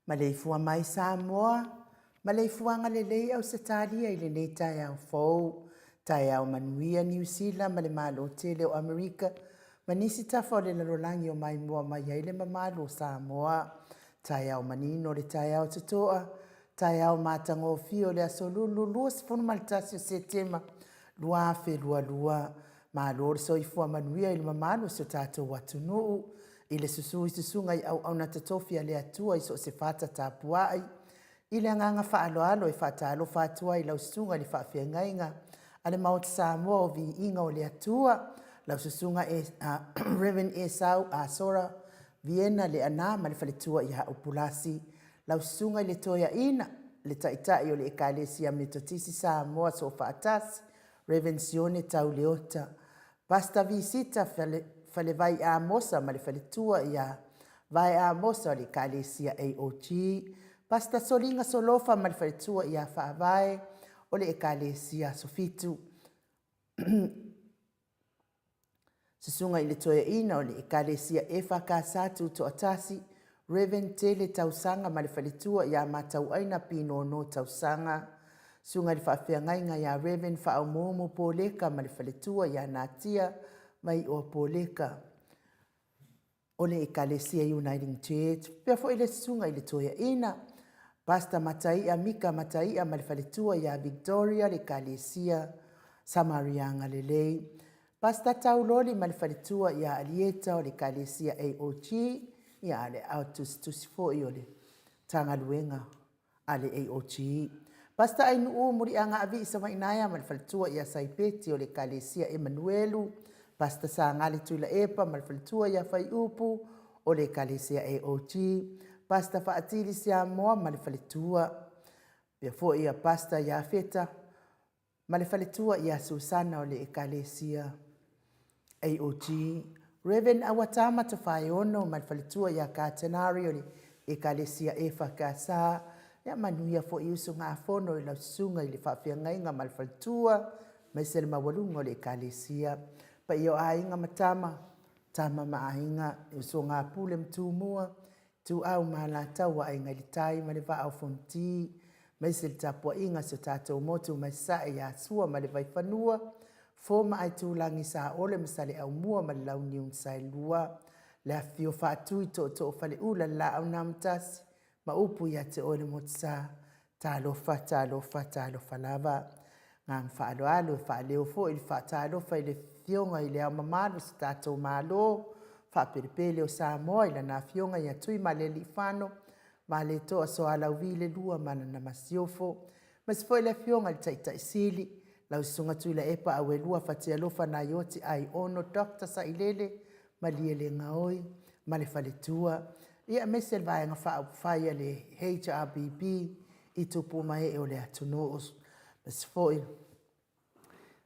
Maleifua-Mai Samoa, Maleifua lelei au se talia i lenei tai au fou, tai au manuia New Zealand ma le malo tele o Amerika, ma nisi tafa o le lalolangi o mai mua mai ai le mamalo o Samoa, tai au manino le tai au tutoa, tai au matango fio le asolulu lua sifunu maltasi o setema, lua afe lua, ma lor soifua manuia i le mamalo so tato watunuu, i le susu i susunga i au na tatofia le atua i so se fata tapuai, i le anganga whaaloalo i whataalo whatua i lau susunga li whawhiangainga, ale maot Samoa o vi inga o le atua, lau susunga Reverend Esau a Sora, Vienna le ana ma le whaletua i haupulasi, lau susunga i le toia ina, le taitai o le ekalesia metotisi Samoa so whaatasi, Reverend Sione tau leota, Pasta visita fale vai a mosa ma le fale tua ia vai a mosa le kalesia AOG. Pasta solinga solofa ma le fale tua ia fa vai o le kalesia sofitu. Susunga i le toia ina o le kalesia efa ka satu to atasi. Reverend Tele tausanga ma le fale tua ia matau aina pino no tausanga. Sunga le whawhiangainga ia Reverend whaumomo poleka ma le fale tua ia natia mai o poleka. O le Ekalesia Uniting Church. Pea fo ile sunga ile toia ina. Pasta Mataia, Mika Mataia ma le faletua ia Victoria le Ekalesia Samarianga lelei. Pasta Tauloli ma le faletua ia Alieta o le Ekalesia AOG. Ia le autus tusifo i o le tangaluenga ale AOG. Pasta ainu muri anga avi isa mainaya ma le faletua ia Saipeti o le Ekalesia Emanuelu. Pasta sa ngali tuila epa malfaltua ya fai upu o le kalesia AOG. Pasta faatili sia moa malfaltua. Pia fo ia pasta ya feta malfaltua ya Susana o le kalesia AOG. Reverend awatama tafai ono malfaltua ya katenari o le kalesia efa kasa. Ya manuia fo iusu ngā fono i lau sunga i le whawhiangainga malfaltua. Maisele mawalungo le kalesia. Pa iyo ainga matama, tama maainga, so ngā pule mtumua, tu au mahalatau wa ainga li tai, ma le va au fonti, maise li tapua inga so tātou motu maisa ya sua ma le vai whanua, fōma ai tūlangi sa ole masale au mua ma le lau niun sai lua, le awhio whaatui to fale ula la au namtasi, ma upu ya te ole motsa, tālofa lava, ngā whaaloalo, whaaleo fo ili whaatalofa ili fionga i lea mamalu sa tātou malo, whaperepele o Samoa ila nā fionga i atui ma le li whano, ma le toa so alau vile lua mana na masiofo. Masifo ila fionga li taitai sili, lau sunga tui la epa awe lua whatia lofa na yoti ai ono dokta sa ilele, ma liele ngaoi, ma le whaletua. Ia mesel vai ngā whaia le HRBB i tupu mai o le atunoos. Masifo ila.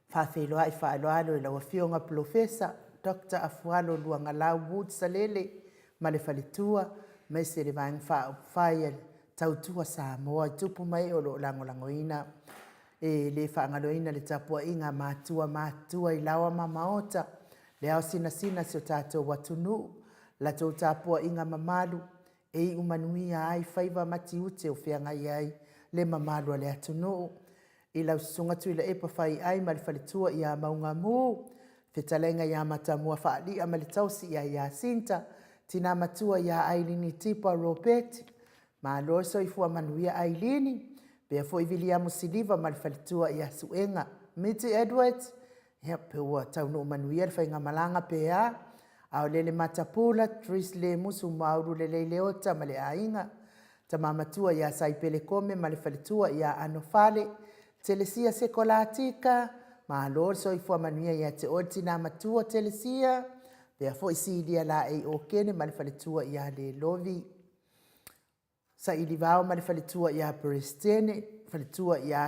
Whawhiloa i whaaloalo i lawa fionga profesa, Dr. Afualo Luanga Lau Wood Salele, ma le whaletua, mai se le vaeng whaia tautua Samoa, i tupu mai o lo langolangoina, e le whaangaloina le tapua inga mātua i lawa mamaota, le au sina si o tātou watunu, la tau tapua inga mamalu, e i umanuia ai whaiva mati ute o whiangai ai, le mamalu le atunu, i lau sunga tui la epa whai ai ma le whaletua i a maunga mū, whetalenga i a matamua whaali a ma le tausi i a Sinta, tina matua i a Ailini Tipa Robert, ma loso i fua manuia Ailini, pia fo i vili a musiliva ma le whaletua i a Suenga, Mitty Edwards, hea peua taunu manuia le whainga malanga pea, au lele matapula, Tris le musu mauru le leota ma le ainga, ta mamatua i a Saipele Kome ma le whaletua i a Anofale, Telesia sekolatika, ma lor so i fua manuia ia te oti nā matua telesia, pia fo i sidia la e o kene ma le whaletua ia le lovi. Sa ili vau ma le whaletua ia Prestene, whaletua ia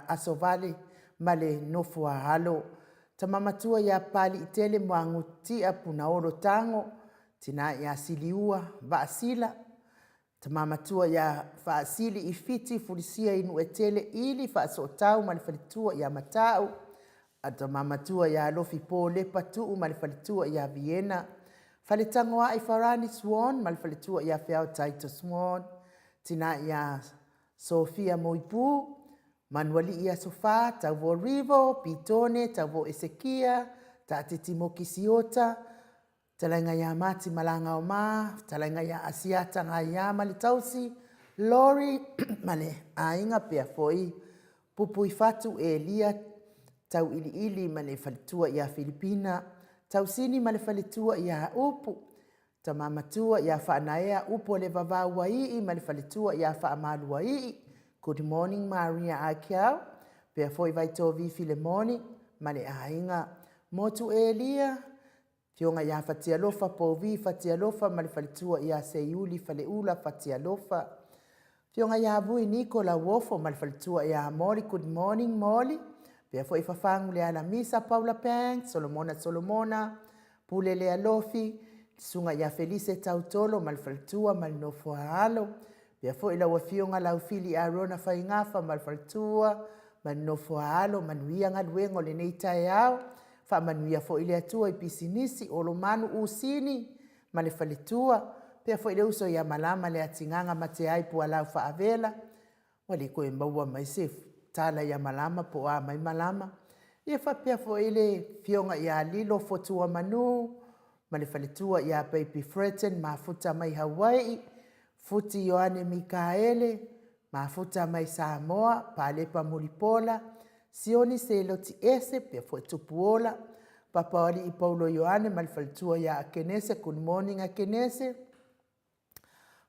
Asovale, ma le nofua halo. Ta mamatua ia pali i tele moangutia puna oro tango, tina ia siliua, vaasila, ta mamatua ia whaasili i fiti fulisia inu e tele ili whaasotau ma le whalitua ia matau. A ta mamatua ia lofi pō lepa tuu ma le whalitua ia Vienna. Faletangoa I Farani Swan, malfaletua ia Whiao Taito Swan, tina ia Sofia Moipu, Manuali ia Sofa, Tauvo Rivo, Pitone, Tauvo Esekia, Tati Moki Siota, Talainga ia Mati Malanga Oma, Talainga ia Asiata Ngaya Malitausi, Lori, male ainga pea foi, Pupu Ifatu Elia, Tau ili male faletua ia Filipina, Tau sini male faletua ia upu. Ta mamatua ia whaanaea upo le vavau waii male faletua ia whaamalu waii. Good morning Maria Akiao. Pea foi vai tovi Filemoni. Male ainga. Motu Elia. Fionga ia fatia lofa povi fatia lofa male faletua ia seiuli faleula fatia lofa. Fionga ia vui Nicola Wofo male faletua ia Moli. Good morning Moli. Pea foi fafangu le ala misa Paula Pang, Solomona, Pule le alofi, sunga ia Felice Tautolo, malfaltua, malnofo halo. Pea foi la wafionga lau fili Arona faingafa, malfaltua, malnofo halo, manuia ngaduengo le neita eao, fa manuia foi le atua i pisinisi, olo manu usini, malefaletua. Pea foi le uso ia malama le atinganga mate aipu alau fa avela, wale koe maua maisefu. Tala ia malama po a mai malama. Ia whapea fo ele fionga ia lilo fotua manu. Male faletua ia Baby Fretten mafuta mai Hawaii. Futi Yohane Mikaele mafuta mai Samoa. Palepa Mulipola. Sioni se loti ese pia fo tupuola. Papawali i Paulo Yohane male faletua ia Akenese. Good morning Akenese.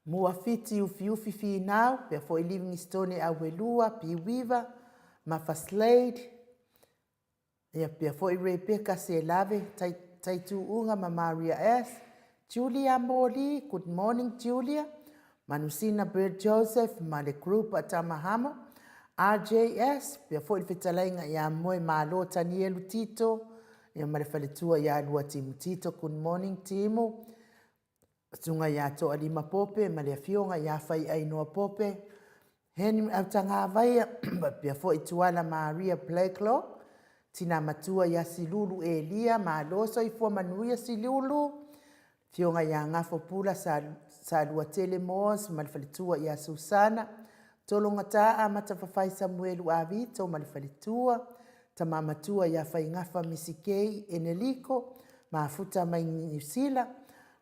Mua fiti ufi fi now, pia foi Livingstone Awelua, Piwiva, Mafaslade, ia pia foi Rebecca Selave, Taitu Unga Maria S, Julia Moli, good morning Julia, Manusina Bird Joseph, Male Group Atamahamo, RJS, pia foi Fitalainga ia Moe Malo Tanielu Tito, ia Malefaletua ia Lua Timu Tito, good morning Timu, Sunga ia to alima pope, malea fionga ia fai ainoa pope. Heni au tanga vai, pia fo ituala Maria Blacklock. Tina matua ia silulu Elia, maaloso i fua manuia silulu. Fionga ia ngafo pula sa lua telemos, malifalitua ia Susana. Tolonga taa matafafai Samuelu Avito, malifalitua. Tama matua ia fai ngafa misikei eneliko, mafuta mai New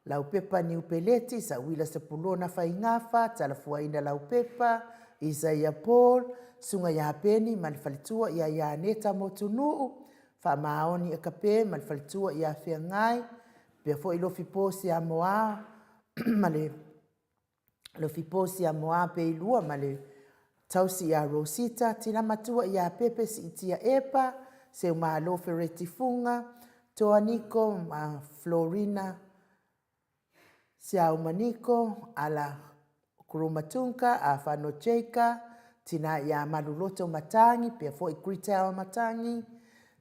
Lau pepa ni upeleti sa wila sepulona faingafa, talafuaina lau pepa, Isaiah Paul, sunga ya peni, malifalitua ia aneta motunuu, fa maoni akape, malifalitua ia fiangai, pia fo ilofi posi a moa, male, lofi posi a moa pe ilua, male, tausi ia Rosita, tina matua ia pepe si itia epa, se umalo feretifunga, toa niko, Florina, Siau maniko ala kurumatunka a fano cheka tina ia maluloto matangi pia foi Gritel matangi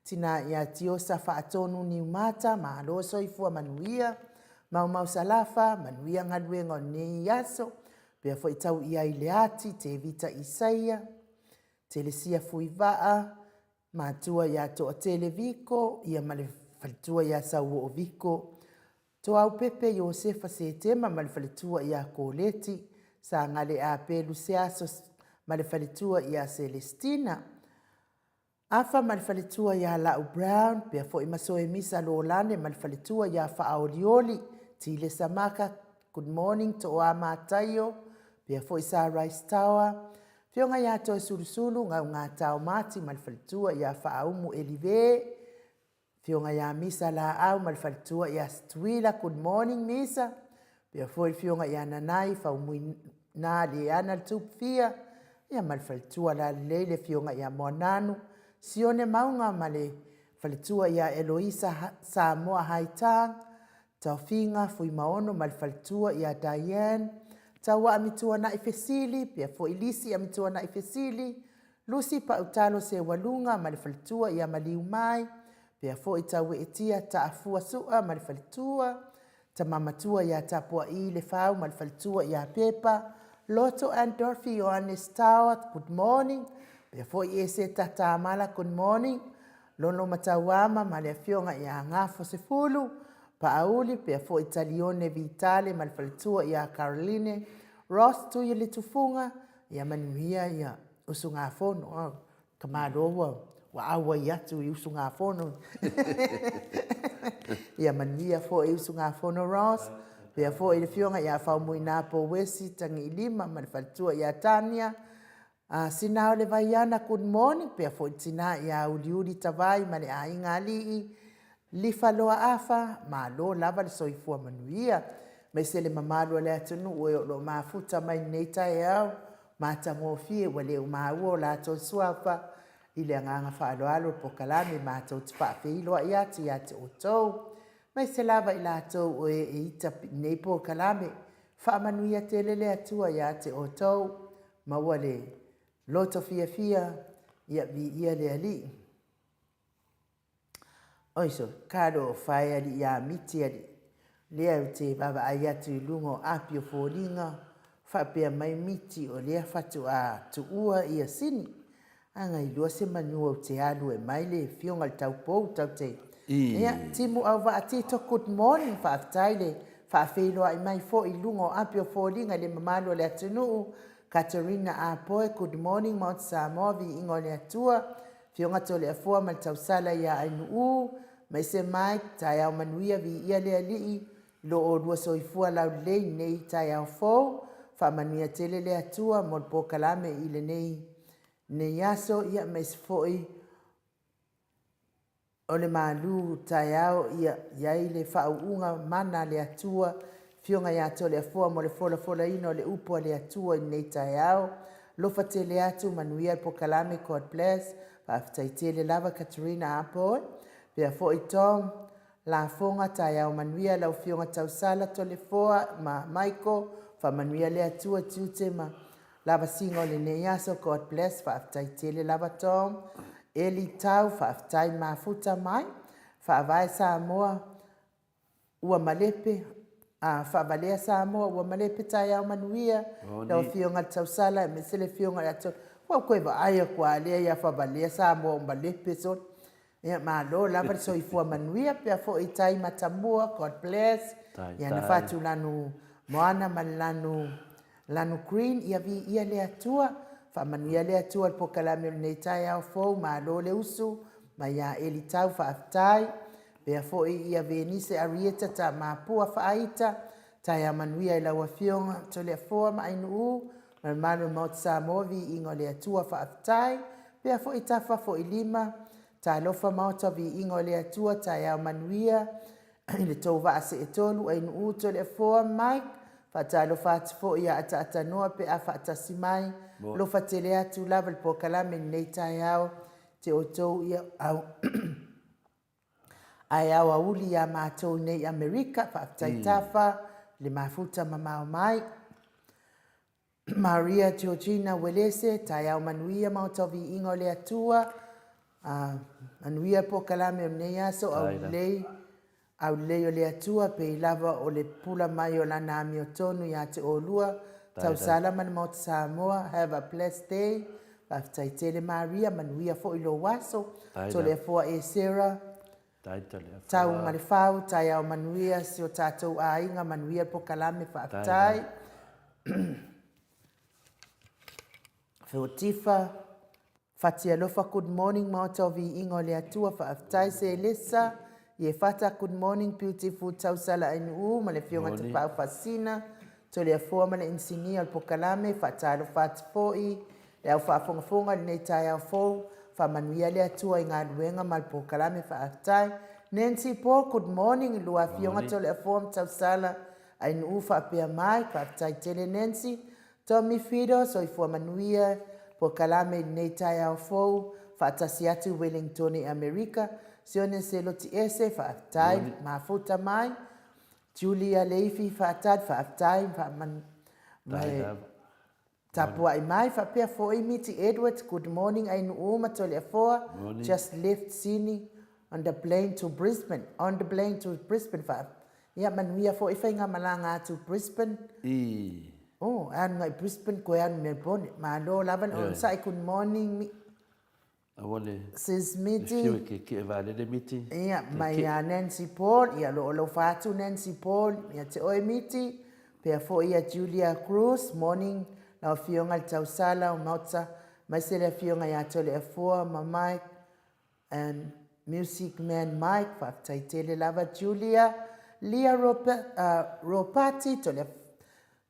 tina ia tiosa faatonu ni mata maaloso ifua manuia mau salafa manuia ngaduengo ni yaso pia foi tau ia ileati te vita Isaia telesia fuivaa matua ia to televiko ia malefaltua ia sawo oviko To au pepe Yosefa se tema malifalitua ia Koleti, sa ngale a pelu seaso malifalitua ia Celestina. Afa malifalitua ia Lau Brown, pia fo imasoe misa Lolane malifalitua ia Faaolioli, Tile Samaka, good morning to Oama Tayo, pia fo isa Rice Tower. Fionga ia to sulusulu ngā tau mati malifalitua ia Faaumu Elive, Fionga ia misa la au malifalitua ia Stuila, good morning misa. Pia foi fionga ia nanai faumui na liana tupfia. Ia malifalitua la leile fionga ia monanu. Sione maunga male falitua ia Eloisa Samoa Haitang. Taufinga fui maono malifalitua ia Diane. Tawa amitua na ifesili. Pia foi Lisi amitua na ifesili. Lucy pa utalo se walunga malifalitua ia Maleifua-Mai. Pea fo i tau etia taafua sua malifalitua. Ta mamatua ia tapua i le fau malifalitua ia pepa. Loto and Dorothy Yohanes Tower, good morning. Pea fo i ese tata amala, good morning. Lono matawama malea fionga ia ngafo se fulu. Paauli pe fo Italione Vitale ma le faletua ia Caroline Ross tu ia le tufunga ia manuia ia usunga fono kamaloa wa awa ia tu usunga fono ia manuia fo usunga fono Ross pe fo ile fionga ia fa muina po wesi tangi lima ma le faletua ia Tania sinao le vaiana good morning pe fo tina ia uliuli tavai ma le ainga alii lifa loa afa ma lo lava le soifua manuia mai se le mamalu le atunu o lo mafuta mai nei tai au ma tamofie wale o maua la to suafa ile nganga fa alo po kalame ma to tfa fe lo ia ti ate o to mai se lava ila to o e ita nei po kalame fa manuia telele atua ia te o to ma wale loto fia ia vi ia le ali oiso kado fai ali ia miti ali lea te baba ai atu lungo apio folinga fa pe mai miti o lea fatu a tu ua ia sini anga i lua se manu o te alu e mai le fionga le tau pou tau te ia timu au va atito good morning fa aftaile fa feilo ai mai fo i lungo apio folinga le mamalo le atunu Katerina Apoe good morning Mount Samoa vi ingo le atua fionga tole a fua mal tau sala ia ainu mai se mai tai au manuia vi ia le alii lo o lua soifua lau lei nei tai au fou fa manuia tele le atua mo po kalame i le nei aso ia mai se foi o le malu tai au ia i le whaunga mana le atua fionga ia tole a fua mo le fola ino le upo le atua i nei tai au lofa tele atu manuia po kalame God bless Aftaitele lava Katerina Apoe pea fo i tom la fonga tai au manuia lau fionga tau sala tole foa ma Michael fa manuia le atua tiute ma lava singo le neiaso God bless fa aftaitele lava tom Eli tau fa aftai mafuta mai fa avai Samoa ua malepe fa valea Samoa ua malepe tai au manuia lau fionga tau sala me sele fionga atua wa koe va aia kwa lea ia fa valea Samoa umba lepe son ia malo lava soifua manuia pe fo i tai matamua God bless ia na fatu lanu moana ma lanu green ia vi ia le atua fa manuia le atua po kalame nei tai au fo malo le usu ma ia eli tau fa aftai pe fo ia venise arieta ta mapua fa aita tai manuia ila wa fionga tole fo ma inu Manu Mount Samoa vi ingo le atua fa aftai pe fo itafa fo ilima ta lofa mauta vi ingo le atua ta ia manuia le tova ase etolu ai nu uto le fo mai fa ta lofa fo ia ata noa pe afa tasimai lofa tele atu level po kalame nei ta ia te oto ia au ai au uli ya mato nei Amerika fa aftai tafa le mafuta mamao mai Maria Georgina Welese, tai au manuia mautovi ingo le atua, manuia po kalame o nea so au lei o le atua pe lava o le pula mai o lana ami o tonu ia te olua, tau salaman Mount Samoa, have a blessed day, aftai tele Maria, manuia fo ilo waso, to le foa e Sarah, tau malefau, tai au manuia si o tatou a inga manuia po kalame fa aftai, Tifa fatia lofa good morning mauta vi ingo le atua fa aftai se lesa ye fata good morning beautiful tau sala inu ma le fionga te pau fasina to le foa ma le insini al pokalame fata lo fat foi le au fa fonga le tai au fo fa manuia le atua inga luenga mal pokalame fa aftai Nancy Paul good morning lua fionga to le foa tau sala inu fa pe mai fa aftai tele Nancy Tommy Fido so ifua manuia po kalame nei tai au fou fa atasi atu Wellington e Amerika sione se loti ese fa aftai mafuta mai Julia Leifi fa atat fa aftai fa man tapua i mai fa pea fo i miti Edward good morning ai nu uma tole afoa just left Sydney on the plane to Brisbane fa ia manuia fo i whainga malanga to Brisbane Oh, an ngai Brisbane ko an Melbourne. Ma lo lavan on sai good morning Sis miti. miti. Ia, mai a Nancy Paul, ia lo fatu Nancy Paul, ia te oe miti, pea fo ia Julia Cruz, morning, na o fionga le tausala, o mautsa, mai se le fionga ia tole a fua, ma Mike, and Music Man Mike, whakataitele lava Julia, Lia Ropati, tole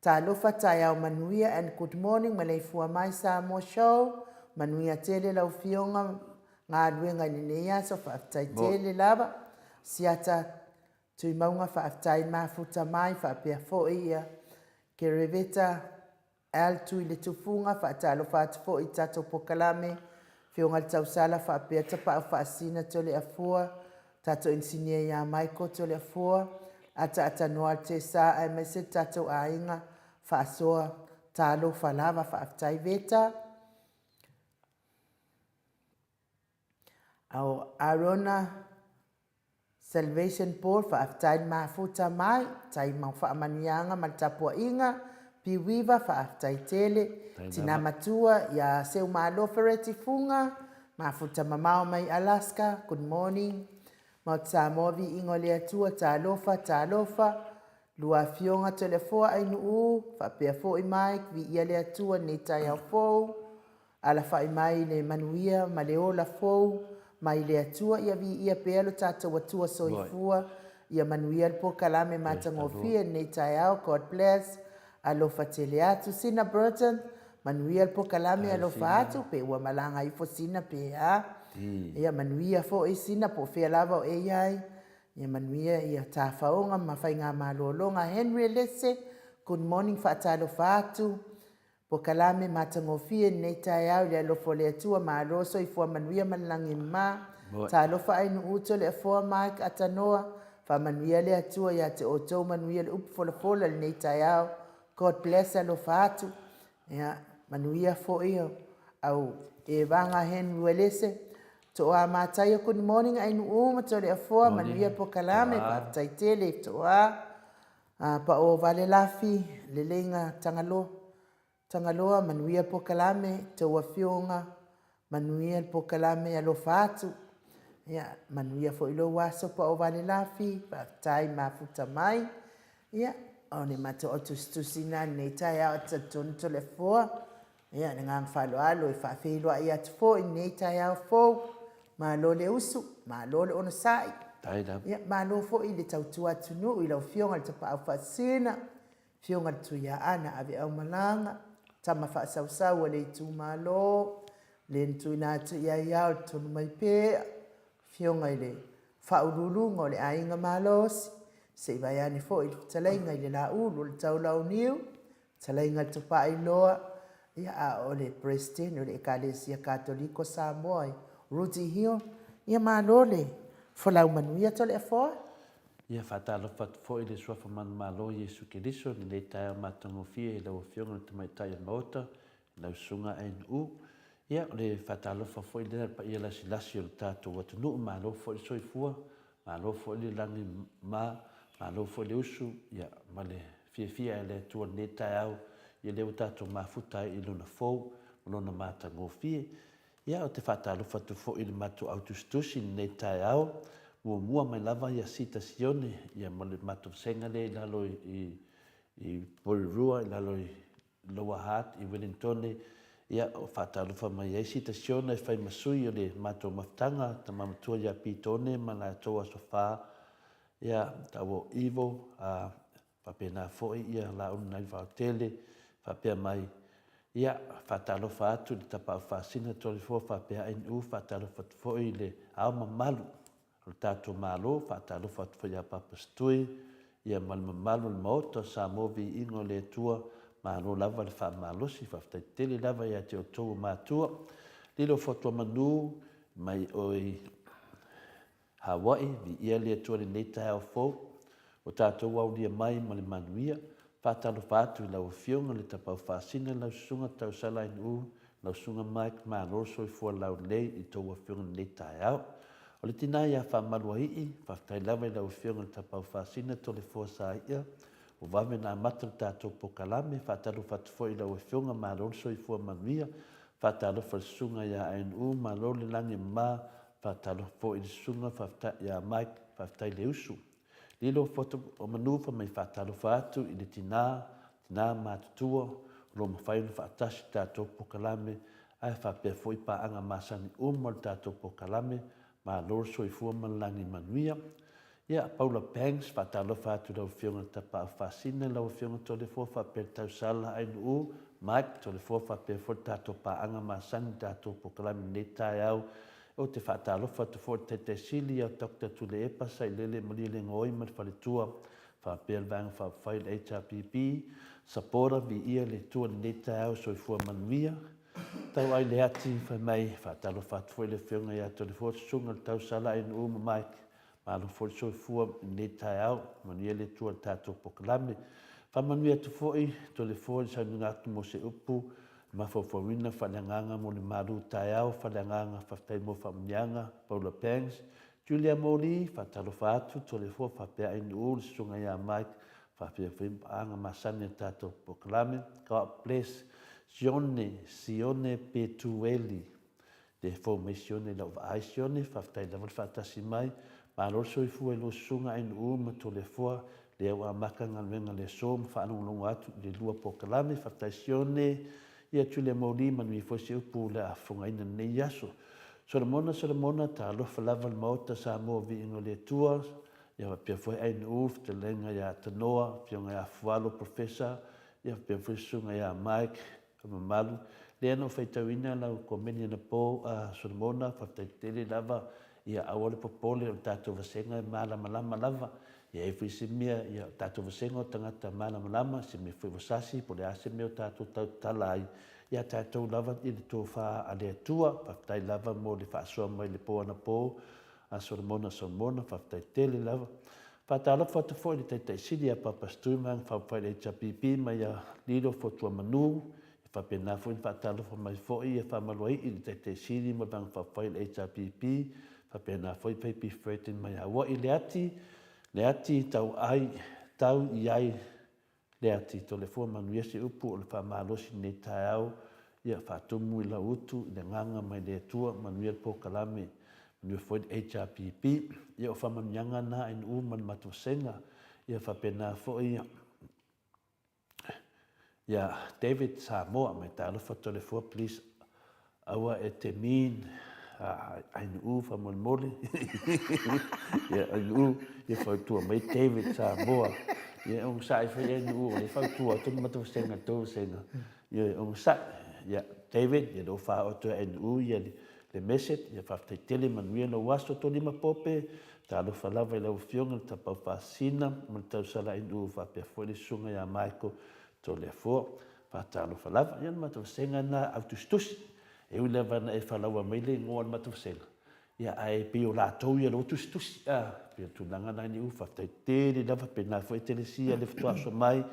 talofa tai au manuia, and good morning, Maleifua-Mai Samoa show, manuia tele lau fionga, ngā ruenga ni nea so whakataitele lava, siata tui maunga whakatai mafuta mai, whapea fo ia, ke reveta al tui le tufunga, whakatalo whatu fo i tato pokalame, fionga le tausala whapea tapa au whaasina tole a fua, tato insinia ia Michael tole a fua, ata noa te sa ai mese tato a inga, whaasoa talo whalava whakatai veta, au Arona Salvation Paul whaaftai mafuta mai, tai mau whaamanianga ma tapua inga, piwiva whaaftai tele, tina matua ia seu malo fereti funga, mafuta mamao mai Alaska, good morning, mau Samoa vi ingo lea tua talofa, lua fionga telefoa ainu u, whapea fo i Mike, vi ia lea tua ne tai au fou, ala whai mai le manuia, ma le ola fou, mai le atua ia vi ia pelo tatou atua soifua ia manuia le pokalame matagofia nei taeao, God bless, alofa tele atu sina Burton, manuia le pokalame alofa atu pe ua malanga ifo sina pe a ia manuia fo i sina po fea lava o ai ia manuia ia tafaonga mawhainga malolonga Henry Lese, good morning whaatalofa atu, pokalame matangofie nei taeao le alofo le atua maaloso i fua manuia malangi ma talofa ainu uto le afua Mike atanoa fa manuia le atua ia te otou manuia le upu fola le nei taeao, God bless alofa atu ia manuia fo iyo au e vanga Henry Lese to a matai good morning ainu uma to le afua manuia pokalame fa taitele to a pa o vale lafi le lenga tangaloa manuia pokalame te wafionga manuia pokalame alofa atu ia manuia fo ilo waso pa o vale lafi pa tai mafuta mai ia oni mato otustusina nei tai a tatonto le foa ia ngang falo alo e fa felo ia fo nei tai a fo ma lo le usu ma lo le ona sai ia ma lo fo i le tautua tunu i lo fionga te pa fa sina fionga tu ia ana ave au malanga tama fa sau le tu malo le tu na tu ia tu mai pe fionga ile fa ululu ngole ainga malos se vai ani fo i talainga ile la ulu le tau lau niu talainga tu pa iloa ia a ole Preston ole Ekalesia Katoliko Samoa Ruti Hill ia malole folau manuia tole fo ia fatalo fat fo ile sofa man malo Yesu Keriso ni le tae matangofia ile o fionga te mai tae mota la sunga en u ia le fatalo fa fo ile pa ia la silasi o tato watu no malo fo ile soifua malo fo ile langi malo fo ile usu ia male fia ile tu ne tae au ia le tato mafuta ile na fo lona matangofia ia o te fatalo fatu fo ile matu autostusi ne tae au mua mai lava ia citasione ia male matu senga le lalo i Porirua lalo i Lower Hutt i Wellington ia o fatalo fa mai ia citasione fai masui o le matu maftanga ta mamatua ia pitone mana toa sofa ia tawo ivo pa pena foi ia la un nai va tele fa pe mai ia fatalo fa atu ta pa fa sina tole fo fa pe ai u fatalo fa foi le a malu o tato malo fatalo fa ia papastui ia malu moto sa movi ingo le tua malo lava le fa malosi fa tele lava ia te o matua lilo foto manu mai oi Hawaii vi ia le tua le neta fo o tato wa dia mai male manuia fatalo fatu la ofionga le tapa fasina la sunga tau sala in la sunga Mike malo so fo la le i to ofionga neta o le tina ia fa maluai fa tai lava la ofionga tapa fasina to le fo sa ia o vame na mata tato pokalame fa talo fatu fo la ofionga malo so fo manuia Whaatalofa le sunga ia ANU, malo le langi ma, whaatalofa fo i le sunga, whafta ia Mike, whaftai le usu. Lilo foto o manufa mai whaatalofa atu i le tina mātutua, lo mawhai na whaatasi tātou pokalame, ai whapea fo i paanga masani umal tātou pokalame, ma lor soifua malangi manuia. Ia Paula Banks, whaatalofa atu lau whionga tapa au whasine, lau whionga tole fo whapea tau sala ANU, Mike, tole fo whapea fo tātou paanga masani tātou pokalame ne tai au, o te whaatalofa tu fo te sili au Dr. Tule Epa sai lele malile ngoi mat whaletua whapea vanga whawhail HRPP sapora vi ia le tua ne tai au soifua manuia tau ai le ati whai mai whaatalofa tu fo le whionga ia tole fo sunga tau sala ANU ma Mike malo fo soifua ne tai au manuia le tua tātou pokalame whamanuia tu fo i tole fo sa ngatu mo se upu ma fawina whaleanganga mo le maru tai au whaleanganga whaftai mo whamnyanga Paula Pangs Julia Moli whatalofa atu tole fo whapea ANU le sunga ia Mike whapea whimpaanga masane tātou pokalame God bless Sione Petueli le formatione lau vaisione whaftai lamal whatasi mai ma roso i fua lo sunga ANU ma tole fo le au amaka ngalwenga le som whanongongo atu le lua pokalame whaftai sione ia tule mauli manui fosi upu le afungaina nei yaso. Soramona ta alofa lava le mauta Samoa vi ingo le tua, ia pia foi ANU te lenga ia tanoa, pionga ia fualo professor, ia pia foi sunga ia Mike, mamalu, le ano feitawina lau komeni na po Soramona, whaftaitele lava, ia awale popole o tato vasenga malama lava, ia e fui mea ia tātou vasenga o tangata malama se me fui wasasi po le ase mea o tātou talai ia tātou lava i le tō wha a le atua whaftai lava mo le whaasua mai le po ana po a Soramona whaftai tele lava whatalo whatu fo le teitai sili a papastui mang whawhai le HRPP mai a lilo fotua manu e whapena fo i whatalo mai fo i e whamaluai i le teitai sili mo bang whawhai le HRPP whapena fo i peipi whaitin mai hawa i le ati tau iai le ati tole fua manuia se upu o le whamalosi nei tai au ia whatumu i la utu i le nganga mai le atua manuia le pokalame manuia foi HRPP ia o whamanyanga na ANU man matusenga ia whapena foi ia David Samoa mai talofa tole fua please aua e te min ANU whamolmole ia ANU ia whautua mai David Samoa ia ong sai whai ANU ia whautua tonu matusenga tōsenga ia ong sai ia David ia do wha o tu ANU ia le message ia whaftai tele manuia no waso to lima pope talo whalawa i lau whionga ta pau whasina man tau sala ANU whapea fwere sunga ia Michael to le fua whatalo whalawa ia matusenga na autustusi e ule vana e whalaua meile ngoan matusenga ia ai pio lātou ia lo tustusi pio tunanga nai ni ufa tai tere lava pena foi telesia le ftua so mai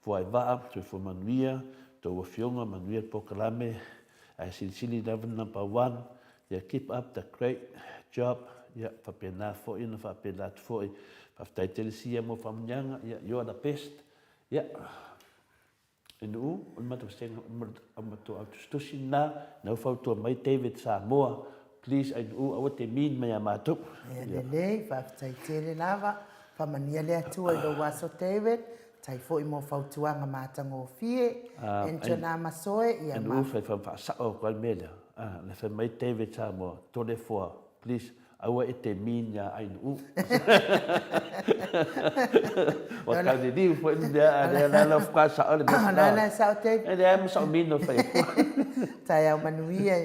foi va tu foi manuia to whionga manuia pokalame ai sili lava number 1 ia keep up the great job ia pena foi ina fa pena foi tai telesia mo famnyanga ia you are the best ia NU matusenga amatu autustusi na whautua mai David Samoa please NU awa te min mai amatu ia lelei whaftai tere lava whamania le atua i lo waso David tai fo i mo whautuanga mātango fie ento nā masoe ia NU whasao kwa mele le whai mai David Samoa tole fua please awa e te min ya ANU wa ka de di fo dia la fa sa ole na sa te e dia mo sa min no fai tai au manuia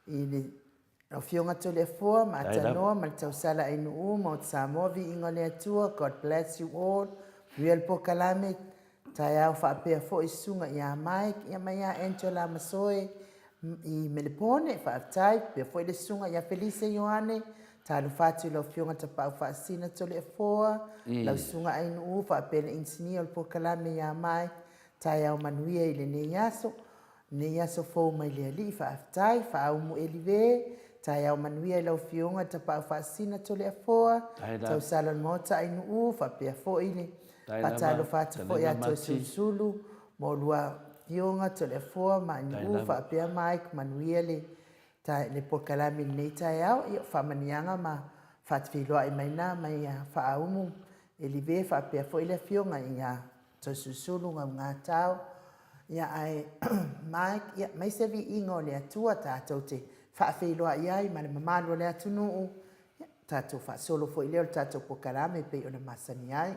ini o fionga tole fo ma tanoa ma tau sala ANU mo Samoa vi ingole atua God bless you all real pokalame tai au fa pe fo isunga ia Mike ia mai Angela Masoe i Melipone whaatai, pia fwoi le sunga ia Felice Ioane, tālu whātu lau whionga ta pau whaasina tole e fōa, lau sunga ANU whaapena insinia o le pokalame ia mai, tai au manuia i le ne yaso fōu mai le ali whaatai, whaumu elive, tai au manuia i lau whionga ta pau whaasina tole e fōa, tau salon mota ANU whaapea fwoi le, whaatalo whātu fwoi ato susulu, mo lua fionga to le fua ma ni u fa pia mai manuia le pokalami nei tai au ia fa manianga ma fa tfiloa I maina mai fa umu e li ve fa pia fo ile fionga ia to susulu nga tau ia ai mai mai se vi ingo le atua tatou te fa filoa ia ma le mamalo le atunu tatou fa solo fo ile tatou pokalami pe ona masani ai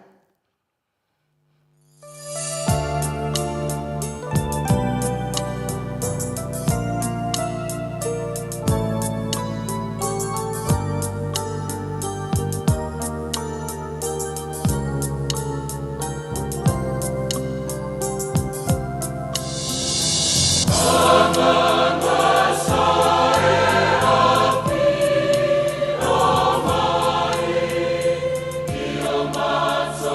So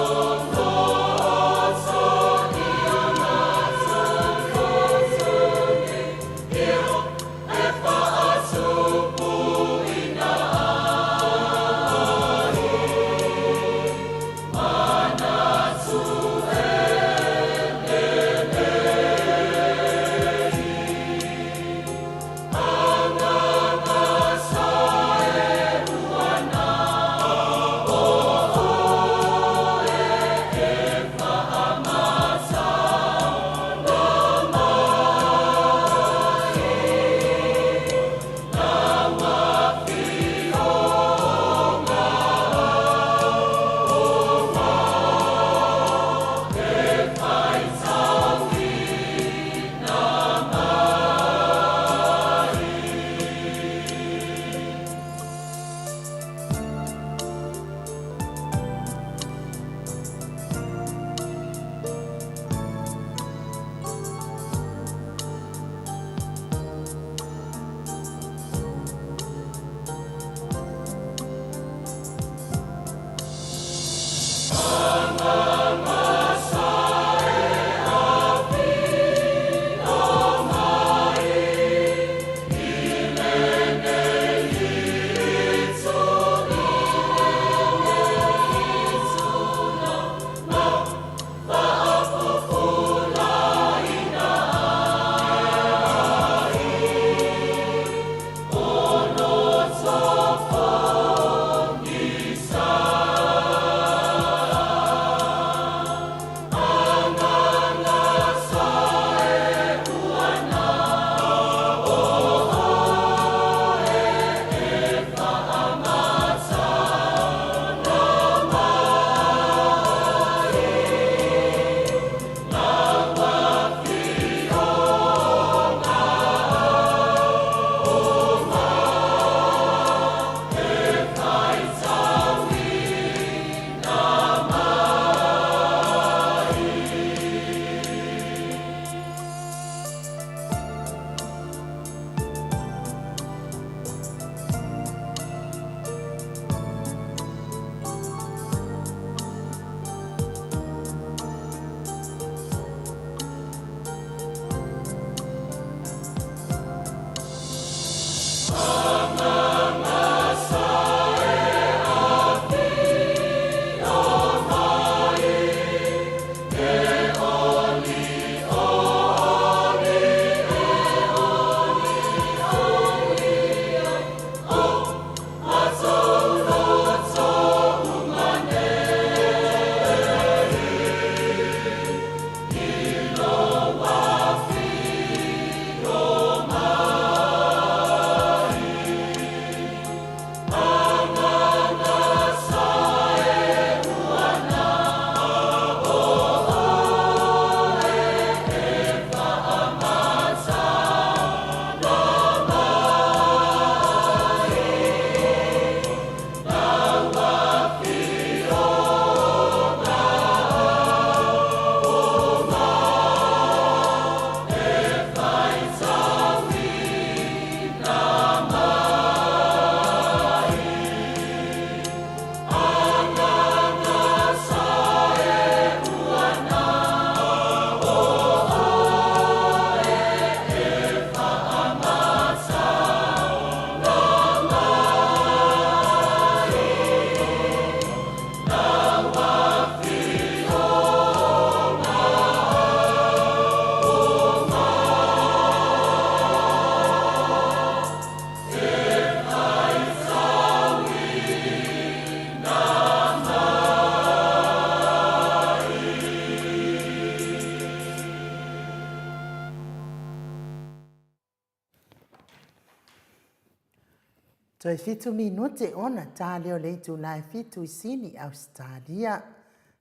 Toi fitu minute ona tā leo leitu lai fitu isini Australia.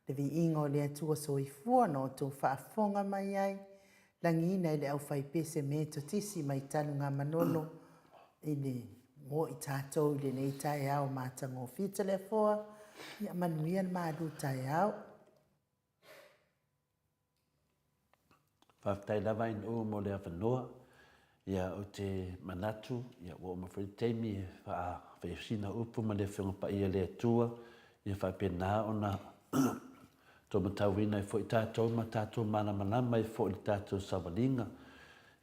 Le vi ingo le atua soifua no tō whaafonga mai ai. Langina ile au whai pese me to tisi mai tanu ngā manono. Ile mo i tātou ile nei tai au mātango fita le foa. Ia manuian mādu tai au. Whaftai lawa in o mo le awhanoa. Ia o te manatu, ia o mawhiri teimi whaesina upu ma le whiunga pa ia le atua. Ia whapena ona tō matauina i fo i tātou ma tātou mana manama i fo i tātou sawalinga.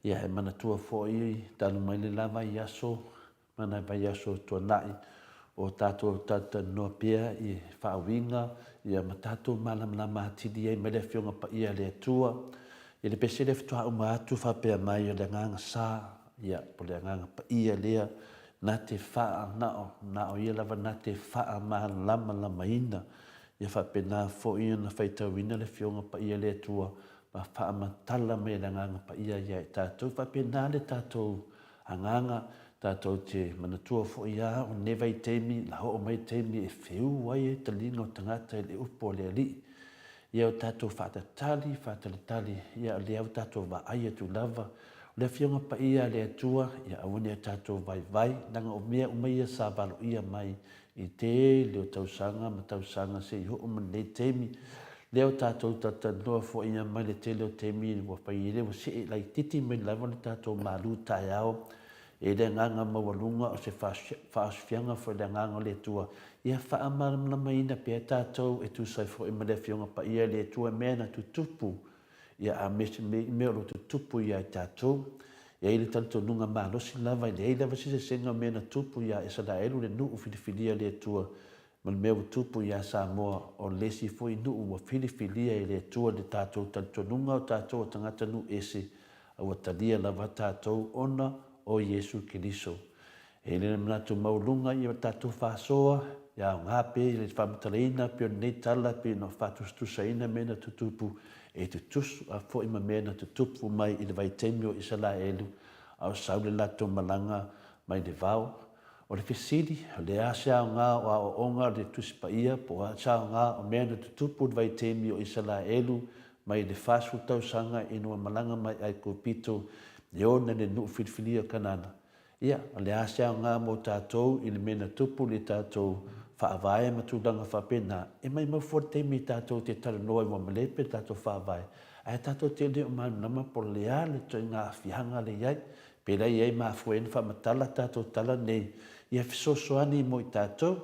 Ia he manatua fo i tanu mai le lava i aso, mana i vai aso tua nai. O tātou tātou noa pia i whaawinga, ia ma tātou mana manama atidi ai me le whiunga pa ia le atua. Ia le pese le fitua uma atu whapea mai o le nganga sā, ia po le nganga pa ia lea, nā te whaa nao ia lava nā te whaa maha lama ina. Ia whapea nā fo ia na whaitauina le whiunga pa ia le atua, ma whaa matala me le nganga pa ia ia i tātou. Whapea nā le tātou anganga, tātou te manatua fo ia o neva i teimi, la ho o mai teimi e whiu wai e talinga o tangata e le upo le ali. Ia o tātou whātalitali, ia lea o tātou wa aia tu lava. O le whiunga pa ia le atua, ia awone o tātou vai, nanga o mea umaia sa walo ia mai i te leo tausanga, ma tausanga se i ho o man le temi. Leo tātou tatanoa fo ia mai le te leo temi, wa pai i leo se e lai titi me lava le tātou malu tai au. E le nganga mawalunga o se whaaswhianga fo le nganga le tua. Ia whaamara mai ina pia tātou e tu sai fo e mele whiunga pa ia le tua mea na tutupu. Ia a mese mea lo tutupu ia i tātou. Ia ili tanto nunga malosi lava i le eila vasi se senga mea na tupu ia e sada elu le nuu filifilia le tua. Man mea tupu ia Samoa o lesi fo i nuu wa filifilia i le tua le tātou tanto nunga o tātou o tangata nu ese. Awa talia lava tātou ona o Yesu Kiriso. E le manatu maulunga i o tātou whāsoa, ia o ngāpe, i le whamatalaina, pio nei tala, pio no whātustusaina mena tutupu, e tutusu a fo ima mena tutupu mai i le vaitemio i sala elu, au saule lato malanga mai le vau. O le fesiri, le asea o ngā o a o onga le tusipa ia, po a sa o ngā o mena tutupu le vaitemio i sala elu, mai le whāsu tausanga inua malanga mai ai kupito, le ona le nuu whilwhilia kanana. Ia, le asea ngā mo tātou i le mena tupu le tātou whaavae matulanga whapena. E mai mawhorte mi tātou te taranoa i wamalepe tātou whaavae. Ai tātou te leo nama po lea le toi ngā whihanga le iai. Pera iai maa fuena whamatala tātou tala nei. Ia fisosoani mo i tātou.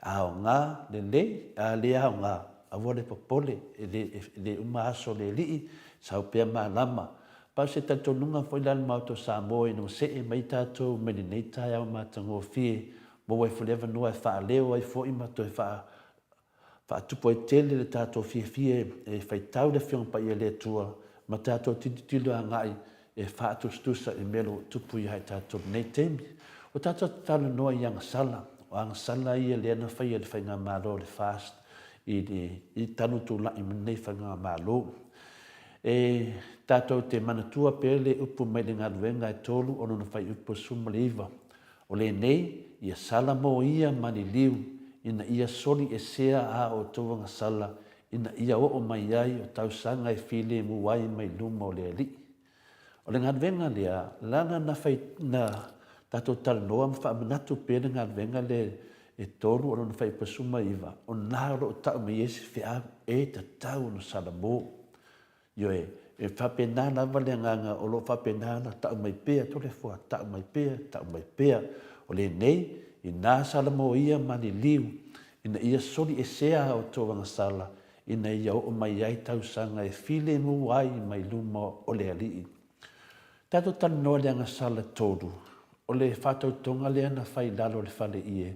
Ao ngā le lei, a le ao ngā. Awa le popole, le aso le lii, sau pia maa lama. Pa se tātou nunga foi lal mauto Samoa no se e mai tātou meni nei tai au mātango fie. Mo wai fulewa noa e wha leo ai fo i mato e wha tupo e tele le tātou fie e whai tau le whiong pa ia le tua. Ma tātou titilo a ngai e wha atustusa e melo tupu i hai tātou nei temi. O tātou tālu noa i anga sala. O anga sala ia le ana whai e le whai ngā mālo le fast. I tanu tu la i nei whai ngā mālo. E tātou te manatua pele upu mai le ngaruenga e tolu ono na whai upu sumaliva. O le nei, ia sala mo ia mani liu, ina ia soli e sea a o tauanga sala, ina ia o mai ai o tau sanga e file muwai mai luma o le ali. O le ngaruenga lea, lana na whai na tātou talanoa mwha manatu pele ngaruenga le e tolu ono na whai upu sumaliva. O nāro o tau mai esi whia e ta tau no sala mo. Yo e whapena lava le nganga o lo whapena na tau mai pea, tole fua tau mai pea. O le nei, i nā sala mo ia mani liu, ina ia soli e sea o tōwanga sala, ina ia o mai ai tau sanga e file mu ai mai luma o le alii. Tato tala noa le anga sala tōru, o le whātau tonga le ana whai lalo le whale ie,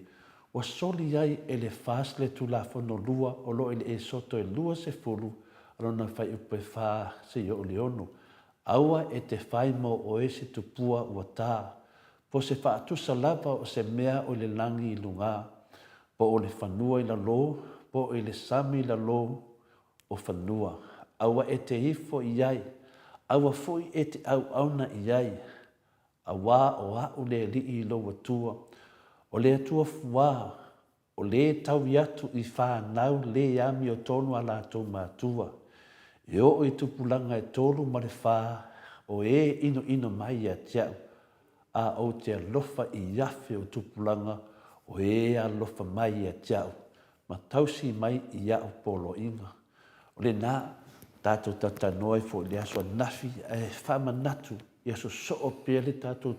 o soli ai e le fast le tu la fono lua, o lo e soto e lua se fulu, rona whai upe wha se i o leono. Aua e te whai mo o e se tupua ua tā. Po se wha atusa lava o se mea o le langi i lunga. Po o le whanua i la lo, po o le sami i la lo o whanua. Aua e te ifo i ai. Aua fui e te au auna i ai. Awa o au le li i lo watua. O le atua fuā, o le tau atu I whānau le ami o tonu a lātou mātua. E o I tupulanga e tolu ma le whā, o e ino ino mai a tiau, a o te alofa I afe o tupulanga, o e alofa mai a tiau, ma tausi mai I au polo inga. O le nā, tātou tatanoa fo le aso nafi, e whamanatu, I aso soo pia le tātou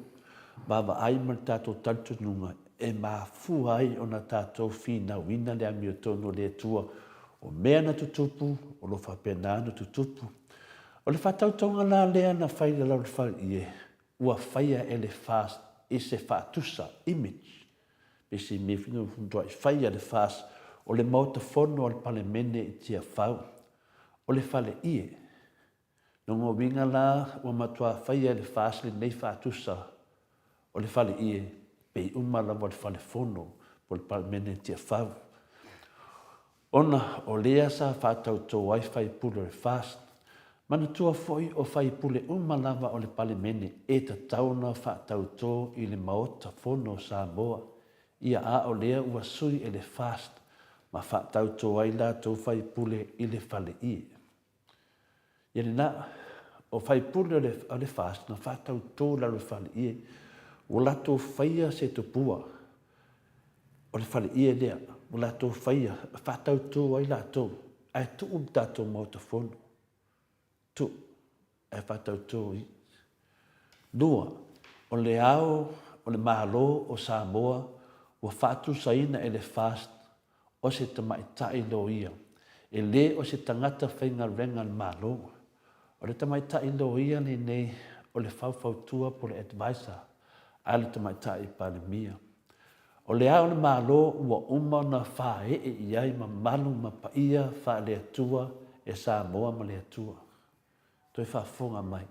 baba aima le tātou tantu nunga, e mā fu ai o na tātou whina wina le ami o tono le tua, o mea na tutupu, o lo whapena na tutupu. O le whatautonga la lea na whaile lau le whai ie, ua whaia e le fast, e se whatusa, image. Pesi me whina fundua I whaia le fast, o le mauta fono o le palemene I tia whau, o le whale ie. Nongo winga la, ua matua whaia le fast le nei whatusa, o le whale ie, pei umala wa le whale fono, po le palemene tia whau. Ona o lea sa whātau tō ai whai pule le fast. Mana tua foi o whai pule umalawa o le palemene e ta tauna whātau tō I le maota fono Samoa. Ia a o lea ua sui e le fast. Ma whātau tō ai la tō whai pule I le whale ie. Ia le na, o whai pule o le fast na whātau tō la le whale ie. O la tō whaia se tō pua. O le whale ie lea. O la tō whaia, whātau tō ai la tō, ai tō tātou mauta whono. Tō, ai whātau tō I. Nua, o le ao, o le mahalo o Samoa, o whātu saina e le fast, o se tamaitai lo ia. E le o se tangata whainga renga le mahalo. O le tamaitai lo ia le nei, o le whauwhautua po le advisor, a le tamaitai palemia. O le ao le malo ua uma na whae e iai ma malu ma paia wha le atua e Samoa ma le atua. Toi whafonga mai.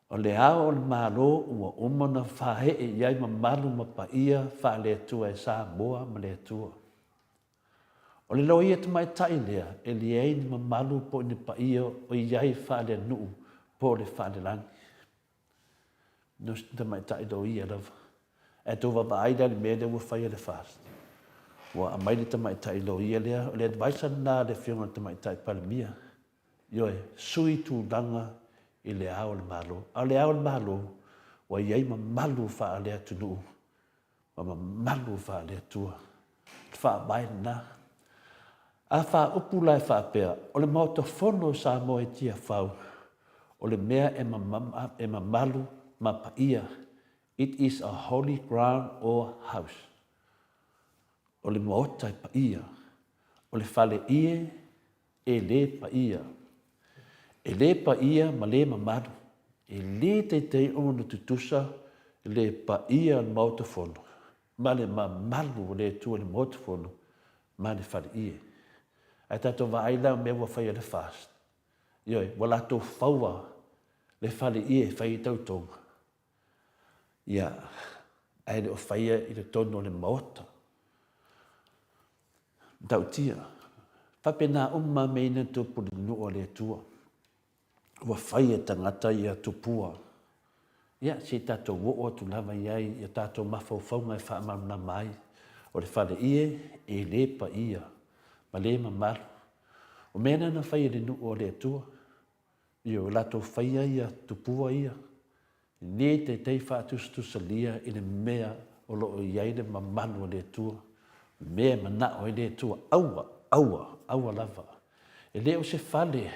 O le ao le malo ua uma na whae e iai ma malu ma paia wha le atua e Samoa ma le atua. O le loia te mai tai lea e li ei ma malu po ni paia o iai wha le nuu po le wha le langi. Nos te mai tai loia lava. E tō wapa aida le mea ua whaia le fast. Wa a mai le tamaitai lo ia lea, o le advisor nā le whionga le tamaitai palemia. Ioe, sui tū langa I le ao le malo. A le ao le malo, wa iei ma malu wha lea tunu. Wa ma malu wha lea tua. Wha mai nā. A wha upu lai wha pēr, o le mauta whono sa mo e tia whau. O le mea e ma malu ma paia. It is a holy ground or house. O le moota e paia. O le whale ie e le paia. E le paia ma le mamaru. E le te ono tutusa le paia al moota fono. Ma le mamaru le tua le moota fono. Ma le whale ie. Ai tato wa aila me wa whaia le fast. Ioi, wala tō whaua le whale ie whai tautonga. Ia, ai le o whaia I le tono le maota. Tau tia, whapena umma meina tupu le nua le tua. Wa whaia tangata ia tupua. Ia, si tato wo'o tu lava iai, ia tato mawhauwhaunga I whaamana mai. O le whale ie, e le pa ia, ma le mamaru. O mena na whaia le nua le tua. Io, lato whaia ia tupua ia. Ne te tei whātustu salia I le mea o loo iai le mamanu le tua. Mea mana o le tua. Aua lava. E le o se whale.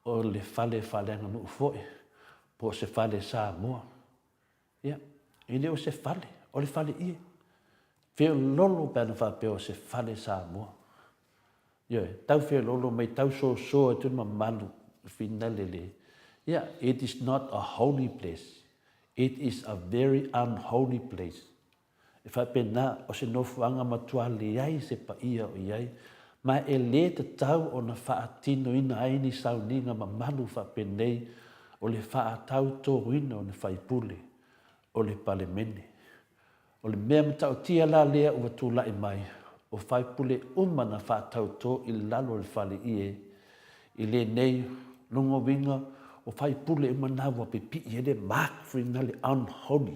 O le whale anga nuu foe. Po se whale Samoa. Ia. E le o se whale. O le whale ie. Whio lolo pēna whapea o se whale Samoa. Ia. Tau whio lolo mai tau so e tu mamanu. Whina lele. Yeah, it is not a holy place. It is a very unholy place. E whapena o se nofuanga matua leai se paia o iai, ma e le te tau o na whaatino ina aini sauninga ma malu whapenei o le whaatau tō wina o ne whaipule, o le palemene. O le mea mta o tia la lea ua tūlai mai, o whaipule umana whaatau tō I lalo le whale ie, I le nei longo winga, o fai pule manawa pe pi ele mark for le unholy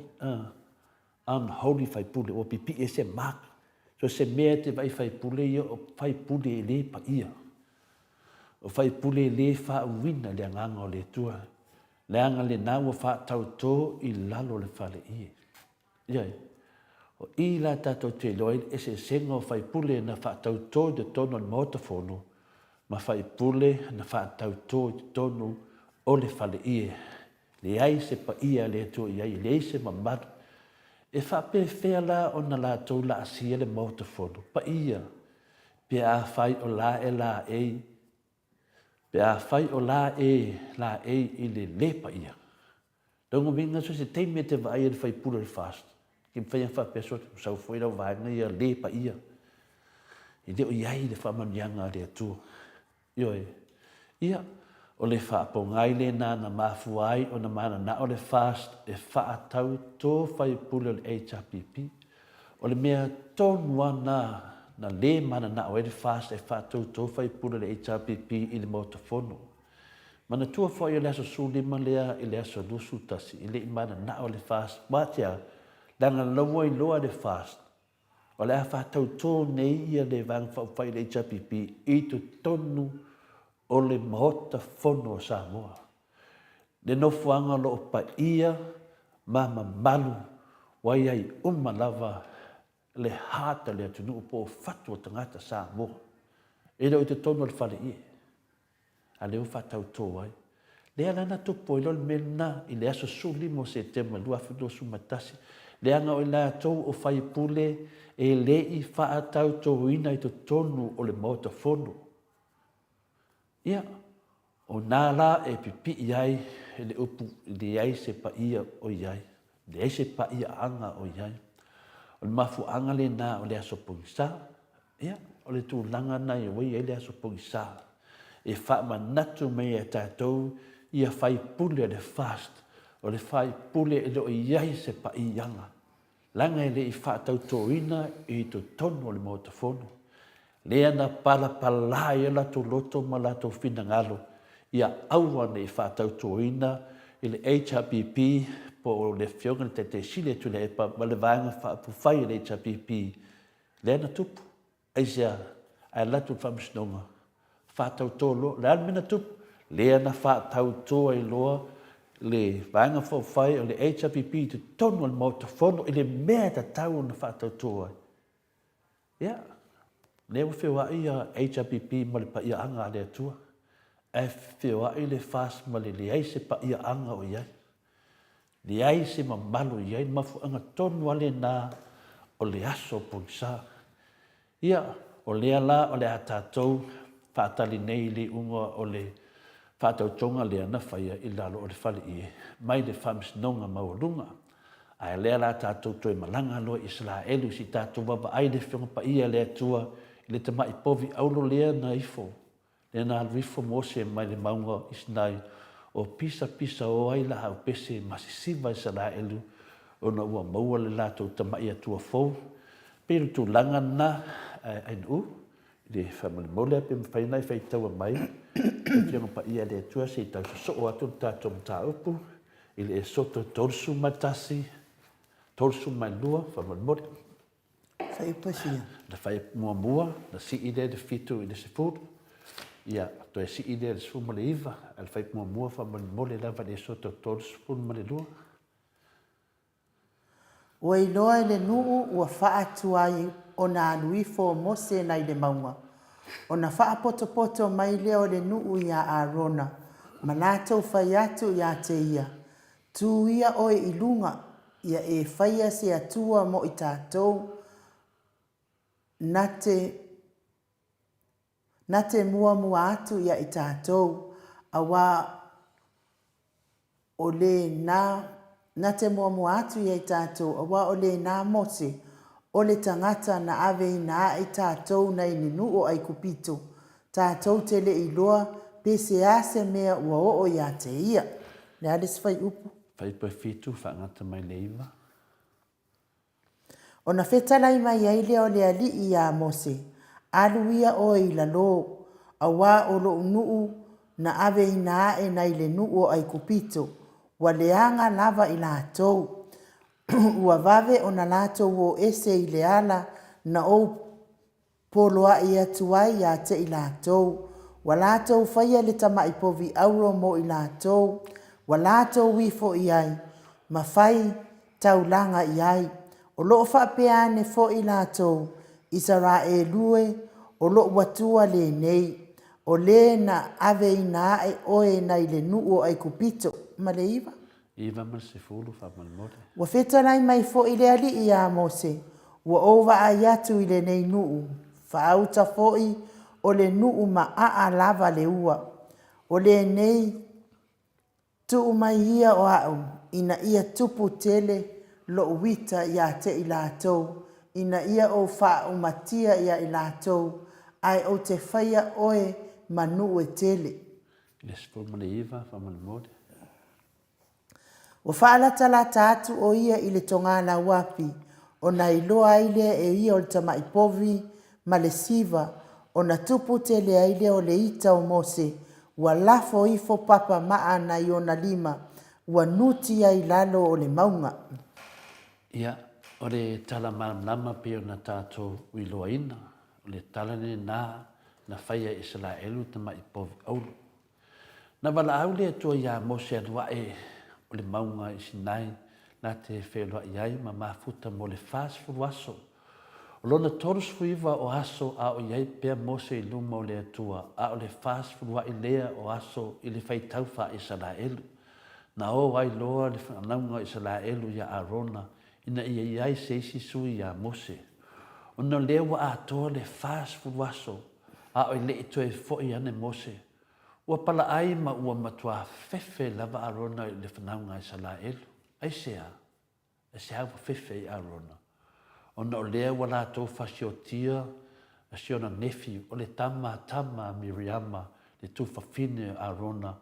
unholy faipule o pipi e se mak. So se mea te vai faipule ia o faipule e le pa ia. O faipule e le fa uina le anganga o le tua. Le anga le nau fa tau tō i lalo le fale ie. Iai, o i la tato te loi e se sengo faipule na fa tau tō de tono ni motafono, ma faipule na fa tau tō de tono o le fale ie. Le ai se pa ia le tua iai, le ai se mamadu. E fa pe fea la o na la tau la asia le motafono, pa ia. Pe a fai o la e la ei, pe a fai o la e i le pa ia. Dongo minga so se teime te vai e fai pula le fast. Kim fai fa peso sau foi la vai na ia le pa ia. I de o iai le fa manianga le tu. Yo e. Ia o le fa po ngai le na mafuai o na mana na o le fast e fa tau to fai pula le HPP. O le mea tonua na le mana na o le fast e fa to fai pula le HPP i le motofono. Mana tua foi le aso su lima lea i le aso lusu tasi i le mana na o le fast. Watia, danga lawa i loa le fast. O le a fa tau nei ia le vang fai le HPP i tu tonu o le mahota fono o Samoa. Le nofuanga lo pa ia mama malu wai ai lava le hata le atunu po fatu o tangata Samoa. E leo te tonu le fale ie. A leo fatau tō ai. Lea lana tupo i lol mena i le aso suli mo se te malua fudo su matasi. Lea nga o la tau o fai pule e le i whaatau tō ina i to tonu o le motafono. Ia, o nā la e pipi iai e le upu i le ai se pa ia o iai. Le ai se pa ia anga o iai. O le mafu anga le nā o le aso pungisa. Ia, o le tū langa na i wei e le aso pungisa. E wha manatu mei e tātou ia whai pule le fast. O le whai pule e lo iai se pa i anga. Langa e le i wha tau tōina i to tono le motafono. Lea na pala e la to loto ma la to fina ngalo. Ia aua ne i wha tau tōina i le HPP po le fionga te sile tu le epa ma le vanga wha pufai le HPP. Lea na tupu. Aisia, ai la tu whamsnonga. Whātau tō loa, le almina tupu, lea na whātau tō ai loa, le vanga whai o le HPP te tonu al motafono, i le mea ta tau na whātau tō ai. Ia, lea wa whiwa i a HPP ma le pa ia anga le atua, e whiwa i le fast ma le aise pa ia anga o iai. Le aise ma malo iai, mafu anga tonu ale nā o le aso pungsa. Ia, o lea la o le atatou, whaatali nei li unga o le whaatau tonga lea na whaia i lalo o le whale ie. Mai le whamsnonga maurunga. Ai lea la tātou toi malanga loa Israelu si tātou wawa ai le whionga pa ia lea tua i le tamai povi aulo lea na ifo. Lea na rifo mose mai le maunga isnai o pisa o ai la hau pese masisiva Israelu o na ua maua le lātou tamai atua fau. Pero tu langa na ainu. Le family mole pe faina i faitaua mai e pa ia le tua se tau so atu tatou taupu i le soto tolsu matasi tolsu mai lua family mole Fai pasia. na fai mua na si ide de fitu i le sefut ia to e si ide le suma le iva al fai mua family mole lava le soto tolsu mai lua Ua iloa le nuu ua whaatu ai o nā nuifo mose nei le maunga. O na wha poto mai leo le nuu ia Arona. Ma nātou whai atu ia te ia. Tu ia oe i lunga ia e whaia se atua mo i tātou. Nate mua atu ia i tātou. Awa o le na te mua atu ia i tātou, awa o le nā mose, o le tangata na ave i nā i tātou nei ni nu o ai kupito. Tātou te le i loa, pese ase mea ua o ia te ia. Le ales fai upu. fai pa fitu whangata mai le iwa O na whetala i mai ai leo le ali i a mose, aluia o i la lo, awa o lo nuu na ave i nā e nei le nu o ai kupito. Wa leanga lava i la tau. ua vave ona latou o ese i le ala na ou poloaʻi atu ai iā te i latou ua latou faia le tamaʻipovi auro mo i latou ua latou ui foʻi ai ma fai taulaga i ai o loo faapea ane foʻi latou Isaraelue o loo atua lenei o lē na aveina aʻe oe nai le nuu o ai kupito ma le iva Iva ma se fulu whamanimore. ua fetalai mai foʻi le alii iā Mose ua ou vaai atu i lenei nuu faauta foʻi o le nuu ma aa lava le ua o lenei tuu mai ia o aʻu ina ia tupu tele loo wita iā te i latou ina ia o faaumatia ia i latou ae o te faia oe ma nuu e tele Le sefulu ma le iva whamanimore. ua faalatalata atu o ia i le togālau api ona iloa ai lea e ia o le tamaʻipovi ma le siva ona tupu tele ai lea o le ita o Mose ua lafo ifo papa maa nai ona 5 ua nuti ai lalo o le mauga Ia, o le tala malamlama pe ona tātou uiloaina, o le tala ne na whaia Israelu tamaʻipovi aulu. Na walaau le atua iā Mose aluaʻe o le maunga i Sinai na te wheloaʻi ai ma mafuta mo le fasfulu aso. O lona tolusuiva o aso a o iai pea Mose i luma o le atua a o le fasfuluaʻi lea o aso i le faitau fa Israelu. Na o ai loa le whanauga o Israelu ia Arona ina ia iai se isi sui iā Mose. Ona lea ua atoa le fasfulu aso a o i le itoe foʻi ane Mose. Ua pala ai ma ua matua fefe lava Arona i le whanaunga Israelu. Ai sea ua fefe i Arona. Ona o lea ua lātou whasiotia a siona nefi o le tama Miriama le tūwhawhine Arona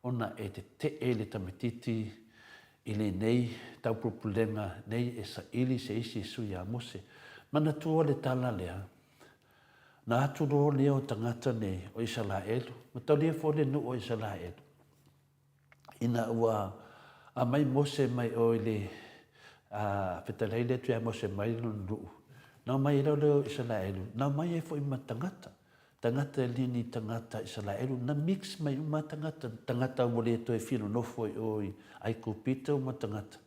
ona e te le tamatiti i le nei taupupulenga nei e sa ili se isi sui a Mose. Mana tua le tala lea. Na atu ro lea o tangata nei o Israelu. Ma tau lea fo le nu o Israelu. Ina ua a mai Mose mai o le fetalei le tu Mose mai no nuu. Na mai ero leo Israelu. Na mai e fo i ma tangata. Tangata lini tangata Israelu. Na mix mai uma tangata. Tangata o le to e fino no fo i oi. Ai kupita uma tangata.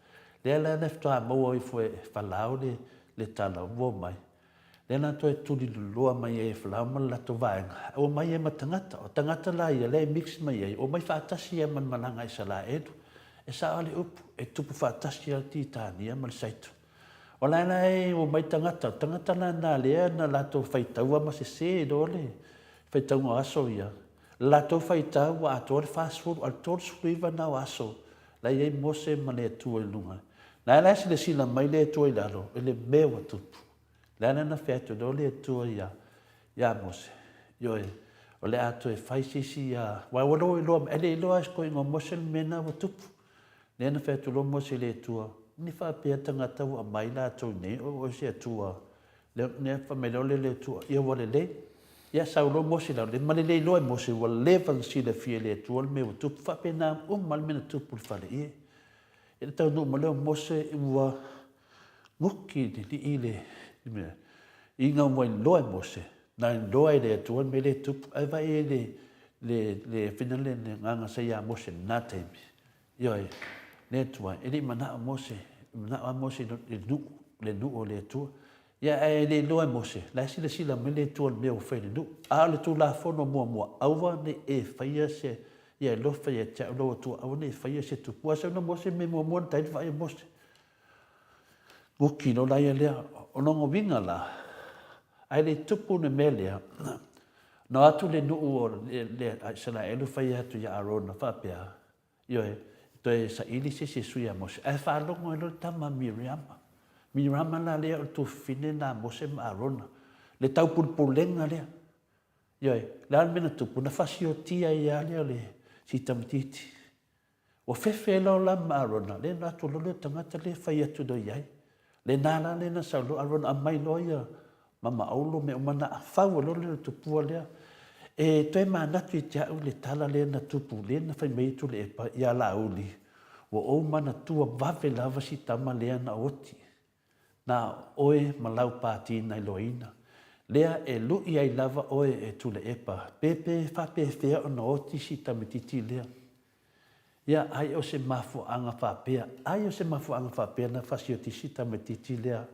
Lea lea neftoa maua i fo e falau le tala uo mai. Lena to e tuli lua mai e flau ma la to vaenga. O mai e matangata. O tangata la ia le mix mai e. O mai whaatasi e man malanga Israelu. E sa ale upu. E tupu whaatasi al titania ma le saitu. O laina e o mai tangata. Tangata la na lea na la to whaitaua ma se se dole. Whaitaunga aso ia. La to whaitaua ato le fastfood. Al tol suiva na o aso. La ia Mose ma le tua i lunga. Na la si le sila mai le tua i lalo. E le mewa tupu. Lana na fetu do le tua ia Mose. Ioe, o le ato e whaisisi ia. Wai walo i loa, ele i loa esko ingo Mose le mena wa tupu. Lana fetu lo Mose le tua. Ni whapea tangata wa mai la ato nei o se atua. Ne whamelo le tua. Ia wale le. Ia sau lo Mose la. Le male le loa Mose wa level si le fie le tua. Le me wa tupu. Whapea na mal mena tupu le whale ie. E tau no maleo Mose i wa nguki li i le. Inga mo loa Mose na loa le atua me le tupu ai vai le finale ne nganga sa ia Mose na temi ioe le tua ele mana Mose le nu o le atua ia e le loa Mose la sila me le tua me o fai le nu a le tu la fono mo aua ne e faia se ia lo faia cha lo tua au ne faia se tupu asa no Mose me mo tai vai Mose Wuki no la ia lea, o nongo winga la, ai le tupu ne melea, no atu le nuu o le sana elu whai atu ia Arona, whapea, ioe, toi sa ili se sui a Mose, ai whaalongo e lo tama Miriama, Miriama la lea o tu fine na Mose ma Arona, le tau pulpulenga lea, ioe, le almena tupu, na whasio tia ia lea le si tamatiti, o fefe lo la ma Arona, le natu lo le tangata le whai atu do iai, le nala le na saulo Arona a mai loia mama aulo me umana fau lo le tupua lea e toi manatu i te au le tala le na tupu le na fai mei tu le epa ia la uli ua ou mana tua vave lava si tama lea na oti. Na oe malau pāti na iloina. Lea e lui ai lava oe e tule epa. Pepe whape whea o na oti si tamititi lea. Ia ai o se mafuanga whapea. Ai o se mafuanga whapea na whasioti si tamititi lea.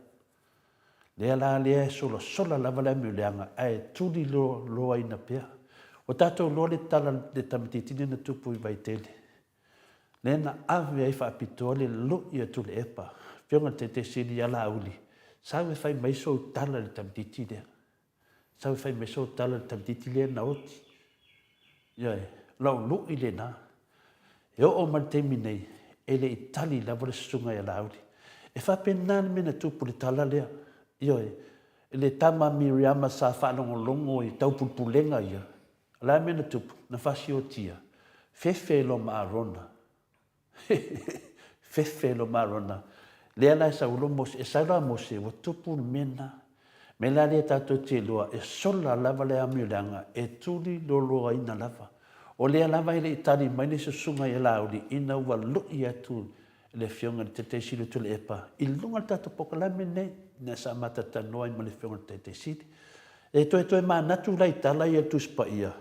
Lea la lea e sola lava lea miuleanga. Ai tuli loa ina pea. O tātou loa le tala le tamititi na tupu i vaitele. Lea na ave ai whaapitoa le lui e tule epa. Whionga te siri ala auli. Sau e whai maiso tala le tamititi lea. Sau e whai maiso tala le tamititi lea na oti. Iai, lau lui le na. E o martemi nei, e le itali lava le sunga ala auli. E whapenana mena tupu le tala lea. Iai, e le tama Miriama sa whanongolongo i taupulpulenga ia. Ala mena tupu, na whasi o tia. Fefe lo maarona. Fefe lo maarona. Lea lai sa ulo mose, e saura mose, wa tupu mena. Me la lea tato te loa, e sola lava lea miulanga, e tuli loloa ina lava. O lea lava ele itali, maile se sunga i lauri, ina ua lui atu le fionga ni te sili tu le epa. I lunga tato poka la mene, na sa mata tanoa i male fionga te sili. E toe maa natu lai tala i atu spa ia.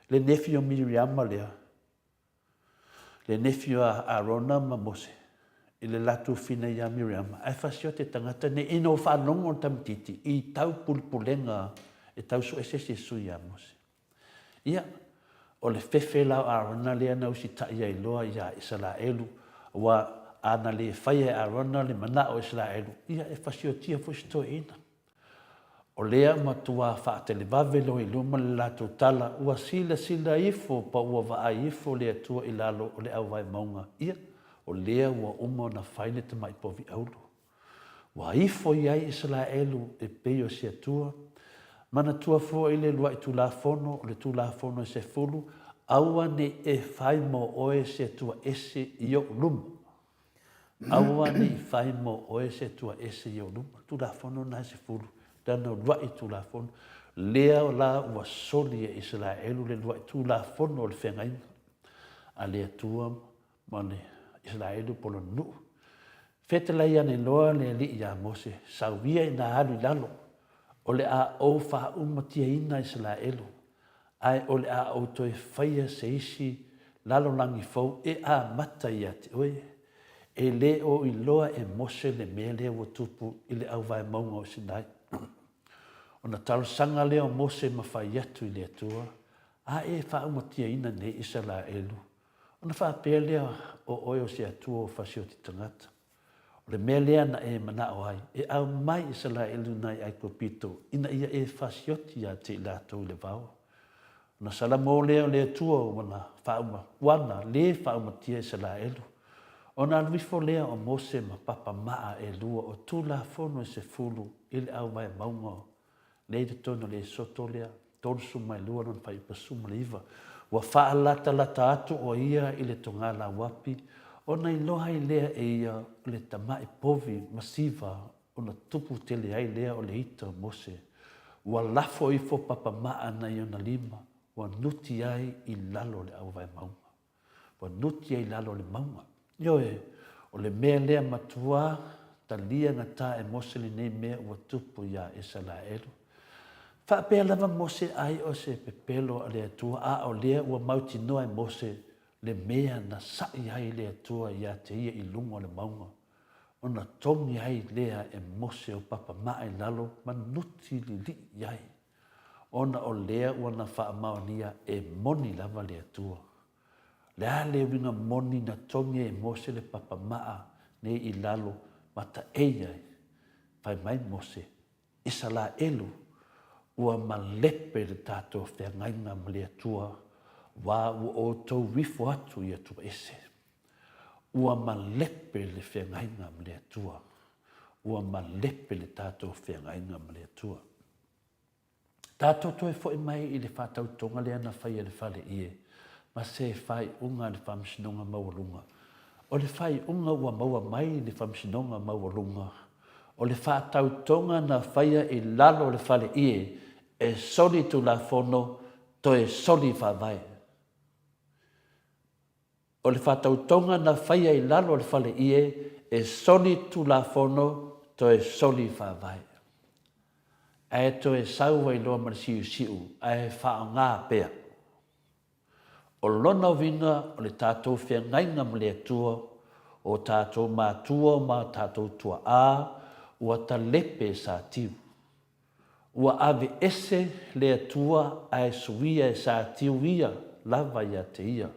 Le nefio Miriama lea. Le nefio a Arona ma mose. I le latu fina ia Miriam. Ai whasio te tangata ne ino whanongo tamititi. I tau pulpulenga e tau so esese sui a mose. Ia, o le fefe lau Arona lea nau si taia i loa ia Israelu. Wa ana le whaia Arona le mana o Israelu. Ia e whasio tia fusito ina. O lea matua whaatele vavelo i luma le latu tala. Ua sila ifo pa ua waa ifo lea tua i lalo o le au vai maunga. Ia. O lea ua uma na whaile te mai povi aulu. Wa ifo iai Israelu e peio se atua. Mana tua fua i le lua i tu la fono, o le tu la fono se fulu. Aua ne e whai mo oe se atua ese i o luma. Aua ne i whai mo oe se atua ese i o luma. Tu la fono na se fulu. Dana lua i tu la fono. Lea o la ua soli e Israelu le lua i tu la fono o le whengainga. A lea tua mane. Israelu polo nu. Fetelai ane loa le li ia Mose. Sauia ina alu lalo. O le a o wha umatia ina Israelu. Ai o le a o toi whaia se isi lalo langi fau e a mata ia te oe. E le o i loa e Mose le mele o tupu i le au vai maunga o Sinai. O na talo sanga leo Mose ma whai atu i le atua. A e wha umatia ina ne Israelu. Ona whapea lea o oe o se atua o whasio ti tangata. O le mea lea na e mana o ai. E au mai Israelu nai ai kopito. Ina ia e whasio ti a te lato le vau. Ona salamo lea o le atua o wana whauma. Wana le whauma tia Israelu. Ona aluifo lea o Mose ma papa maa e lua o tula fono e se fulu. Ile au mai maunga. Le te tono le soto lea. Tonu sumai lua non whai pasuma le iwa. Wa whaalata atu o ia i le tonga la wapi, o nei loha i lea e ia o le tamai povi masiva o na tupu tele ai lea o le ita Mose. Wa lafo i fo papa maa na i ona lima, wa nuti ai i lalo le au vai maunga. Wa nuti ai lalo le maunga. Ioe, o le mea lea matua, ta lia ngata e Mose le nei mea ua tupu ia e Salaelu. Whapea lava Mose ai o se pepelo a le atua a o lea ua mauti noa e Mose le mea na sai ai le atua ia te ia i lunga o le maunga. O na tongi ai lea e Mose o papa maa i lalo manuti li iai. O na o lea ua na wha maonia e moni lava le atua. Lea le winga moni na tongi e Mose le papa maa ne i lalo mata eiai. Whai mai Mose, isa la elu. Ua malepe le tātou whengainga mle atua, wā ua o tau wifo atu i atua ese. Ua malepe le whengainga mle atua, ua malepe le tātou whengainga mle atua. Tātou toi fo mai i le whātau tonga lea na whai le whale ie, ma se whai unga le whamsinonga maualunga. O le whai unga ua maua mai le whamsinonga maualunga. O le whātau tonga na whaia i lalo le whale ie, e soli tu la fono, to e soli whawai. O le whatautonga na whaia I lalo le whale ie e soli tu la fono to e soli whawai. E to e sauwa I loa mara siu siu, e whao ngā pea. O lona winga o le tātou whea ngainga ma le atua, o tātou mātua ma tātou tua a, ua ta lepe sa tiu. Ua ave ese le atua ai suia e sa tiu ia, lava ia te ia.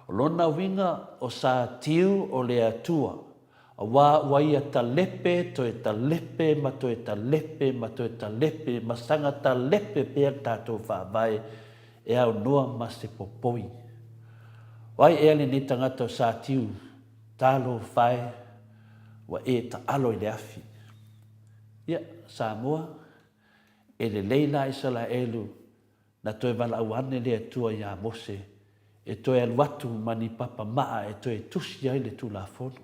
O lona winga o sa tiu o le atua, a wā ua ia ta lepe, to e ta lepe, ma to e ta lepe, ma to e ta lepe, ma sanga ta lepe pea tātou whāwai, e au noa ma se popoi. Wai e ale ni tangata o sa tiu, talo whai, wa e ta alo I le afi. Ia, Samoa, e le leila Israelu, na toe wala auane le atua ia Mose, e toe aluatu mani papa maa, e toe tusi ai le tula fono.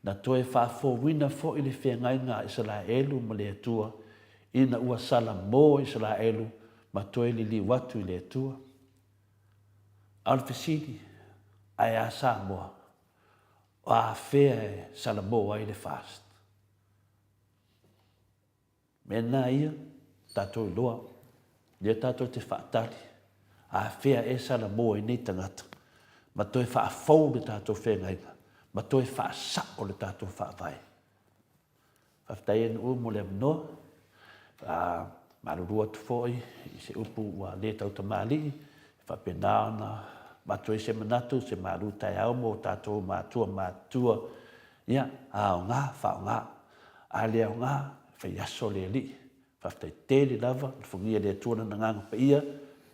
Na toe whaafo wina fo I le whengainga Israelu ma le atua, ina ua sala mo Israelu, ma toe li watu I le atua. Alfesidi, ai a Samoa, o a whea e sala mo ai le fast. Mena ia, tātou loa, ia tātou te whaatari, a whea e sala mo I nei tangata, ma toe whaafou le tātou whengainga, ma toe whaasako le tātou whaavai. Whaftai enu u mo le amnoa, marurua tu foi, I se upu ua le tau tamali, whapenaona, ma toe se manatu, se maru tai au mo tātou mātua, ia, ao ngā, whao ngā, a leo ngā, whaiaso le li, whaftai tele lava, whungia le tuana na nganga pa ia,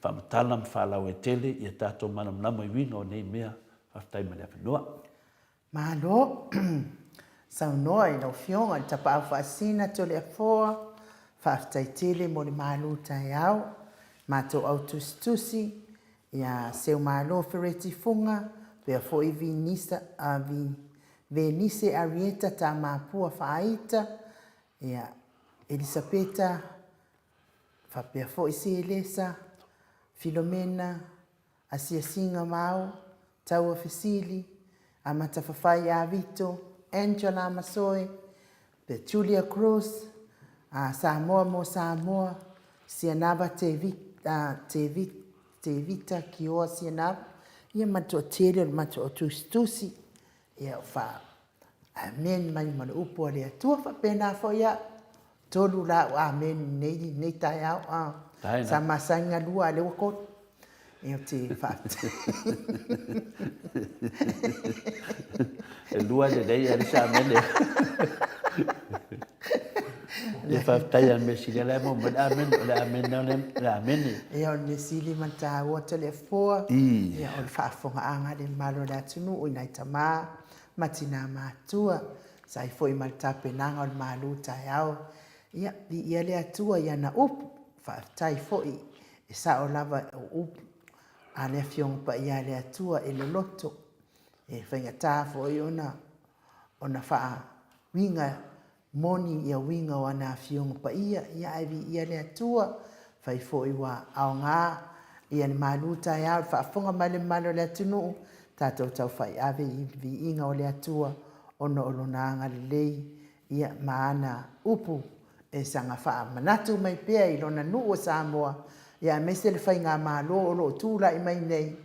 whamatala ma whalau e tele, ia tātou manamnama I winga o nei mea, whaftai ma le apenoa. Malo, saunoa I lau fionga, I tapa au whaasina to le afoa, whaftai tele mo le malu tai au, mātou au tustusi, ia seu malo fereti funga, pea fo I Venise Arieta ta mapua whaaita, ia Elisabeta, whapea fo I Sielesa, Filomena, Asia Singa Mau, Taua Fesili, a Matawhawhai a Vito, Angela Masoe, pe Julia Cruz, a Samoa mo Samoa, Sianava te vita ki oa Sianava, ia matua tere, matua tustusi, ia wha, amen mai mana upo lea tua whapena fo ia, tolu la amen nei tai au, sa masanga lua le wakot, ia te whapte. E lua le rei a risa amene. E whaftai an me sile lai mo, le amene. E o ne sili manta ua te le fua, e o le whaafonga anga le malo le atunu, o inai tamā, matina mātua, sa I foi maltape nanga o le malu tai au, ia le atua ia na upu, whaftai foi, e sa o lava o upu, a le fionga pa ia le atua e le loto, e whainga tā foi ona wha winga moni ia winga o ana fionga pa ia ia le atua, whai foi wa ao ngā, ia ni malu tai au, whaafonga mai le malo le atunu, tātou tau whai ave I vi inga o le atua, ono nanga le lei, ia maana upu, e sanga wha manatu mai pea I lona nu o Samoa, ia mese le whai ngā malo o lo tūla I mai nei,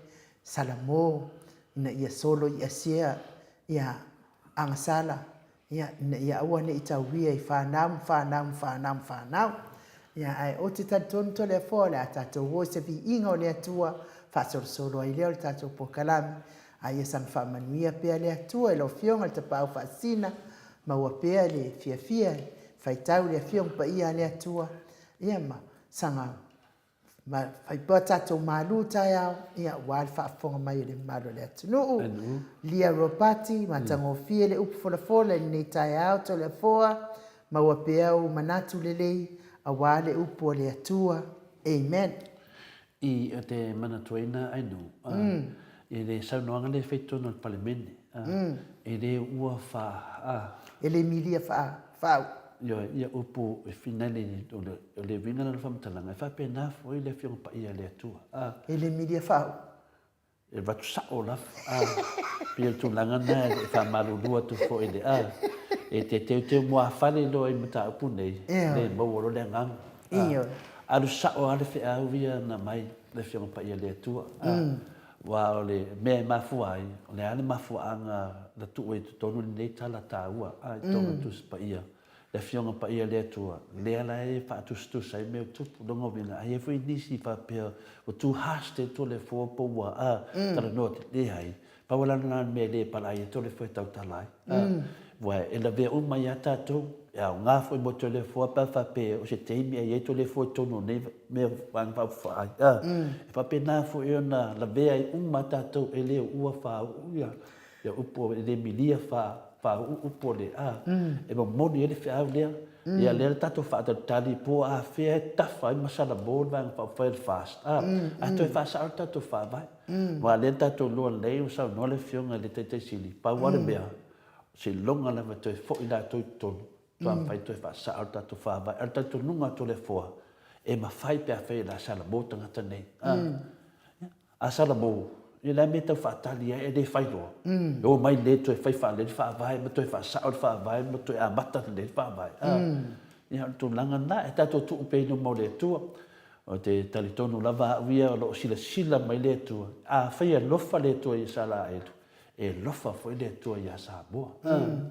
salamo, ina ia solo ia sia, ia angasala, ia ua ne I tauia I whanau, ia ai o te tatonu to le fo le a tātou o se vi inga o le atua, whaasolo ai leo le tātou pokalami, a ia sang whamanuia pea le atua, e lo fionga le tapau whaasina, maua pea le fia, whaitau le fionga pa ia le atua, ia ma sanga, ma whaipua tātou malu tai au, ia wale whaafonga mai le malo le atunu, lia ropati, ma tango fie le upu fola nei tai au to le foa, maua pea o manatu le lei, a wale upu le atua, amen. I o te manatuaina ainu, e le saunoanga le whaitona le palemene, e le ua wha, e le milia whau. Ia upu e finale o le vinga na whamatalanga, e whapena fo I le fionga pa ia le atua. E le milia whau. e vatu sa'o lafa pia tulaga na e fa'amalulua tu fo'i le e te teuteu moafale loa i mataupu nei le maua lo le agaga alu sa'o ale fe'auvia na mai le fioga paia le atua ua o le mea mafua ai o le ale mafua'aga la tu'u e totonu lenei tala tāua i tonu tusi paia le fioga paia le atua lea la e fa'atustusa ai mea utupu logovina ai e foi nisi fa'apea ua tuhas te to le fua poua talanoa te lea ai paualanalana mea lē palai e tole foi tautala ai ua e lavea uma iā tatou e aogā foi mo tole fua pa fa'apea o se teimi ai ai tole fua tonu nei mea fa'afa'ai e fa'apena foi ona lavea ai uma tatou e lē ua fa'au'u ia upu e le milia fa'au'u le e momoni e le fe'au lea ia lea le tatou fa'atalutali po afea e tafa ai ma salamo le vaegafa'aufai le fast ato e fa'asa'o le tatou fa'avae ua lea le tatou lua lelei o saunoa le fioga le taitaisili paua le mea se longa lava toe fo'i latou i tonu tuafai toe fa'asa'o le tatou fa'avae a le taitonuga to le foa e mafai pe afai la salamo tagata nei a salamo ia lai me tau fa'atali ai e lē fai loa o mai lē toe fai fa'alele fa'avae ma toe fa'asa'o le fa'avae ma toe amata lelei fa'avae ia o le tulaga na e tatou tu'u peina mau le atua o te talitonu lava a'uia o lo'o silasila mai le atua afai alofa le atua ia sala'elu e lofa foi le atua ia Samoa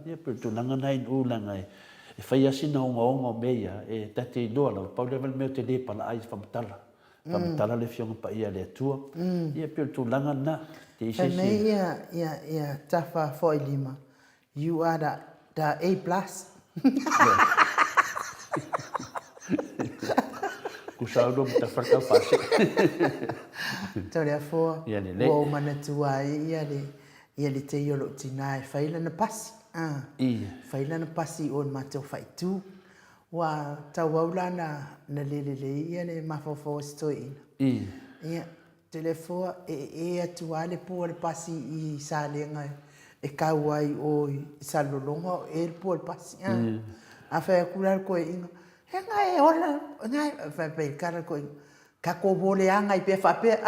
ia pe tulaga na inuu laga e fai asina ogaoga o mea e tate iloa lau pauleva le mea te lē pala'ai famatala le fioga paia le atua ia pe o le tulaga na te isisi ia tafa fo'i lima you are the A+. Kusaudo mtafaka fase. Tore fo. Wo manatua ia le te yolo tina faila na pasi. Faila na pasi on mato faitu. Wa tawaula na lelele ia le mafofo stoi. Ia telefo e atuale po le pasi I salenga e kauai o salolonga e po le pasi. Afa kular ko inga. Ngai ola ngai fa pe kara ko ka ko bole anga I pe fa pe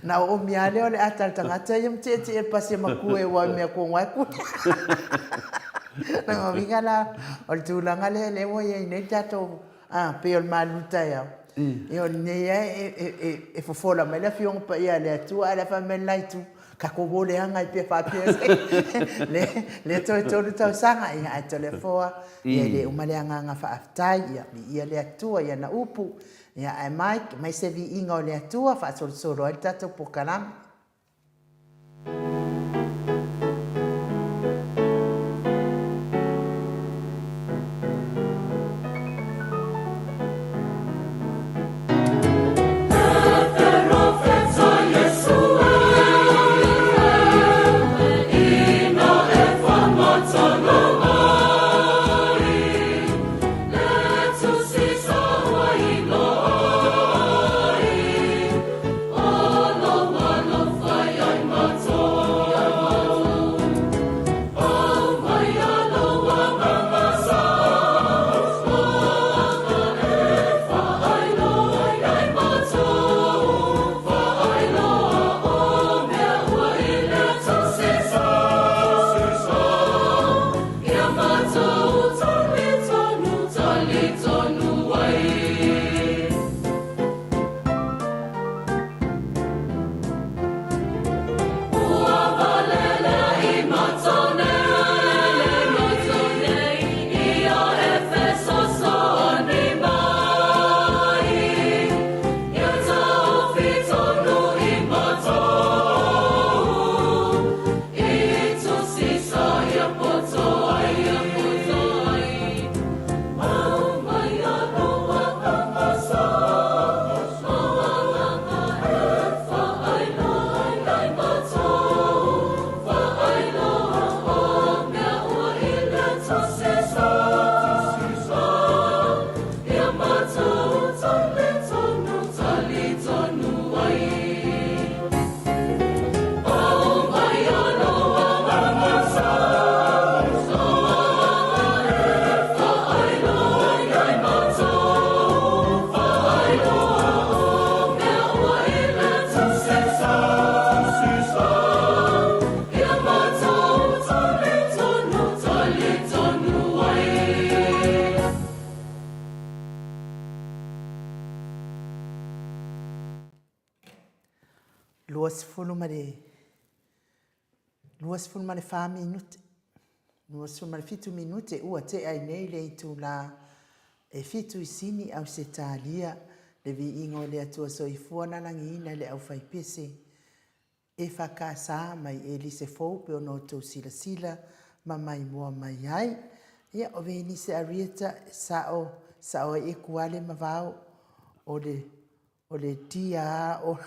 na o mi ale ole atal tanga tayem tete e pase makue wa me ko ngwa ku na vingala ol tu langa le wo ye ne tato pe ol maluta ya io ne e fo fola me la fiong pa ya le tu ala fa me lai tu kako bole anga I pe fa pe le to to sanga I telefona ia le umale anga fa aftai ia le atua ia na upu ia ai mai se vi inga o le atua fa solo il tato pokalam Oh, no, no, no. luasfulu ma le 5 minute. Luasfulu ma le 5 minute ua te ai nei le itu la e fitu I sini au se talia le vi ingo le atua soifua na langiina le au faipese e whakasa mai e li se fau pe ono tau sila ma mai mua mai ai ia o veni se arieta sao e kuale ma vau o le dia o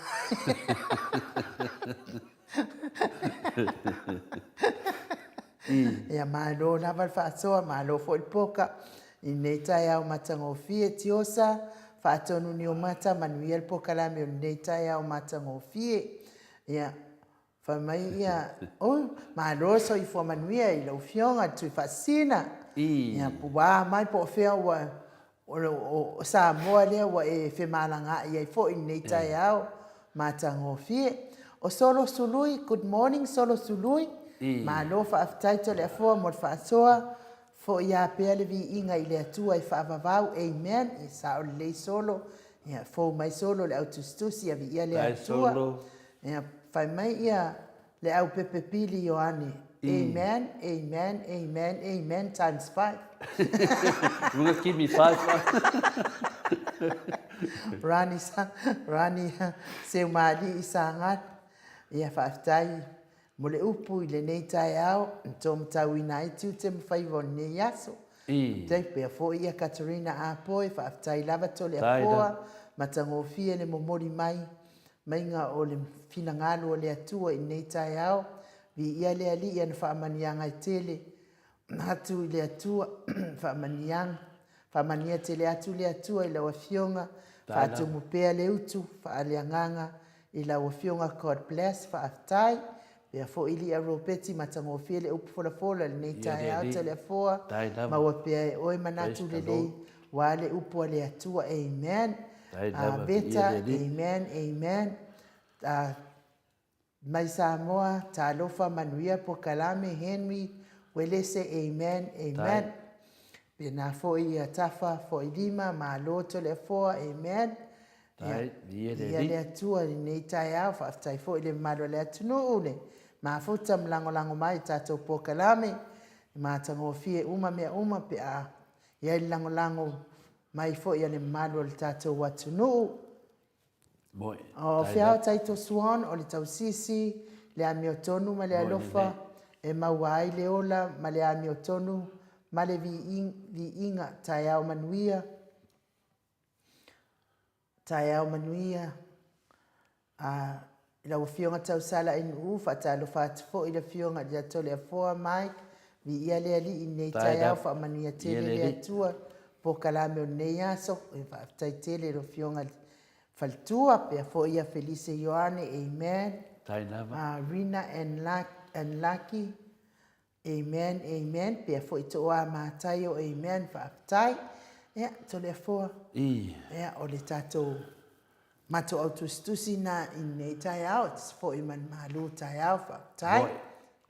ia malo lava whaasoa malo fo il poka I nei tai au matangofie tiosa whaatonu ni o mata manuia il poka lami o nei tai au matangofie ia whamai ia malo so I fua manuia I lau fionga tui whaasina ia puwa mai po fea ua o Samoa lea ua e whemalanga ia I fo I nei tai au matangofie o solo sului good morning solo sului malo whaaftaito le afua mo whaasoa fo ia pea le vi inga I le atua I whaavavau amen I sao le lei solo ia fo mai solo le autustusi ia vi ia le atua ia whai mai ia le au pepe pili Ioane amen amen amen amen times 5 Runga kimi 5 Rani se mali I sangat ia whaaftai mo le upu I le nei tai au tom tau ina I tiu te mwhaivo ne yaso te pea fo ia Katerina Apoe whaaftai lava tole a poa matangofie le momori mai mainga o le finangalo o le atua I nei tai au vi ia le ali ia na whaamanianga I tele hatu I le atua whaamania tele atu le atua I lawa fionga whaatu mupea le utu whaaleanganga I lawa fionga God bless whaaftai pea fo ili a ropeti matangofie le upu fola le nei tai au tele a foa maua pea e oe manatu le lei wa le upu a le atua amen beta amen amen mai Samoa talofa manuia po kalame Henry welese amen amen pena fo ia tafa fo ilima maloto le foa amen ia le atua nei tai au whaaftai fo ile malo le atunu ule ma futa mlango mai tatou po kalame ma tangofie uma mea uma pe a ia lango mai fo ia le malo le tatou watunu o fiao taito suon o le tausisi le amiotonu ma le alofa e mawai le ola ma le amiotonu ma le vi inga tai au manuia I lau fionga tau sala inu whaatalo whaatufo I la fionga dia tole a foa mai vi ia lea li I nei tai au whaamania tele lea tua po kalame o nei aso e whaatai tele lo fionga faltua pea fo ia Felice Ioane amen Rina and Lucky amen pea fo I toa mātai o amen whaatai ia tole a foa ia o le tatou mato autustusi na I nei tai au fo I man malu tai au whaatai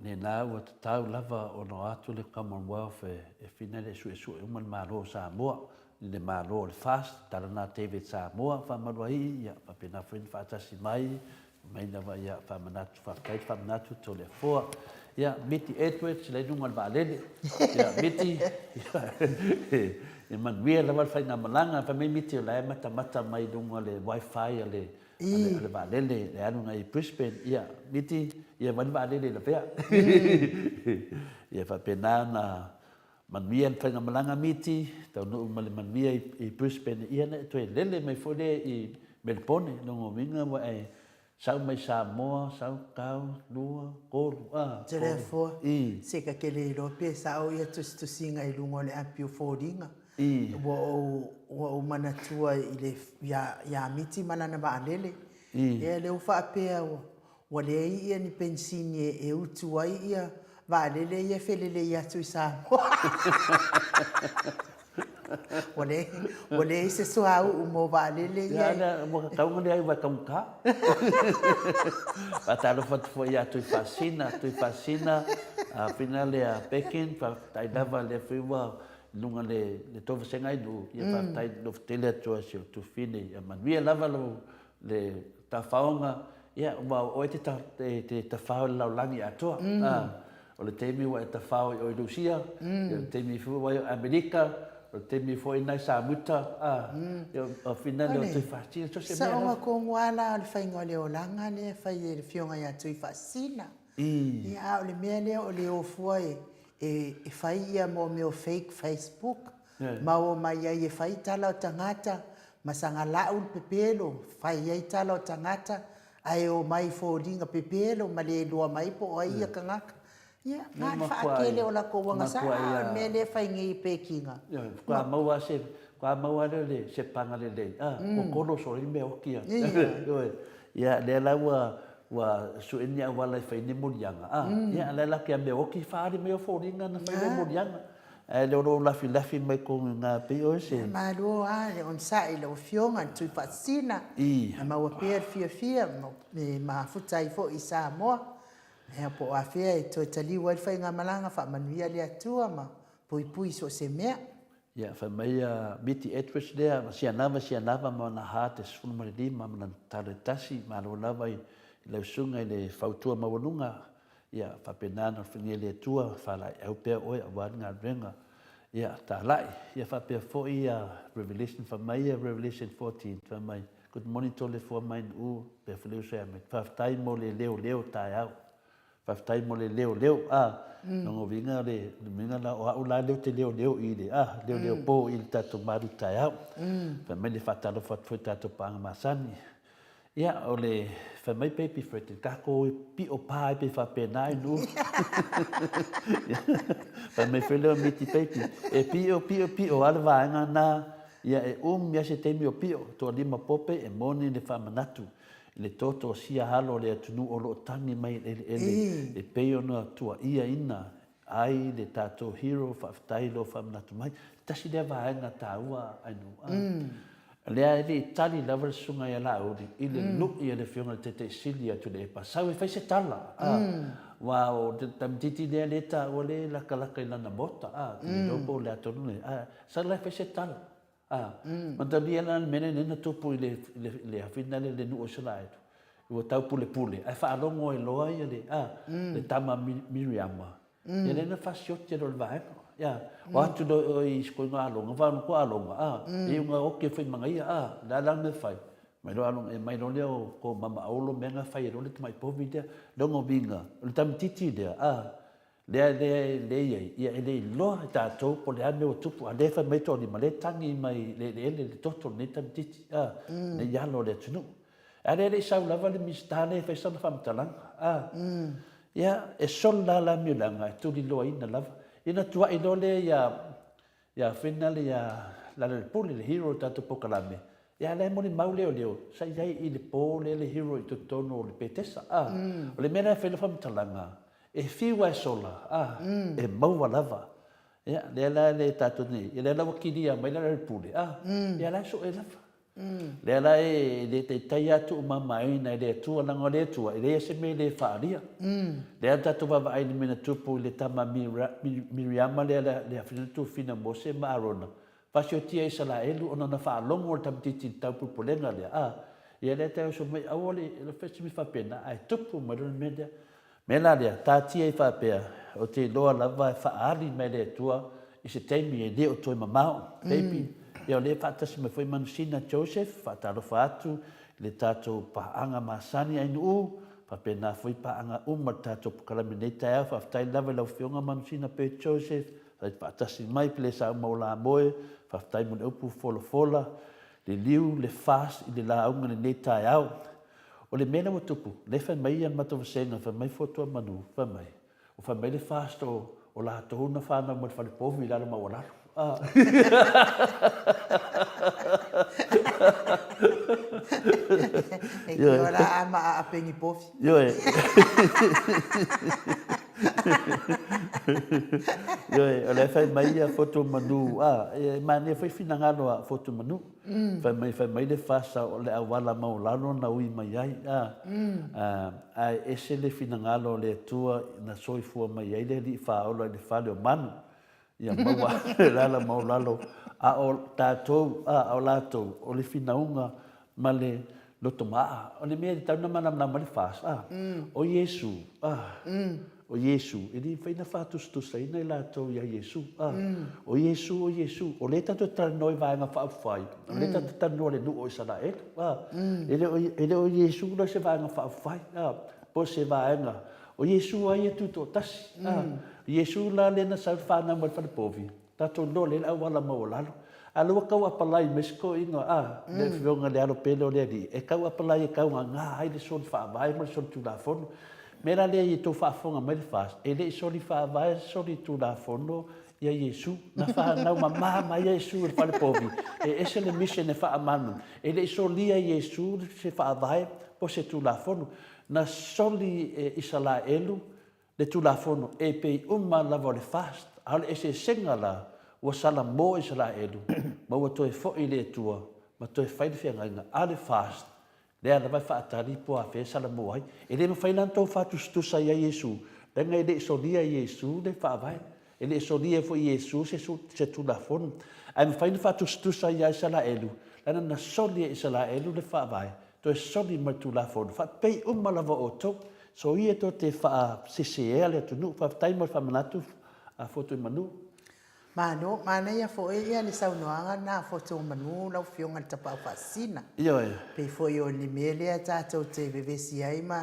ne nā ua tatau lava o no atu le Commonwealth e whina le su uman malo Samoa le malo le fast tala nā David Samoa whamarua ia papena whina whaatasi mai na wa ia whamanatu to le foa ia miti Edwards le nunga le waalele ia miti e manuia lava whaina malanga whamei miti o la mata mai nunga le wifi le waalele le anu ngai Brisbane ia miti ia wani waalele la pea ia whapena na manuia whaina malanga miti tau nuu ma le manuia I Brisbane ia na toe lele mai fole I Melbourne nongo minga wa e sau mai Samoa, sau kau, lua, kolu, Tere fo, seka ke le rope sao ia tusinga I lungo le apio fōringa. Wa o manatua I le ya miti malana waalele. E le ufa apea wa le ia ni pensini e utu ai ia waalele ia felele ia tui Samoa. Wale se soa umo valele ia na mo ka ngone ai wa kamka patalo fat fo ia tu fascina a finale a Pekin pa tai dava le fiwa lunga le to senga I do ia pa tai do tele to tu fine ia manuia lava le ta faonga ia o te whao laulangi atoa. O le teimi wa te whao o Rusia, o teimi fu wa o Amerika, o teimi fu i nai Samuta, o finale o tui whātina. Sa onga ko ngwala o le whainga le o langa le whai e le fionga ia tui whasina. Ia o le mea lea o le ofua e whai ia mo meo fake Facebook. Ma o mai ai e whai tala o tangata, ma sanga lau pepelo, whai ai tala o tangata, ai o mai fōringa pepelo, ma le lua mai po o ai ia kangaka. Ia, ngā whaakele o la ko wanga sa, me le whai ngi Pekinga. Kua maua le se panga le le, ko koro sori me o kia. Ia, le laua wa suenia wala whai ni murianga. Ia, le la kia me o ki whaari me o fōringa na whai ni murianga. Le oro lafi mai ko ngā pe o se. Ma lo le on sa i lo fionga tui whasina. Ma ua pēr fia, me ma futai fo i Samoa. Hea po a fea e toi tali wai whai ngā malanga wha manuia le atua ma pui so se mea. Ia, whai mai miti Edwards lea, sia nava ma na ha te sifunu marili ma na tare tasi ma lo lava i lausunga i le whautua mawanunga. Ia, whapenana whingia le atua, whalai au pea oe a wāni ngā renga. Ia, tā lai, ia whapea fo i Revelation, wha mai Revelation 14, wha mai. Good morning to le fua mai u, pea whaleu sea me. Whaftai mo le leo tai au. Whaftai mo le leo, nongo vinga le minga la o au la leo te leo i le, leo po i le tato maru tai au. Wha mai le whatalo whatfoi tato panga masani. Ia, o le whamai pepi frete, kako pi o pāi pe whapenai nu. Whamai wheleo miti pepi, e pi o ala vaenga nā, ia e mia se temi o pio, toa lima pope e moni le whamanatu. Le toto o sia halo le atunu o lo tangi mai e peo na tua ia ina, ai le tato hero whaftai lo whamanatu mai, tasi le vaenga tāua ainu. Lea ele tali lava sunga ia la ori, ile nuk ia le fionga te sili atu le epa. Sau e whai se tala. Wa o te tamtiti lea le ta o le laka i lana mota. Tini dopo le atonu le. Sa lai whai se tala. Manta lia lana mene nena tupu i le hawhina le nu o sala etu. Ua tau pule. Ai whaalongo e loa ia le tama Miriama. Ia lena whasioti alo le vaenga. Ya, waktu do i skoinga alonga, wanu ko alonga, e unga oke whai manga ia, la lang me whai. Mai lo alonga, mai lo leo ko mama aolo menga whai, lo le mai povi dea, dongo vinga, le tam titi dea, lea ia, ele loa e tātou, po le ane o tupu, a le whai mai tōni, ma le tangi mai, le toto, le tam titi, le yalo le tunu. A le sau lava le mistane, whai sana whamatalanga, ia, e sol la miulanga, e tuli loa ina lava. Ina tua i lole ia finale la le pole le hero tato pokalame. Ia le moni mau leo. Sa iai i le pole le hero i tono le petesa. O le mena e whele whamtalanga. E whiwa e sola. E maua lava. Ia le tato ni. Ia le lawa kiria mai le pole. Ia le so e lava. Le ala le te tai atu mamai na le tua langa le tua le se me le faria le ata tu va ai ni mena tupu le tama Miriama le afina tu fina mose marona pasio tia isala elu ona na fa longo tamtiti tapu polenga le ia le tau so mai awole le festi mi fa pena ai tupu maron media mela le ta tia fa pe o te loa lava fa ali me le tua i se temi e le o toi mamao baby ia le fatasi me foi manusina Joseph fatalo fatu le tato paanga masani ai nu pa pena foi paanga tato kalamineta ia fa tai lava la fionga manusina pe Joseph fa fatasi mai ple sa mola moe fa tai mo upu fola le liu le fast i le la unga le neta ia o le mena mo tupu le fa mai an mato senga fa mai foto manu fa mai o fa mai le fast o la to na fa na mo fa le povi la ma wala E que ora ama a pengi pofi. Yo ole fai mai a foto manu mane foi finangalo a foto manu fai mai le fasa o le awala maulano na ui mai ai ese le finangalo le tua na soifua mai ai le li fa o le fale o manu ia maua lala maulalo a o tatou o latou o le finaunga ma le loto maa, o le mea tau na mana mali fas, o Yesu, o Yesu, e ni whaina whātustusa ina i lātou ia Yesu, o Yesu, o le tatu tanoi vaenga whaafai, o le tatu tanoi le nuo i Israel, ele o Yesu na se vaenga whaafai, po se vaenga, o Yesu ai e tuto tasi, Yesu la le na sa whana mo le povi, tato no le au wala maolalo, alua kau apalai mesko inga le fionga le alo pele o le ali e kau apalai e kau ngā ai le soli whaavai mo le soli tūlafono mera le i tō whaafonga mai le whaas e le soli whaavai soli tūlafono ia Yesu na whanau ma mai Yesu le whale povi e ese le mission e whaamanu e le soli a Yesu se whaavai po se tūlafono na soli e Israelu le tūlafono e pei lava le fast ale ese senga la ua sala mo Israelu ma ua toe fo'i le tua ma toe whaile whiangainga ale fast lea na vai whaatari po a whea sala mo ai e le mawhaina tau whatustusa ia Yesu lenga e le solia Yesu le whaavai e le solia fo Yesu se tūlafonu ai mawhaina whatustusa ia Israelu lana na solia Israelu le whaavai toe soli mai tūlafonu whapei lava o tau so ia to te wha sisea le tunu whaftai mo whamanatu a foto i manu Mano, mana ia foi ia le saunoanga na foto manu lau fionga tapau fasina. Ia. Pe foi o ni mele a tatou te vevesi ai ma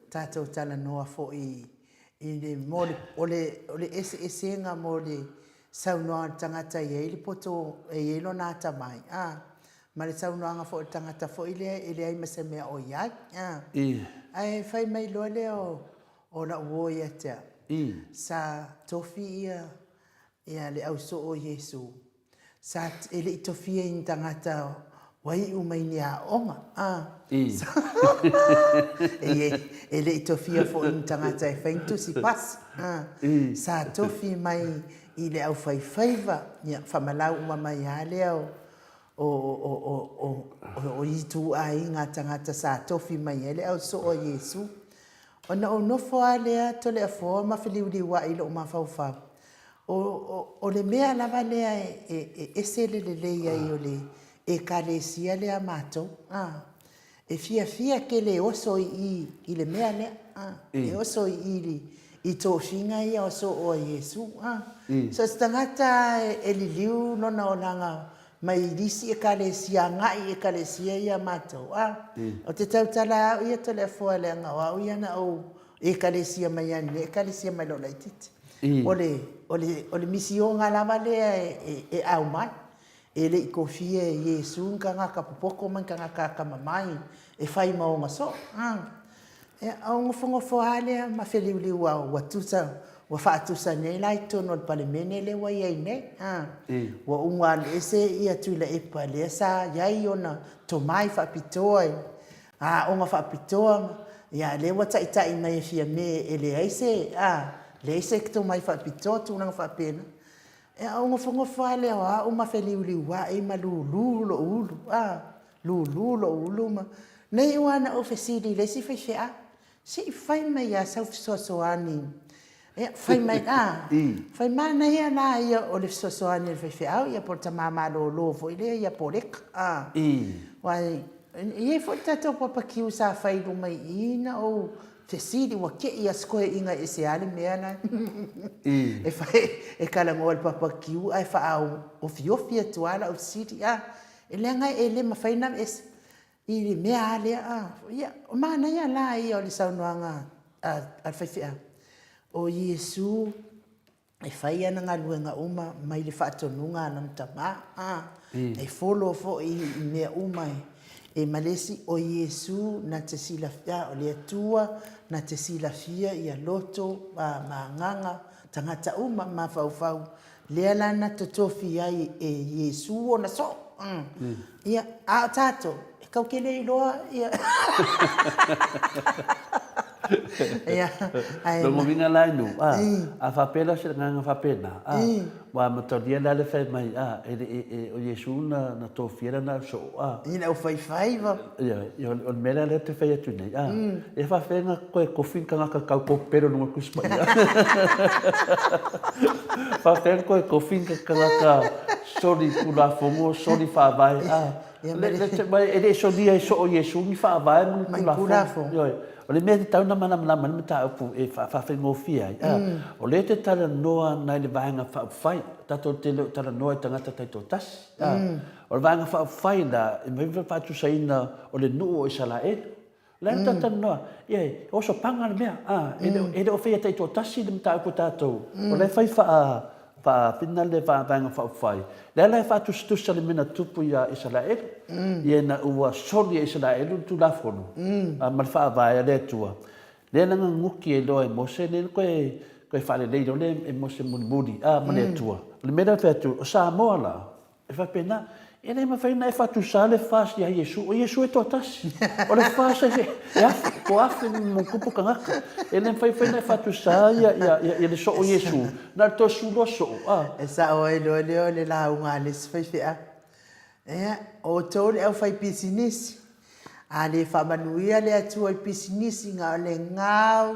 tatou tala noa foi i le mole ole ese nga mole saunoanga tangata ia ili poto e ilo na tamai. Ma le saunoanga foi tangata foi ile ai masemea o ia. Ai fai mai lole o na uoia te. Sa tofi ia le au so o Yesu. Sa ele i tofia i tangata wai umai ni a onga. Ele i tofia fo i tangata e whaintu si pas. Sa tofi mai i le au whaiwhaiva. Whamalau umamai a leo o i tu a inga tangata sa tofi mai ele au so o Yesu. Ona o nofo a lea tole a fōa mawhiliuliwa i lo mawhauwhau. O le mea lava lea e sele le leia i o le e kalesia lea mātou. E fia ke le oso i le mea lea. E oso i tō whinga ia oso o Yesu. So stangata e liliu nona o langa mai risi e kalesia ngai e kalesia ia mātou. O te tautala au ia tole a fua lea ngau au ia na au e kalesia mai ane, e kalesia mai lo laititi. O le misionga lava lea e au mai. E le i kofia e Yesu nka ngaka popoko man ka ngaka kamamai e whai maonga so. E au ngofongofo alea ma wheliuliu au watusa wa whaatusa nei lai tono le pale mene le wa iei nei. Wa unga le ese ia tuila e pale sa iai ona to mai whapitoa. Onga whapitoa ia le wa taitai mai e fia me e le aise. Le ese kito mai whapitoa tūnanga whapena. E au ngofongofo alea wa uma wheliuliu wa e ma lulu ulu. Lulu ulu ma. Nei wana o whesiri le si whewhea. Si whai mai a sau fisosoani. Whai mai whai mana ia la ia o le fisosoani le whewhea. Ia por ta mama lo fo ile ia poreka. Wai, ie fo tato papakiu sa whairu mai ina o whesiri wa ke ia skoe inga e se ale mea na. E whai, e kalango al papakiu ai wha o fiofia tuala o siri. E lenga e le mawhaina ese. I le mea alea. O mana ia la ia o le saunoanga al whaiwhea. O Yesu e whai ana ngā luenga uma mai le whaatonunga anam tama. E wholo fo i mea umai. E malesi o Yesu na te silafia o le atua na te silafia i a loto ma nganga tangata uma ma whauwhau. Lea lana totofi ai e Yesu o na so. Ia a tato. Kau kele i loa, ia. Longo minga lai nu. A whapena se nganga whapena. Wa matoria la le whai mai. O Yesu na tō whiera na so. Ina o whai wa. Ia, o mera le te whai atu nei. E whawhenga koe kowhinka ngaka kau kopero nunga kuspa. Whawhenga koe kowhinka ngaka sori pula fongo, sori whawai. Ia ele so dia so o Yesu ni fa vai mo kula fo. O le me te tau na mana me ta pu e fa ngofia. O le te tala noa na le vaanga fa fai tato te le tala noa tangata tai to tas. O le vaanga fa fai na me fa tu saina o le nu o Israel. Le tata noa ye o so panga le mea. Ele o fea tai to tasi le ta ko tato. O le fai fa fina le vaanga fa fai. Le fa tu stu le mina tupu ya Israel. Ye na ua soli Israel tu la fono. Ma fa vai le tua. Le na nguki e loe Mose le koe fa le le e Mose muni ma le tua. Le mera fa tu o Samoa la. E fa pena e le ma fa na e fa tu sa le fa ya Yesu. O Yesu e to tas. O le fa sa ya ko afi mo kupu kangaka. E le fa na e fa tu sa ya le so o Yesu. Na to su lo so. E sa o e le la unga le sfefia. O tole au fai pisinisi. A le whamanuia le atua i pisinisi ngau le ngau.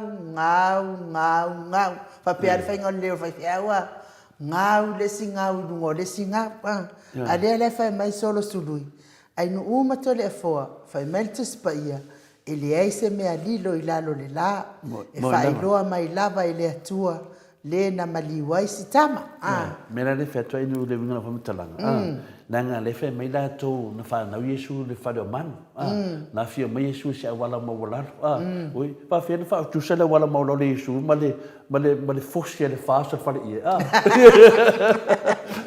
Fa peare fai ngau leo fai fiaua. Ngau lesi ngau lungo lesi ngau. A le fai mai solo sului. Ai no uma tole e foa. Fai mai te spaia. E le eise mea lilo i lalo le la. E fai loa mai lava i le atua. Le na maliwai si tama. Mera le fetua inu le winga na whamitalanga. Nanga le fe mai la to na fa na Yesu le fa de man. Na fia mai Yesu se wala mo wala. Oi, pa fe na fa tu se le wala mo le Yesu, ma le fosse le fa se fa le.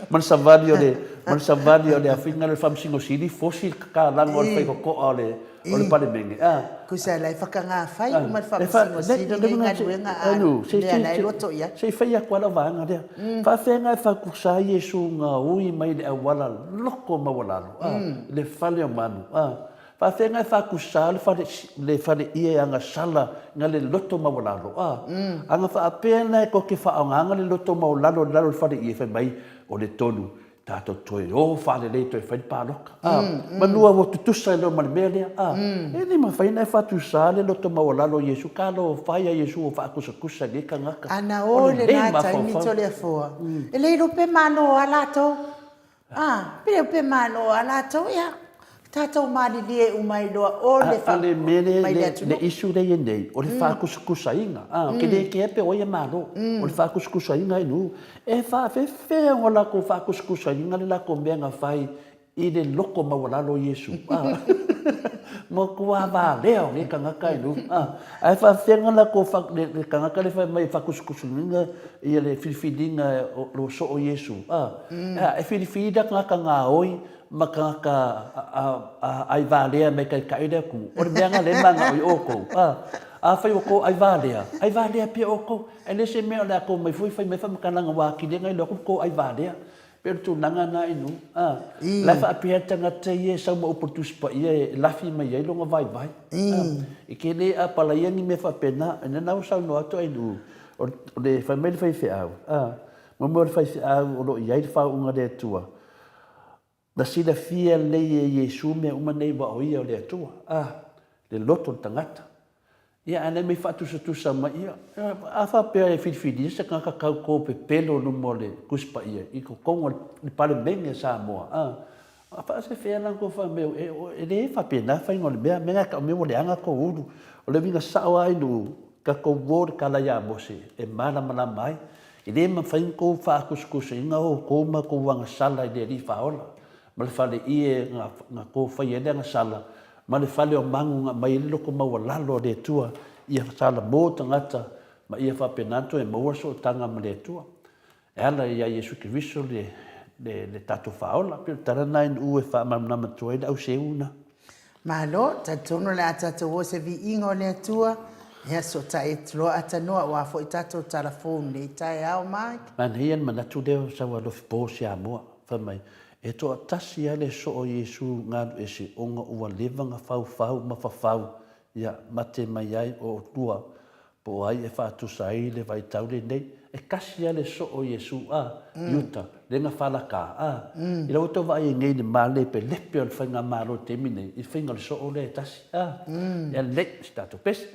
Man savadi ole a finga le fam singo sidi fosse ka la mo fe ko ole pale menge. Kusa lai whakanga whai ma whakasingo sidi ngā ruenga anu. Se fai a kwa la vanga rea. Fa whenga e whakusa Yesu ngā ui mai le awala loko mawalalo. Le whale o manu. Fa whenga e whakusa le whale ia anga sala ngā le loto mawalalo. Anga whaapena e ko ke whaanga le loto mawalalo le whale ia whai mai o le tonu. Tato toi o whale le toi whai pāloka. Manua o tutusa e leo mani mea lea. E ni ma whaina e whatusa le loto mawalalo Yesu. Ka lo whaia Yesu o whaakusa le ka ngaka. Ana o le nā taimi tole a fua. E leiro pe mano a lato. Pere pe mano a lato ia. Tato mani lie umai loa o le wha. Ale mele le isu le yenei. O le whaakusa inga. Ke le ke epe o ia mano. O le whaakusa inga inu. E whaafewhea o lako whaakusa inga le lako mea ngā whai i le loko mawalalo Yesu. Mo kua wā leo le kangaka inu. Ai whaafenga lako le kangaka le whai mai whaakusa inga i le whiwhiringa lo so o Yesu. E whiwhirida ngaka ngā oi ma kangaka ai wālea me kai kaida ku. O le meanga le manga oi oko. A whai oko ai wālea pia oko. E le se mea le ako mai fui mai whamakananga wākilenga i loko ko ai wālea. Pero tu nanga na inu. Lai whaapea tangata i e sau ma upotuspa i e lafi mai ai longa vai. I ke le a palaiangi me whapena. E nau sau no ato inu. O le whai mai le whai whiau. Mamua le whai whiau o lo i ai le whaunga le atua. Na sila fia lei e Yesu mea umanei wa oia o le atua. Le loto tangata. Ia ane me whatusa mai ia. A whapea e whiwhiri sa kaka kau ko pe pelo no mo le kuspa ia. I ko kongo le pale menge Samoa. A wha se whea lang ko whameo. E le e whapea na whaingo le mea. Menga ka o meo le anga ko uru. O le vinga sao ai nu. Ka ko wore ka la ia mose. E mana mai. I le ma whaingo ko whakuskusa inga o ko ma ko wanga sala i le li whaola. Ma le whale ie ngā ko whai ele ngā sala. Ma le whale o mangu ngā mai loko maua lalo le tua. Ia sala mō tangata. Ma ia whapenato e maua so tanga ma le tua. E ala ia Yesu Kiriso le tato whaola. Pero tarana in ue whaamamnama tua ele au se una. Malo, tatono le atato o se vi ingo le tua. Ia so ta e tlo atanoa wa fo i tato telefone le tai au mai. Man hian manatu leo sa wa lofi pōsi a mua. Whamai. E toa tasi ale so o Yesu ngānu e se onga ua levanga whau ma whawhau. Ia mate mai ai o tua. Po ai e whātusa ai le vai taule nei. E kasi ale so o Yesu Iuta. Lenga whalaka I rau tau vai e ngei le male pe lepe o le whainga maro te mine. I whainga le so o le tasi. Ia le stato pesi.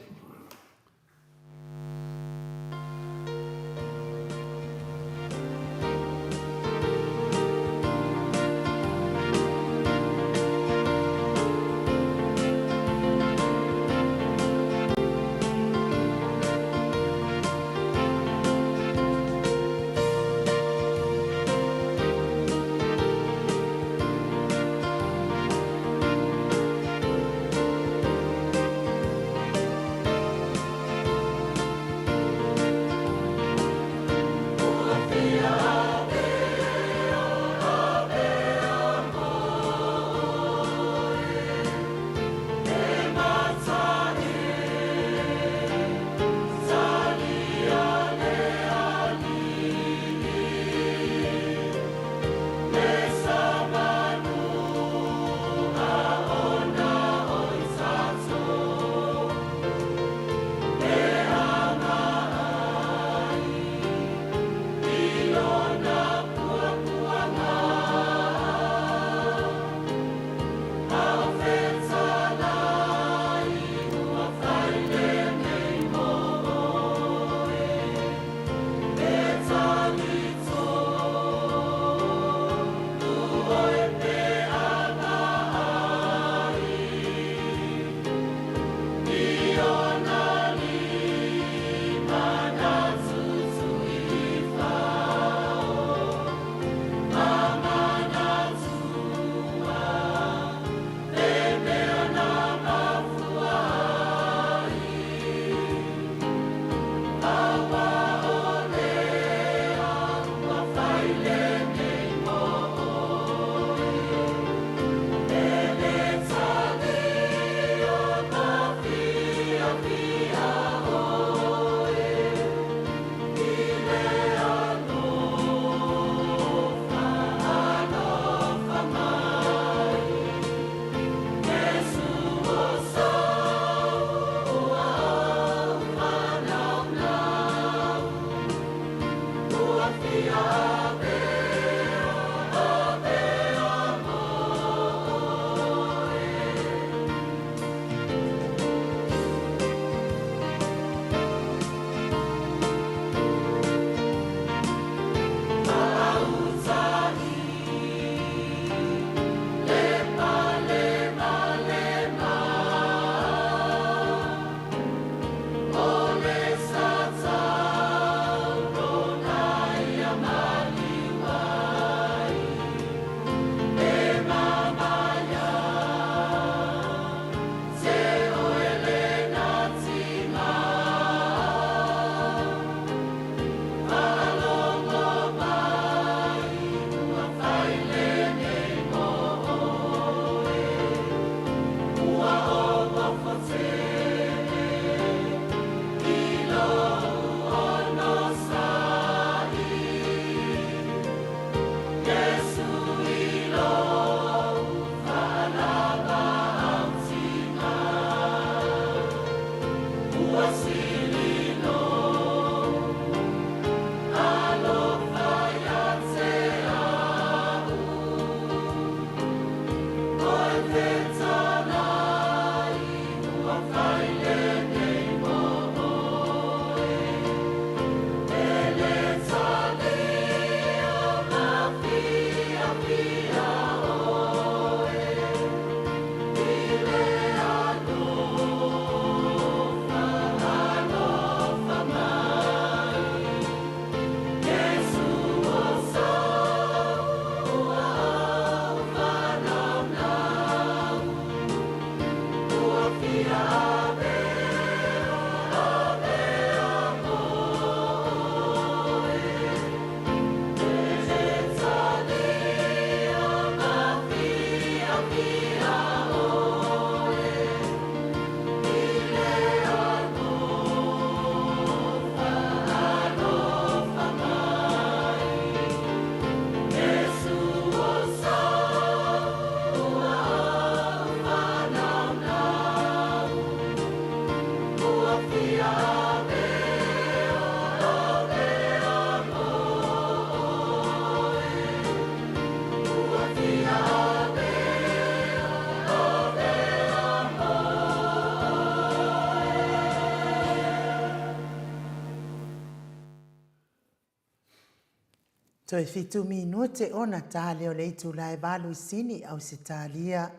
Toe fitu minute ona tale o le itu lai balu isini au se talia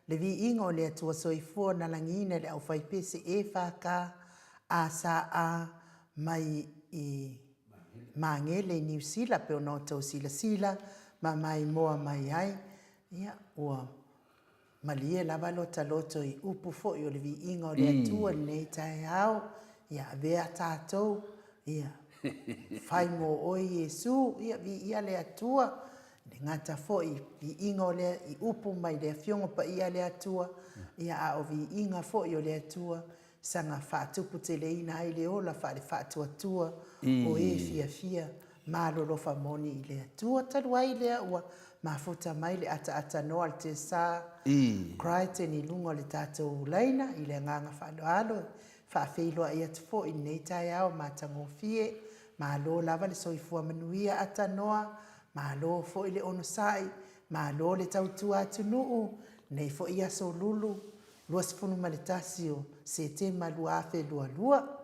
le vi ingo le atua soifua na langina le au faipese e whaka a sa a mai i mangele i New Zealand pe o no tau sila ma mai moa mai ai ia ua malie lava lota loto i upu fo i o le vi ingo le atua nei tai au ia vea tātou ia fai mo o Yesu ia vi ia le atua le ngata fo i ingo le i upu mai le fiongo pa ia le atua ia a o vi inga fo i o le atua sanga fatupu te le ina ai le ola fa le fatua tua o e fia malo lo fa moni i le atua talu ai le ua mafuta mai le ata no al te sa Christ ni lungo le tatou laina i le nganga fa alo fa feilo ia te fo i nei tai au matango fie malo lava le soifua manuia ata noa malo fo i le ono sai malo le tautua atunuu nei fo ia so lulu lua sifunu maletasio se te malu afe lua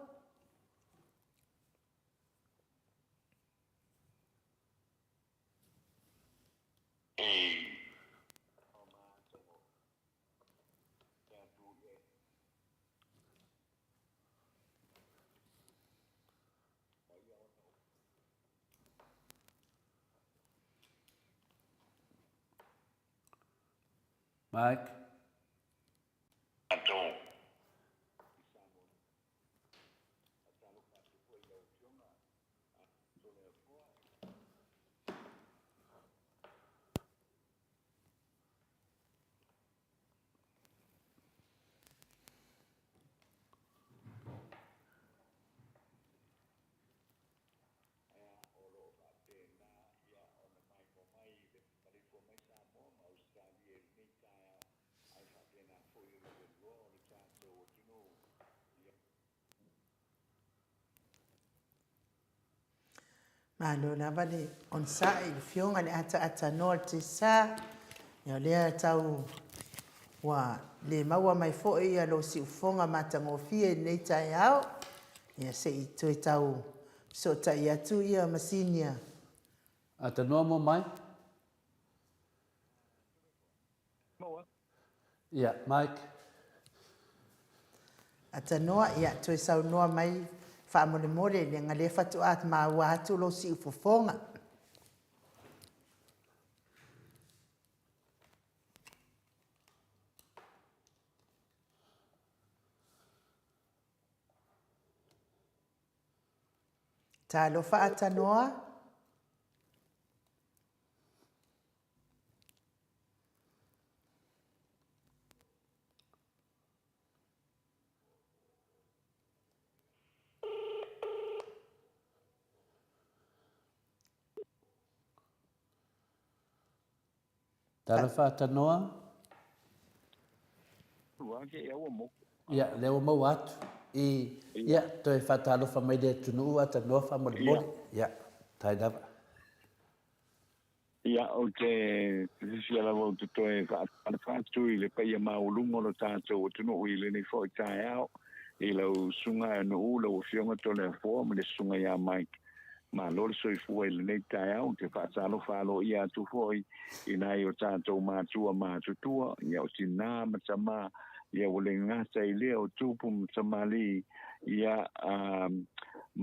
Mike. malo lava le on sa i le fionga le ata no al te sa ia lea tau wa le maua mai fo ia lo si ufonga matango fie nei tai au ia se i toi tau so tai atu ia masinia Ata noa mo mai? Ia, Mike. ata noa ia toi sau noa mai fa mole le ngale fatu at ma wa atu lo si ufonga ta lo fa ata noa Tala whata noa? Ia, leo mau atu. ia toe whatalofa mai le tunu ata noa whamole ia tai dawa ia o te sisi ala wau te toe whaatu i le paia maulungo lo tātou o tunu i le nei fo i tai au i lau sunga no u lau fionga tole a fōa ma le sunga ia mai ma lor so i fua i le nei tai au te whaatalo whalo i atu foi i nai o tātou mātutua ia o tina matama ia o le ngata i lea o tupu matamali ia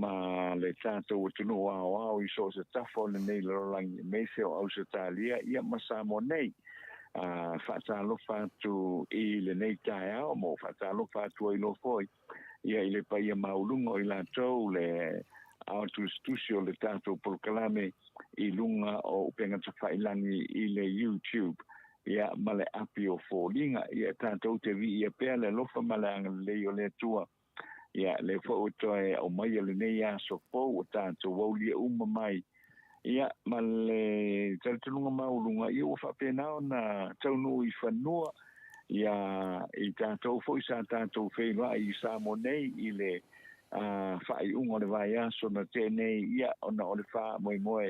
ma le tātou o tunu au i so se tafo le nei lorangi me se o au se talia ia ma Samoa nei whaatalo whatu i le nei tai au mo whaatalo whatu i lo foi ia i le paia maulungo i la tau le Autustusio le tātou polkalame i lunga o upenga tawhailangi i le YouTube ia male api o fōlinga ia tātou te vi ia pēr le lofa male anga le o le tua ia le whautoe o mai le nei aso fōu o tātou waulia mai ia male tātunga maulunga ia o whapēnao na taunu i whanua ia i tātou fōi sa tātou whenua i Samoa nei i le fai ungo le vai aso na tēnei ia ona o le wha moe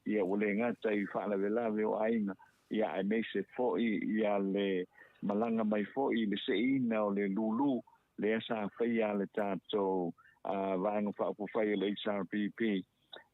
ia o le ngata i wha la velave o ainga ia ai mei se foi ia le malanga mai foi le seina o le lulu le asa whaia le tātou vaenga wha upo whaia le HRPP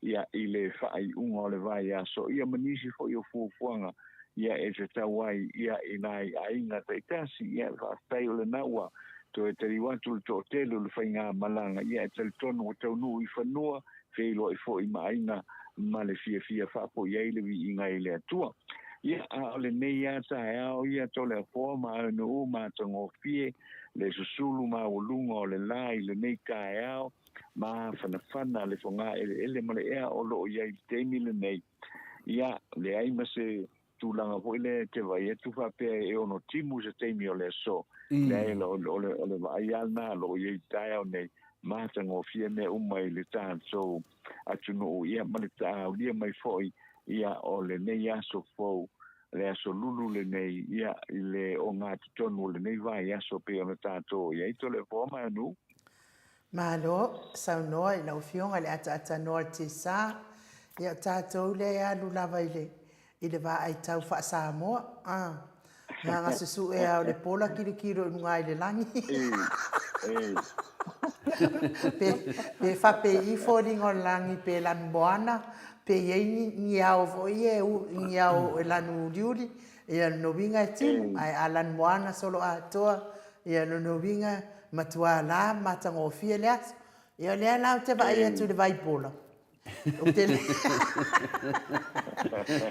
ia i le whai ungo le vai aso ia manisi foi o fuafuanga ia e te tawai ia i nai ainga te tasi ia whai o le naua to e tari watu to telu le whainga malanga ia e tali tonu o taunu i whanua wheilo i fo i maina ma le fia whapo i eile vi i ngai le atua ia a ole nei ata e ao ia to le fo ma anu u ma tongo fie le susulu ma ulunga o le lai le nei ka e ao ma whanawhana le whonga ele ma le ea o lo i ai teimi le nei ia le aima se tūlanga po ile te vai e tuwha pēr e ono timu se teimi o le so le ole vai alna lo i tai au nei mātango fia me umai le tātou atunu o ia male tāu lia mai foi ia o le nei aso fou le aso lulu le nei ia i le o ngā titonu le nei vai aso pe o le tātou ia ito le fōma anu Malo, saunoa i lau fionga le ata noa te sā ia tātou le alu lava i le va ai tau wha Samoa. Nga susu e au le pola kiro i ngai le langi. Pe whape i fōringo langi pe lan moana, pe iei ni au fo ni au e lanu liuri, ia no winga timu, ai alan moana solo atoa, ia no winga matua la, matango fia leas, ia lea lau te va ia tu le vai pola.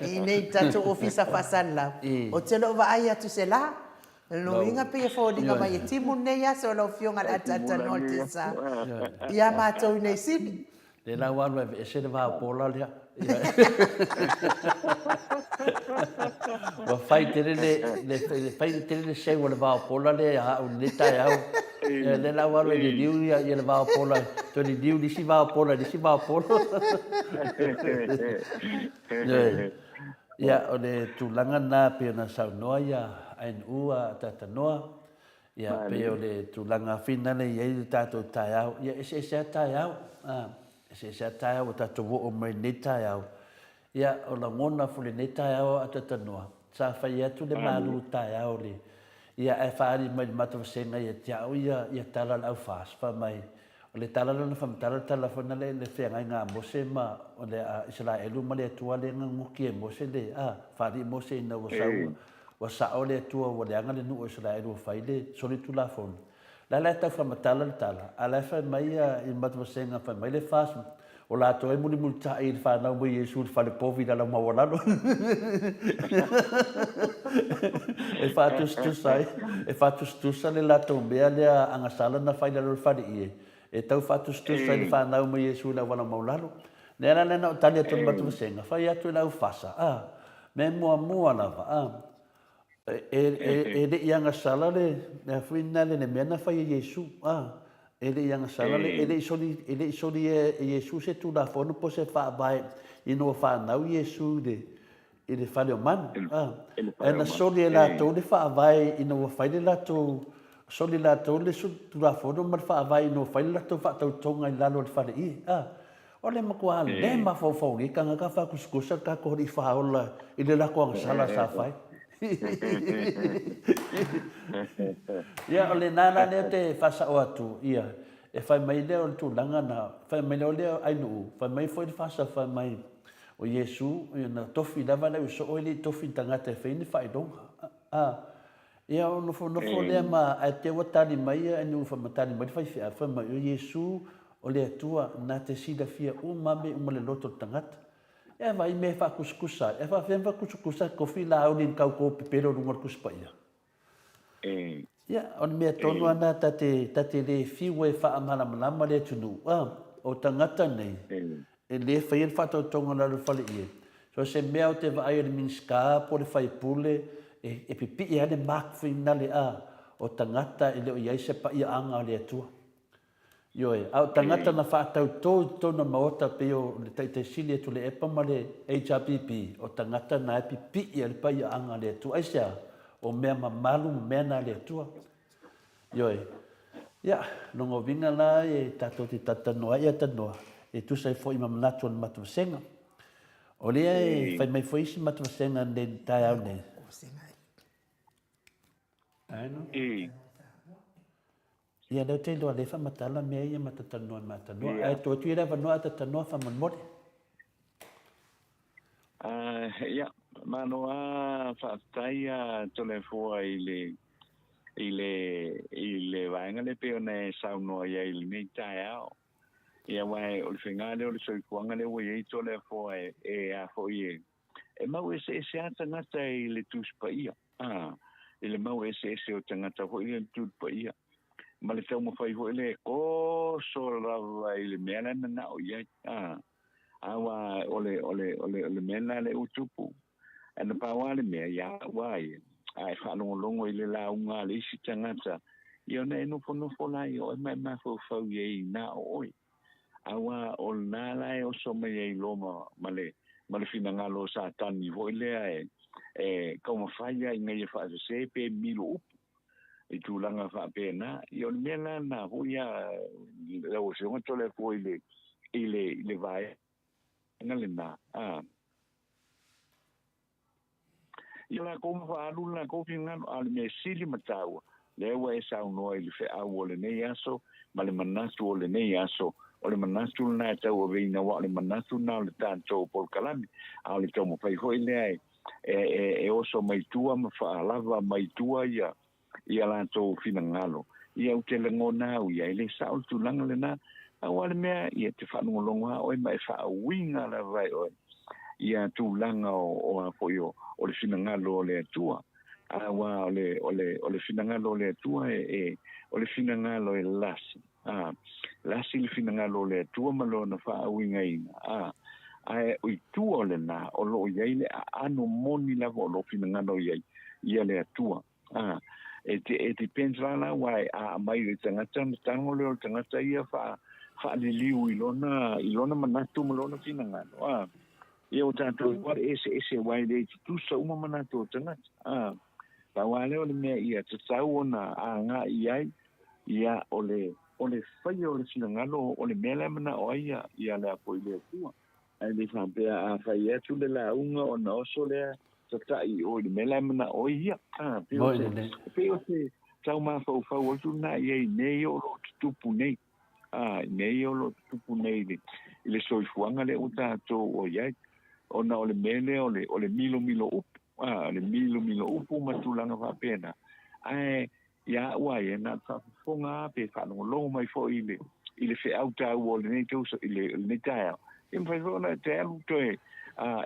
I nei tato ofisa fasala o te lo va ai atu se la no inga pe fōringa mai e timu nei aso lau fionga atata no te sa ia mātou nei sini le la wan e se le va pola lea wa fai tere le se wa le va pola le a un neta au le la wan le diu ia le va pola to le diu disi va pola ia o le tulaga na pe na saunoa ia ain ua tata noa ia pe o le tulaga fina le ia le tatou taeao ia ese taeao ese taeao o tatou o mai nei taeao ia o lagona fo le nei taeao a tata noa sa fai atu le malu taeao le ia e whaari mai le matawasega ia tiao ia tala le au fasfa mai o le tala lana whamatala talafona le whengai ngā mose ma o le Israelu ma le atua le nguki e mose le whaari mose ina wa sao le atua wa le anga le nu o Israelu whai le soli tu la fona la le tau whamatala le tala a le whai mai i matawasega whai mai le fasfa o la to e muli tai i whanau mai Yesu le whale povi la mawalano e whatustusa le lato mea lea angasala na whai la whare ie e tau whatustusa le whanau mai Yesu la wala maulano nera lena o tali atu matu vasenga whai atu e lau whasa me mua lava e le i angasala le whina le mena whai Yesu ele yang sala ele isoli Yesu se tu la fono po se fa vai i no fa nau Yesu de ele fa le man na soli la to le fa vai i no fa le la to so le latou le tulafono ma le faavaai no fai le latou faatautoga i lalo o le faleʻi o le makua le mafaufauliga ka faakusikusa le kakoholiʻi faaola i le lako agasala sa fai ia o lenā la lea te faasao atu ia e fai mai lea o le tulaga na fai mai lea o lea ainuu fai mai foi le faasafa mai o iesu ia na tofi lava le usoo i lii tofi tagata e fai ni faailoga ia o nofo lea ma ae te ua tali mai ia anu faamatali mai le faifeʻa fai mai o iesu o le atua na te silafia uma me uma le loto tagata e vai me faakusikusa e faafea faakusikusa kofi lauli le kaukou pepele o luga le kusipaia ia o le mea tonu ana tate lē fiu e faamalamalama le atunuu o tagata nei e lē faia le faatautoga lalo le faleʻia so se mea o te vaai o le miniska po le faipule e pipiʻi ai le makfina leʻa o tagata e le o iai se paʻiaaga o le atua ioe a o tagata na faatautou tona maota pe o le taʻitaʻisili atu le epa ma le HRPP o tagata na e pipiʻi ai le paʻiaaga le atua ai sea o mea mamalu ma mea na le atua ioe ia logoviga la e tatou te tatanoa ia tanoa e tusa foʻi ma manatu o le matavasenga o lea e fai mai foi isi matavasenga le taeau nei aino ia leu te loa le faamatala mea ia ma tatanoa matanoa ae toetui le avanoa a tatanoa faamolemole ia manoa faataia tolefua i le vaenga le pe ona e saunoa ia i lenei taeao ia wae o le whengale o le soipuanga le ua iei tolefua e a foi e mau ese a tangata i le tuspa ia i le mau ese o tangata foi i le tuspa ia ma le tau mawhai foi le so lava i le mea na o iai awa o le mea le utupu ana pawa le mea ia wai ai whanongo i le launga le isi tangata i ona e nufo lai o e mai mafau iei na o oi awa o nala e o so mai ei loma male finangalo sa tani voi le e como falla i ngai fa se pe milo up e tulanga fa pena i o mena na huia le o se on tole foi le vai ngale na ia la como fa alu na ko fingan al me sili matau le wa esa no il fe a wole ne yaso male manasu wole ne yaso o le manasu na tau o veina wa le manasu na le tanto por kalami a le tomo fai hoi le e oso mai tua ma fa lava mai tua ia la to finangalo ia o te ngona ia ile sa o tu langa le na a wale mea ia te fa no longa o mai fa winga la vai o ia tu langa o a foi o le finangalo le tua awa o le finangalo le tua o le finangalo e lasi lasi le finangalo le tua malo na fa winga ina ai o tua le na o lo ia le ano moni la lo finangalo ia le tua it depends la why mai le tangata tango le tangata ia fa le liu ilona manatu malona finangalo ia o tātou wale ese wai le tu sa uma manatu tangata pa wale o le mea ia te tau ona ngā iai ia o le whai o le sinangalo o le mea le mana o ia le apo i le tua ai le whampea a whai atu le la unga o na oso lea tatai o le mea le mana o ia pe o te tau maa whau o tu na iai nei o lo tupu nei nei o lo tupu nei i le soifuanga le o tātou o iai ona o le mele o le milo upu le milo upu matulanga fa pena ia wai na fa fonga pe fa no lo mai fo ile fe auta o le nei tau ile nei tae im fa ona te alu toe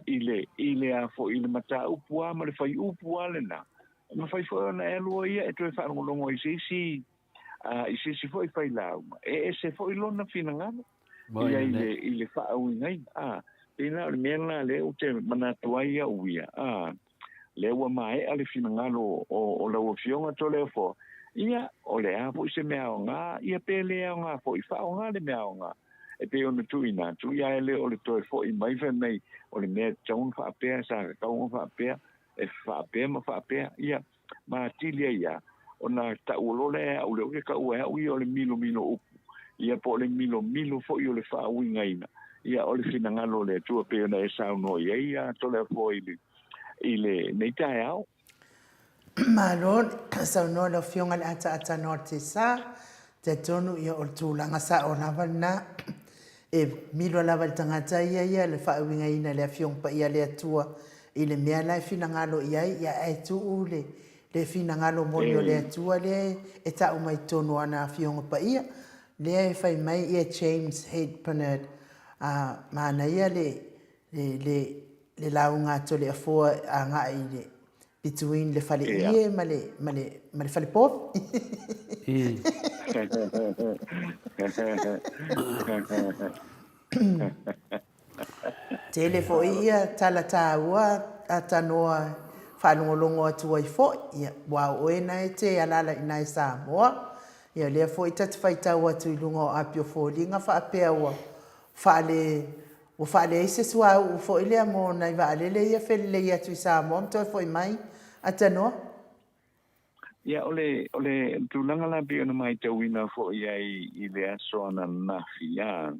ile a fo ile mata upu ma le fai upu ale na ma fai fo na elu ia e toe fa no lo i si fo i fai la se fo ilona finangana ile fa au ngai ina le mena le o te manatuaia uia le ua mai ale finangalo o la ofionga tole fo ia o le a fo se mea o ngā ia pe le a ngā fo i fa o ngā le mea o ngā e pe ona tuina tu ia ele o le toe fo i mai fe nei o le mea taun fa apea sa kaunga fa apea e fa apea ma fa apea ia ma tilia ia ona ta'uolo le o le ka ua ui o le milo upu ia po le milo fo i o le whaawingaina ia o le finangalo le tua pe ona e sauno ia tole fo i le nei tae au Malon, sauno le fionga le ata no te sa, te tonu ia o tūlanga sa o lava na, e milo lava le tangata ia le whaawingaina le fiong pa ia le atua, i le mea lai finangalo ia e tu ule, le finangalo moni o le atua le e tau mai tonu ana fionga pa ia, le e whai mai ia James Head Bernard, maana ia le launga to le afua a ngā i le between le fale ie ma le fale pop. Tele fo ia tala tāua a tanoa whanongolongo atua i fo ia wau oena e te alala ina e Samoa ia lea fo i tatu whaitau atu i lunga o apio fo linga whaapea ua whaale eise sua u fo i lea mo nai waalele ia whelele ia tu i Samoa mtoi fo i mai a tanoa. Ia ole tūlanga la bi ona mai te wina fo ia i le aso ana nafi ia.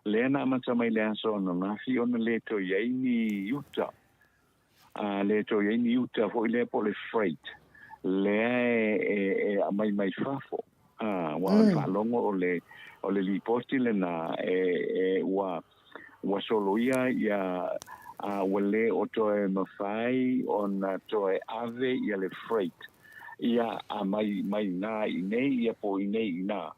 Le na amata mai le aso ana nafi ona le to ia ni Utah. Le to ia ni Utah fo i le po le freight. Le mai fafo. Wa longo ole li posti le na wa solo ia wale o toe mawhai ona toe ave ia le freight. Ia mai na i nei ia po i nei na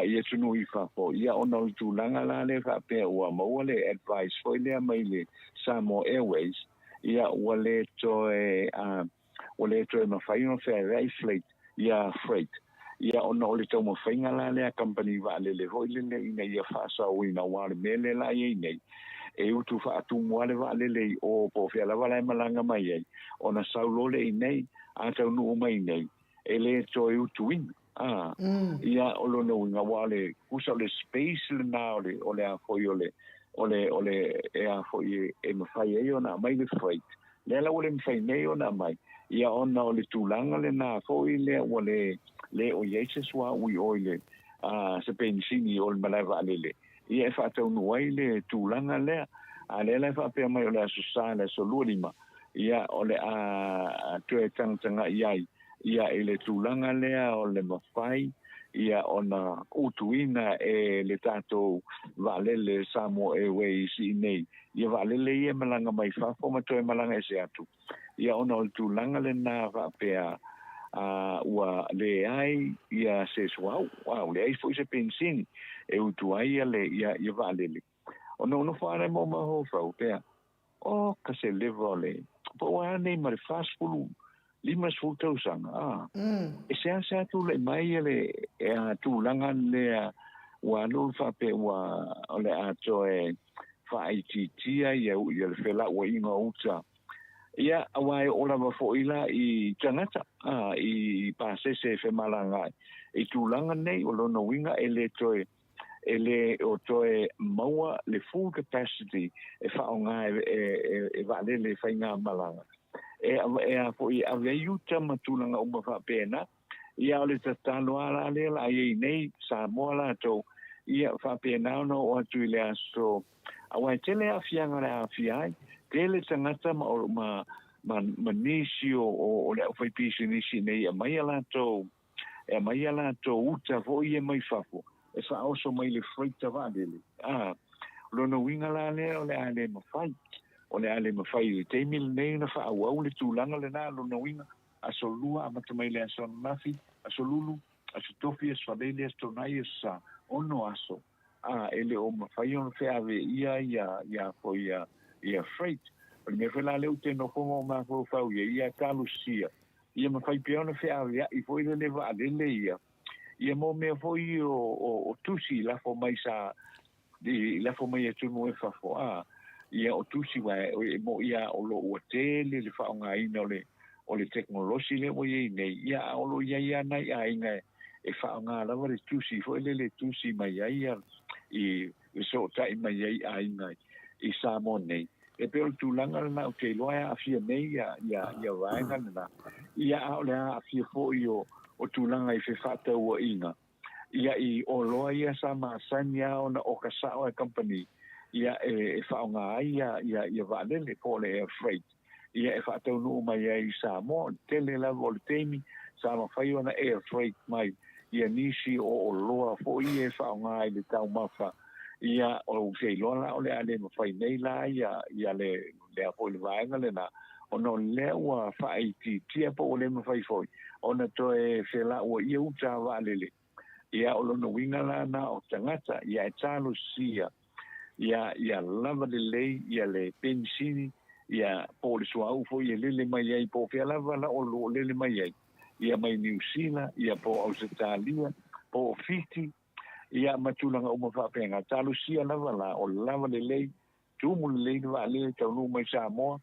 ia tunu i fafo ia ona o tūlanga la le whapea ua maua le advice fo i lea mai le Samoa Airways ia wale toe mawhai no whea ia freight ia ona o le tau mawhainga la lea company wa le hoi le ina ia whaasa o ina wale mele la i nei e utu whaatu muale wa le o po whea lawa lai malanga mai ei ona saulole i nei a tau nuu mai nei e le toi utu ina ia olo no nga wale kusa le space le na ole a foi ole e a foi e mawhai e ona mai le freight le la ole mawhai nei ona mai ia ona ole tūlanga le na foi le o yeses wa ui oile se pensini o le malaiva alele ia e whaatau nuai le tūlanga lea a le lai whaapea mai ole a susana so lualima ia ole a tue tangtanga iai ia ele tūlanga lea o le mawhai ia ona utuina e le tātou valele Samoa Airways i nei ia valele ia malanga mai whafo ma toe malanga e se atu ia ona o le tūlanga le nā whapea ua le ai ia se wow le ai fo se pensini e utu ai ia valele ona whaare mo maho whau pea ka se levole po wa nei ma fast food lima sfutau sanga e se atu le mai le e atu langa le wa no fa pe wa ole ato e fa ititia ia le fela wa inga uta ia wa ola va fo ila i tanata i pase se fe malanga i tu langa nei o no winga ele o toe maua le full capacity e fa onga e va le fa inga malanga e po i ave yuta matulanga uma fa pena ia ole tatalo ala le la i nei Samoa la to ia fa pena no o tu le aso awa tele afianga la afiai tele tangata ma nisio o le fa pisi nisi nei mai ala to uta vo i mai fafo e fa oso mai le freita va dele lo no winga la le ole ale mafai ole ale mafai te mil nei na fa au le tūlanga le na lo no winga asolua amata mai le aso mafi asolulu asitofi esfadele estonai sa ono aso ele o mafai on fe ave ia fo ia freight me fe la le ute no como ma fo fa ia kalusia ia mafai piona fe ave i fo ile va le ia mo me foi o tusi la fo mai sa di la fo mai tu no fa fo ia o tusi wa mo ia o lo hotel le fa nga ina o le teknologi le mo nei ia o lo ia nai inga e fa nga la va le tusi fo le tusi mai ia i so tai mai inga i Samoa nei e pe o tūlanga na o te loa a fia nei ia vaenga na ia au lea a fia fo o tūlanga i whewhata ua inga ia I o loa ia sa maasanya o na o kasao e company ia e whaonga ai ia vaalele po le air freight ia e whaatau nuu mai ai Samoa tele la voltemi sa mawhai o na air freight mai ia nisi o loa fo ia e whaonga ai le tau mafa ia o sei loa o le ale mawhai nei la ia le apo le vaenga le na o no le ua whaiti tia po o le mawhai foi o na to e whela ua ia uta vaalele ia o lono winga la na o tangata ia e talo sia ia lava le lei ia le pensini ia po le suau fo ia lele mai ai po fe lava la o lo lele mai ai ia mai New Zealand ia po Australia po Fiji ia matulanga uma fa penga talo sia lava la o lava le lei tu mo le lei va le tau no mai Samoa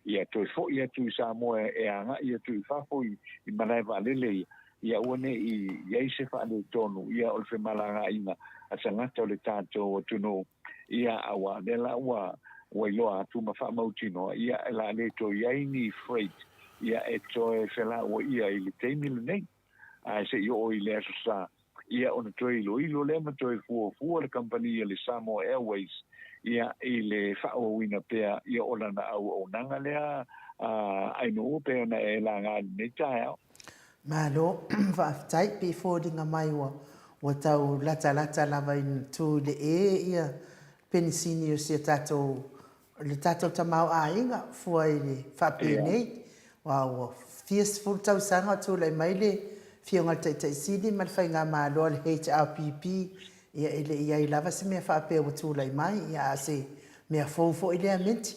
ia to fo ia tu Samoa e anga ia tu fa fo I Maleifua le ia one I se fa le tonu ia o fe malanga ina a sangata o le tato o tuno ia awa de la wa loa tu ma fa mautino ia la le to ia ni freight ia e to e fela o ia I le temi le nei a se io o ile sa ia on to ilo le ma to fu le company le Samoa Airways ia ile fa o wina pe ia o na au o nanga le ai no pe na e la nga ne ta Malo, whaafitai pe fōringa mai wa tau lata lava in tu le ia penisini o sia tātou le tātou tamau a inga fua I le whape nei wa fierce full tau sanga tu le mai le fionga tai sidi ma le whainga malo le HRPP ia ele ia I lava se mea whape o tu le mai ia se mea fōfo I le amenti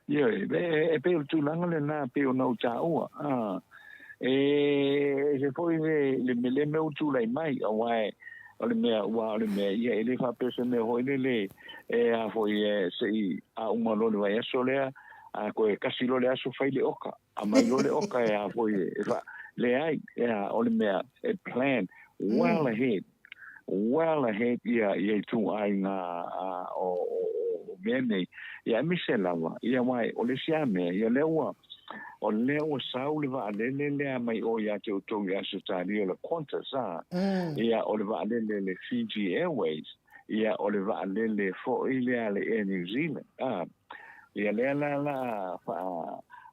ia e pe tu langa le na pe o no taua se foi le mele me tu lai mai awai o le mea ia ele fa pe se me hoile le a foi se a uma lo le vai so le a ko kasi lo le aso fai le oka a mai lo le oka a foi fa le ai o le mea plan well ahead ia tu ai nga o mene ia mise lava ia mai o le siame ia lewa o lewa saule va le mai o ia te to ia se tani o le Qantas ia o le va le Fiji Airways ia o le va le fo ile ale New Zealand ia le la fa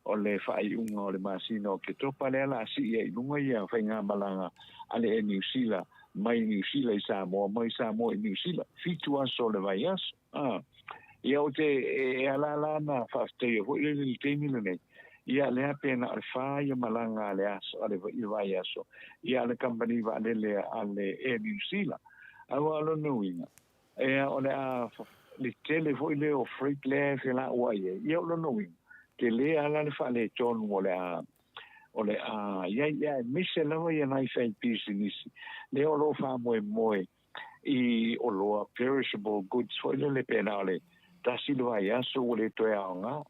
o le fa unga o le masino ke topa le la si ia lunga ia fa nga malanga ale New Zealand mai New Zealand Samoa mai Samoa New Zealand fitu aso le vaias ia o te ala na faste ho ile le temi le nei ia le pena al fa ia malanga le aso ale vai aso ia le company va le New Zealand awa lo nuinga o le tele ho ile o freight le la wa ia lo nuinga ke le ala le fa le ton o le ia mise lava ia nai fai business le o lo fa moe I o lo perishable goods ho le pena le tasi lo ia so le to anga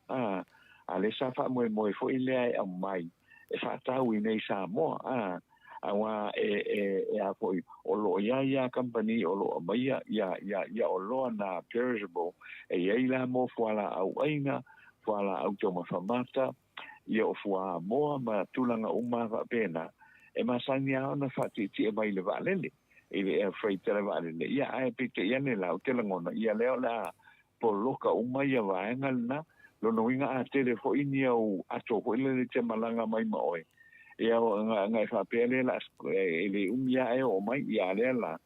ale sa fa moe fo ile ai mai e fa tau I nei Samoa awa a foi o lo ia company o lo mai ia o lo na perishable ia la mo fuala au aina fuala au toma famata ia o fua moa ma tulanga uma va pena e masanya ona fati ti mai le valele e freight le valele ia ai pite ia ne la o te langona ia leo la poloka uma ia vaenga na lo no inga a telefo inia o ato ko le te malanga mai mai ia nga fa pele la ele umia e o mai ia le la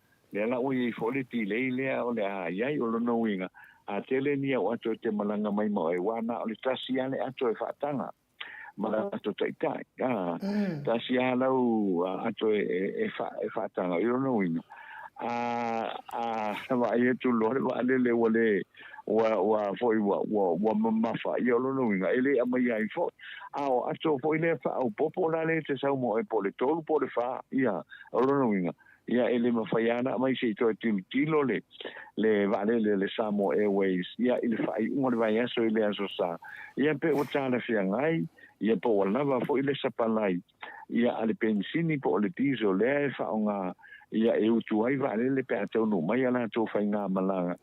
o I fo le ti le o le ia o lo no inga a tele ni o ato te malanga mai mai wana o le tasiale ato e fatanga mala to tai ta sia la ato e fa tanga io no win va ie tu lo va le wa foi wa mama fa io no win ele mai ai fo ato foi le fa o popolare te sa mo e pole tolu pole fa ia no win ia ele ma faiana mai se to tilo le va le Samoa Airways ia il fa un vai aso ile aso sa ia pe o tana fiangai ia po lava fo ile sapalai ia ale pensini po le tiso le fa nga ia e utu ai va le pe ato no mai ala to fa nga malanga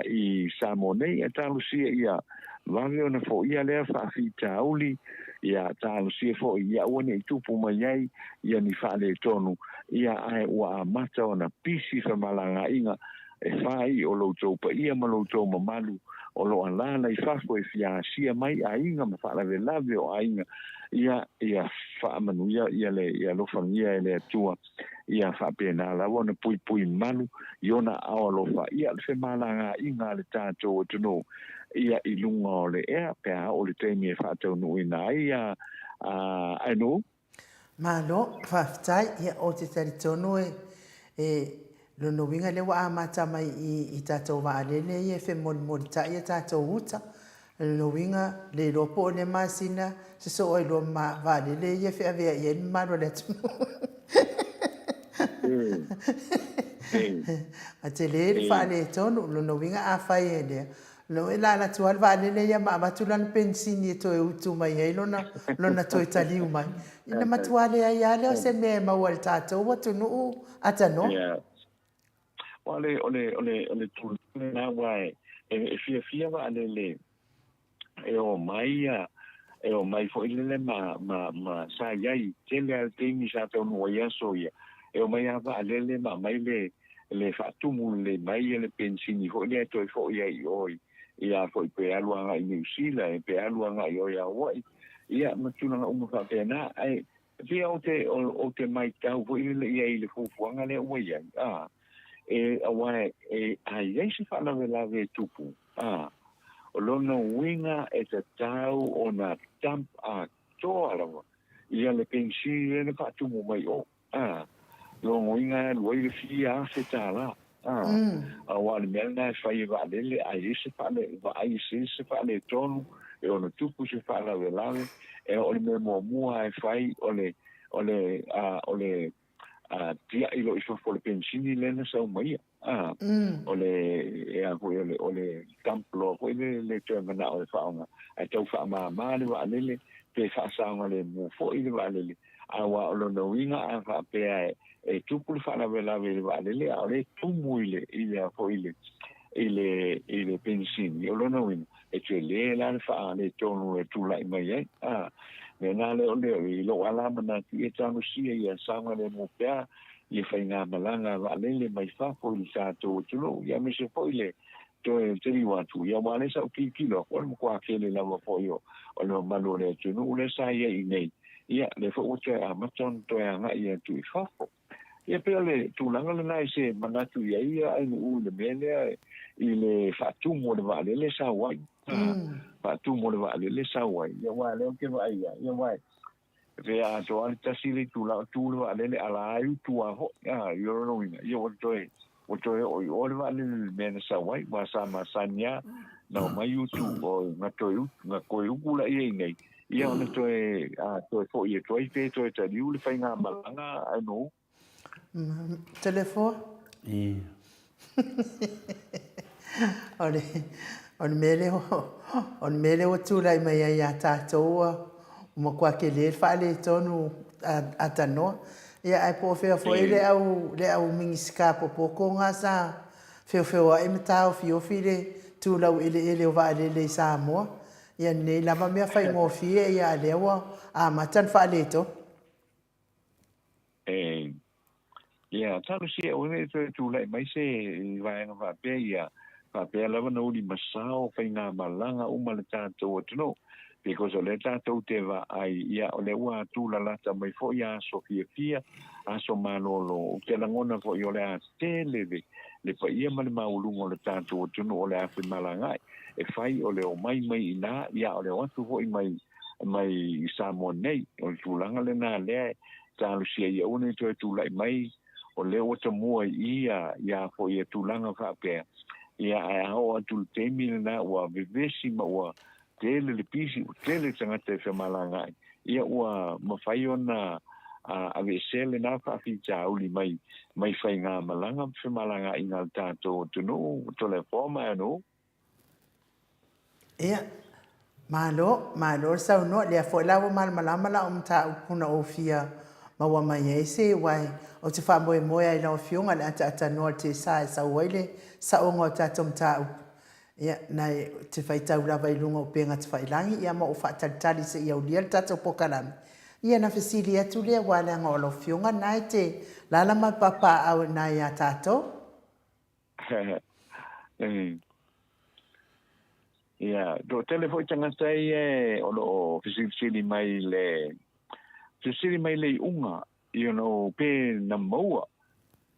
i Samoa nei a talusia ia vale ona fo ia lea faafitauli ia talusia fo ia ua nei tupu mai ai ia ni faale tonu ia ae ua amata ona pisi famalagaʻiga e fai o loutou paia ma loutou mamalu o lo alana i fafo e fiasia mai aiga ma faalavelave o aiga ia faamanuia ia lofagia e le atua ia faapena lava ona puipui malu i ona ao alofa ia le femalagaʻiga a le tatou atunuu ia i luga o le ea pea o le taimi e faataunuuina ai ainu Malo, whawhitai, ia o te taritonu lono winga le wa amata mai i tātou waalele i e whi mori ta i tātou uta. Lono winga le ropo o le masina, se so oi lo ma waalele i e whi avea i eni maro le tunu. A te le eri whaale tonu, lono winga a whai e lea. Lo e la tual waalele ia ma matulan pensini e toe utu mai e lona toe taliu mai. Ina matuale ai ale o se me mawal tātou watu nuu atano. Ole tu na wai e fia waalele e o mai fo ile ma sa yai tele al temi sa to no ya so ya e o mai ava alele ma mai le fatumu le mai le pensini fo le to fo ya oi ia fo pe aluanga i New Zealand pe aluanga i ya wai ia ma tuna na umu fa pena ai via o te mai tau fo ile ia ile fo fuanga le o ya e awai e ai se fa la ve tupu o lona winga e te tau o na tamp a toarawa. Ia le pensi e ne patumu mai o. Lo winga loi le fia a se tala. A wale mea na fai va lele a ise fale, va a ise se fale tonu, e ona tupu se fala velave, e o le me mua e fai o le tia ilo iso for le pensini lena sa mai ole templo ko le termina o faunga ai tau fa ma le wa le pe fa sa le mu fo ile wa le awa lo no winga a fa pe e tupu fa la vela wa le a le tu muile ile fo ile pensini lo no winga e che le la fa le tonu e tu la mai me na le lo ala mana ti e tanu si e sa le mu pe ia whainga malanga wa lele mai whafo i tātou tulo. Ia me se foile to e teri watu. Ia wale sa uki kilo. Ole mo kua kele lawa fo yo. Ole mo malo le tunu. Ule sa ia i nei. Ia le fo uche a maton to e anga ia tu i whafo. Ia pia le tūlanga le nai se manatu ia ia ainu u le mele i le whatumo le wa lele sa wai. Whatumo le wa lele sa wai. Ia wale o ke wa ia. Ia wai. Vea to al tasili tu alele ala ai tu ho yo no ina yo o le vale men sa wai ma sa ma sanya no mai YouTube o na ko kula i nei ia ona to fo i to i pe to ta liu le fainga malanga no Telefone on mele o tu lai mai ia tātou uma kwa ke le fale tonu atano ia ai po fe fo ile au mingiska po ko ngasa fe ai mata o file tu lau ile o va le Samoa ia nei lava mea fai mo fie ia lewa a matan fale to ia talu si o ne tu lai mai se vai nga pe ia pa pe lava no di masao fai nga malanga uma le tato no because o le tātou te wa ai ia o le ua tūla lata mai fo ia so fia aso manolo o te langona fo i o le a televe le pa ia male maulungo le tātou tunu o le afi malangai e fai o le o mai ina ia o le watu fo i mai Samoa nei o le tūlanga le nā lea tālu sia ia une toi tūlai mai o le o ta mua ia fo ia tūlanga whapea ia ai hao atu temi na ua vivesi ma ua tele le pisi tele tanga te malanga ia ua mafai ona a vesele na fa ficha uli mai fainga malanga fe malanga ina tato tunu to le forma no ia malo sa no le fo la malama la ta kuna ofia maua mai e se wai o te whamoe moea i lau fionga le ata noa te sa sa waile sa o ngā tātou mtau. Ia, nai te whaitau lava i lunga o penga te whailangi, ia ma o whaatalitali se ia ulia le tātou pokarami. Ia na fesili atu lea wale anga o lau fionga, nai te lalama papa au nai a tātou. Ia, do telefoi tangata i o lo fesili mai le unga, pe na maua.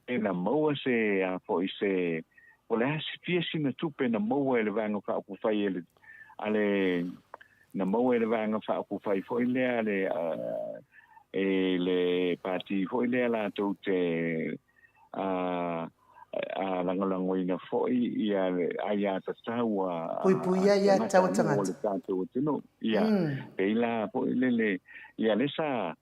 E na maua se a po i se o le hasi fia sina tupe na maua ele vanga wha aku whai ele ale na maua ele vanga wha aku whai fo ile ale le pati fo ile la tau te a langalango ina fo i a ta tau Pui ia tau tangata. Ia, pe ila po ile le ia le sa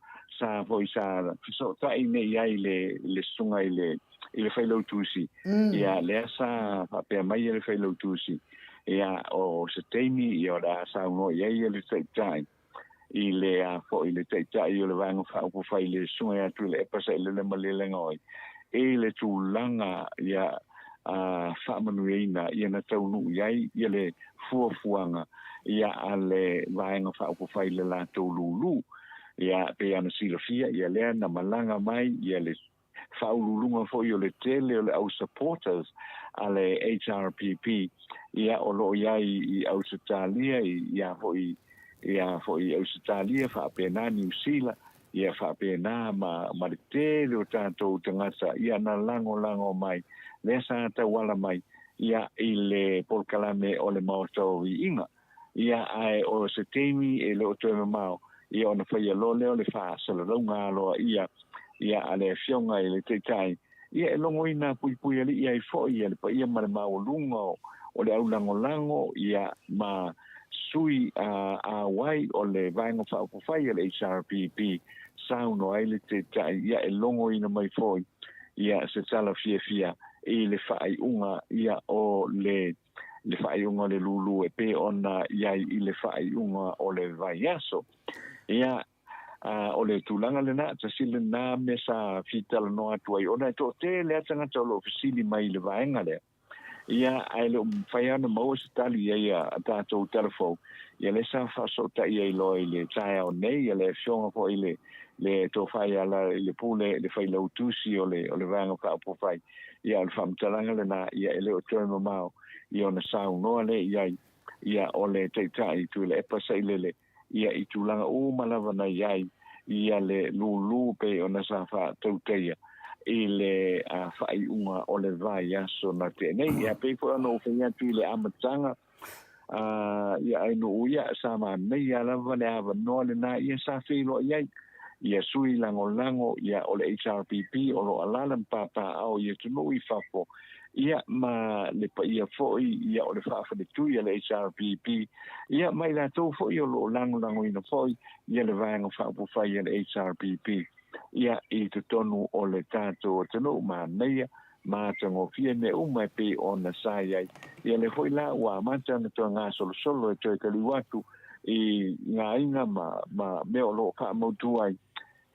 po i sa so ta ine ia le sunga ile whailo tusi. Ia lea sa pe mai le whailo tusi. Ia o se teimi i o da sa ungo ia le taitai. I le a po i le taitai i o le vanga whaupu whai le sunga ia tu le epasa i le malele ngoi. E le tūlanga ia whaamanueina ia na taunu iai ia le fuafuanga ia a le vanga whaupu whai le la tau lulu. Ia pe ana silofia ia lea na malanga mai ia le whaululunga fo i o le tele o le au supporters a le HRPP ia o lo iai i Ausitalia ia fo i Ausitalia whaapena New Zealand ia whaapena ma le tele o tātou tangata ia na lango mai lea sa tawala mai ia i le polkalame o le maotau i inga ia ai o se teimi e le o tuema mao ia ona whaia lo leo le wha salarunga aloa ia ale fionga i le teitai ia e longo ina pui ali ia i fo ia le pa ia ma le maolunga o le au lango ia ma sui a wai o le vaenga whaupufai le HRPP sauno ai le teitai ia e longo ina mai foi ia se tala fia i le whai unga ia o le whai unga le lulu e pe ona ia i le whai unga o le vaiaso ia o le tūlanga le nā, ta sile nā me sa fitala no atu ai. Ona e tō te lea tangata o lo fisili mai le vaenga lea. Ia ai le whaiana maua se tali ia a tātou telefou. Ia le sa whaso ta ia i loa i le tae o nei, ia le fionga po i le tō whai ala i le pūle, le whai lau tūsi o le vaenga ka po whai. Ia le whamtalanga le nā, ia ele o tōi mamau, ia ona sau noa le, ia o le teitai tu le epasa i le ia i tūlanga malawa na iai ia le lulu pe ona sa wha tauteia i le whai unga o le vai aso na tēnei ia pe po ana o whaia tu le amatanga ia aino uia sa ma nei alawa le awa noa le na ia sa whilo iai ia sui lango ia o le HRPP o lo alalam papa au ia tunu i whafo ia ma le pa ia foi ia o le whaafa le tui le HRPP ia mai la tau foi o lo lango ina foi ia le vanga whaapu whai le HRPP ia i te tonu o le tātou o tanu ma neia ma tango fia ne umai pe o na sai ai ia le foi la ua matanga to ngā solo e toi kaliwatu i ngā inga ma meo lo ka mautu ai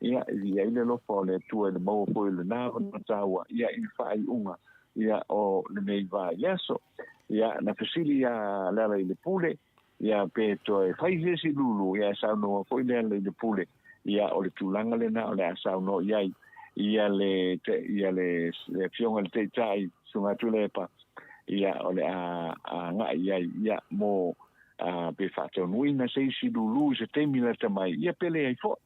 ia ile lo po le tu le mo po le na tawa ia i fai unga ia o le nei vai yaso ia na fasili ia la le pule ia pe to e fai si lulu ia sa no po le pule ia o le tulanga le na o le sa no ia le fionga le tai sunga tulepa ia o le a nga ia mo pe fato nuina sei si lulu se temila tamai ia pele ai fo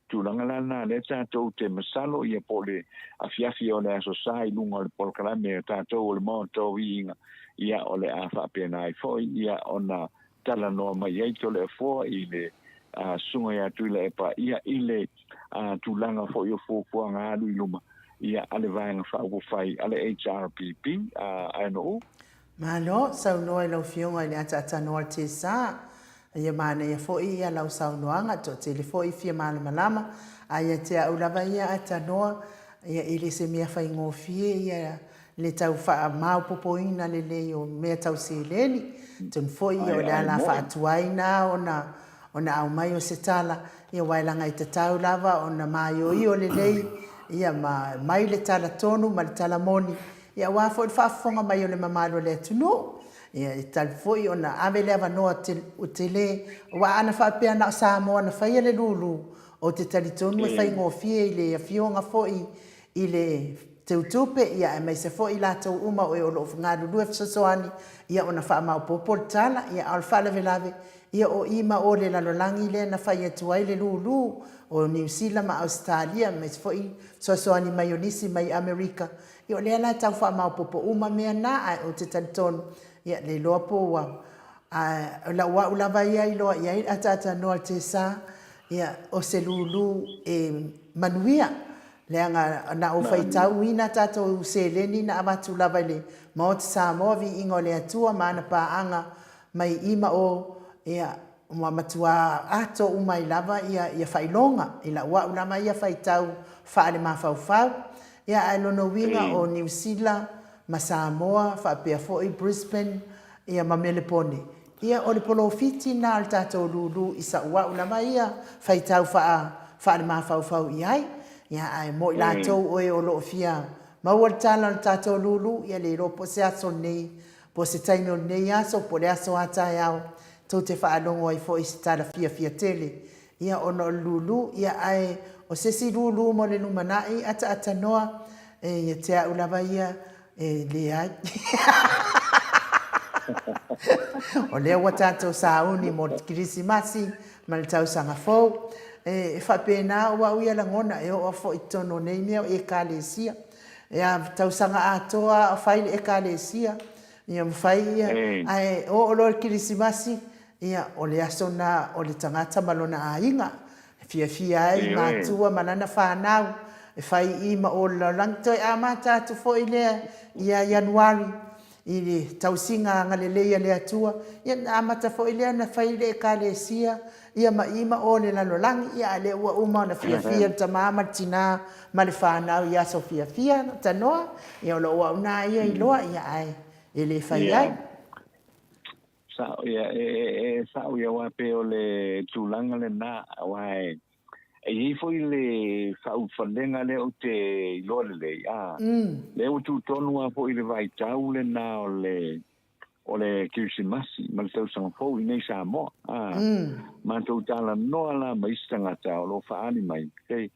tulanga lana le tātou te masalo ia pole afiafi o le aso sai lunga le polkalame tātou o le maotou inga ia o le a whapena ai foi ia ona tala noa mai eito le fo i le sunga ia tuila epa ia i le tulanga fo i o fuanga alu i luma ia ale vaenga whauwhai ale HRPP ANO Malo, sau noa i lau fionga i le ata noa te sa ia mana ia foi ia lau saunoanga to te le foi fia malama a ia te au lava ia ata noa ia i le se mea whai ngofie ia le tau wha mau popoina le o mea tau se leni tun foi ia o le ala wha atuaina ona au mai o se tala ia wailanga I te tau lava ona mai o I o le lei ia mai le tala tonu ma le tala moni ia wa fo whaafonga mai o le mamalo le tunu ia I tal foi ona ave le avanoa o te le wa ana whaapea na Samoa na whaia le lulu o te talitonu e whai ngofie I le afionga foi I le te utupe ia e mai se foi lātou uma o e o loo whangaruru e whasoani ia ona wha mau popo tala ia al whalave lave ia o ima o le lalolangi le na whai atuai le lulu o New Zealand ma Australia mai se foi soani mai o nisi mai Amerika ia o le ala tau wha mau popo uma mea na o te talitonu ia le loa poa la wa ulava ia I loa ia I atata noa te sa ia o se lulu e manuia leanga na o faitau ina tatou seleni na amatu lava le ma o te Samoa vi ingo le atua mana paanga mai ima o ia ma matua ato umai lava ia failonga ila wa ulama ia faitau faale mafaufau ia alono winga o New Zealand ma Samoa fa pea foi Brisbane ia ma Melbourne ia o le polofiti na al tatou lulu isa wa ulama ia faitau faale mafaufau iai ia ai mo I lātou oe o loo fia maua le tala le tātou lulu ia le ro po se aso nei po se taino nei aso po le aso atai au tau te whaalongo ai fo I se tala fia tele ia ono lulu ia ai o se si lulu mo le numanai ata noa ia te au lava ia le ai o lea ua tātou sauni mo kirisimasi ma le tausanga fou e whapena ua uia langona e o fo I tono nei mea e kālesia e a tausanga atoa o whaile e kālesia ia mwhai ia ai o lo kirisimasi ia o le aso na o le tangata malona a inga fia ai mātua manana whanau e whai ima o la langto e amata tu fo I lea ia Januari I le tausinga ngaleleia le atua ia amata fo I lea na whaile e kālesia ia ma ima o le lalolangi ia le ua uma na fia tamama tina ma le whanau ia so fia tanoa ia o lo ua una ia I loa ia ai e le whai ai sao ia sao ia wa pe o le tulanga le na wa e foi le fau fandenga le o te lole le le o tu tonu a foi le vai tau le na o le kirisimasi ma le tau sanga fo I nei Samoa ma tau tala noa la ma isanga tau lo whaani mai kei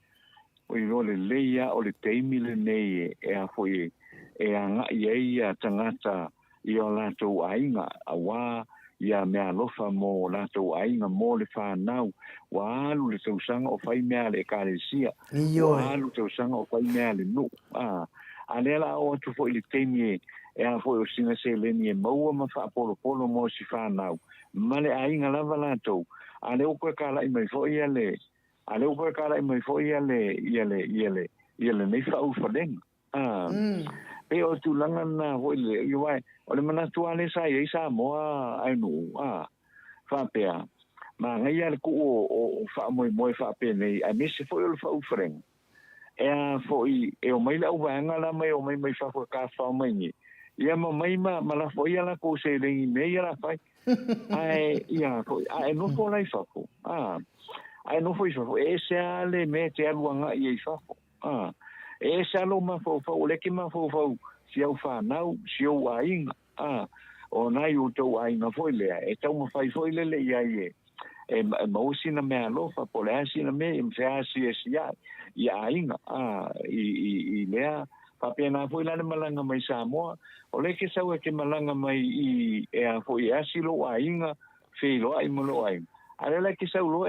o I lole leia o le teimi le nei e a foi e a nga ia tangata I o lātou ainga a wā ia mea lofa mo lātou ainga mo le whānau wa alu le tausanga o whai mea le kāresia wa alu tausanga o whai mea le nu a lela o atu fo I le teimi e a fo o singa se leni e maua ma wha polo mo si whanau ma le ainga lava lātou a le okoe kāla I mai fo ia le a le okoe kāla I mai fo ia le nei whau whalenga pe o tu langa na ho le iwai o le manatu ale sa ia Samoa ai no fa pea ma ngai ale ku o fa moi fa pe nei a misse foi o fa ufreng e foi e o mai la uanga la mai o mai fa ko ka fa mai ni ia mai ma la foi ala ko se le nei ala fai ai ia foi ai no fo lai fa ko ai no foi fa e se ale me te aluanga ia fa e sa lo ma fo le ki ma fo si au fa nau si au ainga o nai o tau ainga foi le e tau ma fai foi le ia e mo sina me alo fa po le sina me im fa si ia ainga I lea fa pena foi la malanga mai Samoa o le ke sa o ke malanga mai I e a foi asilo ainga fe lo ai mo lo ai ale la ke sa lo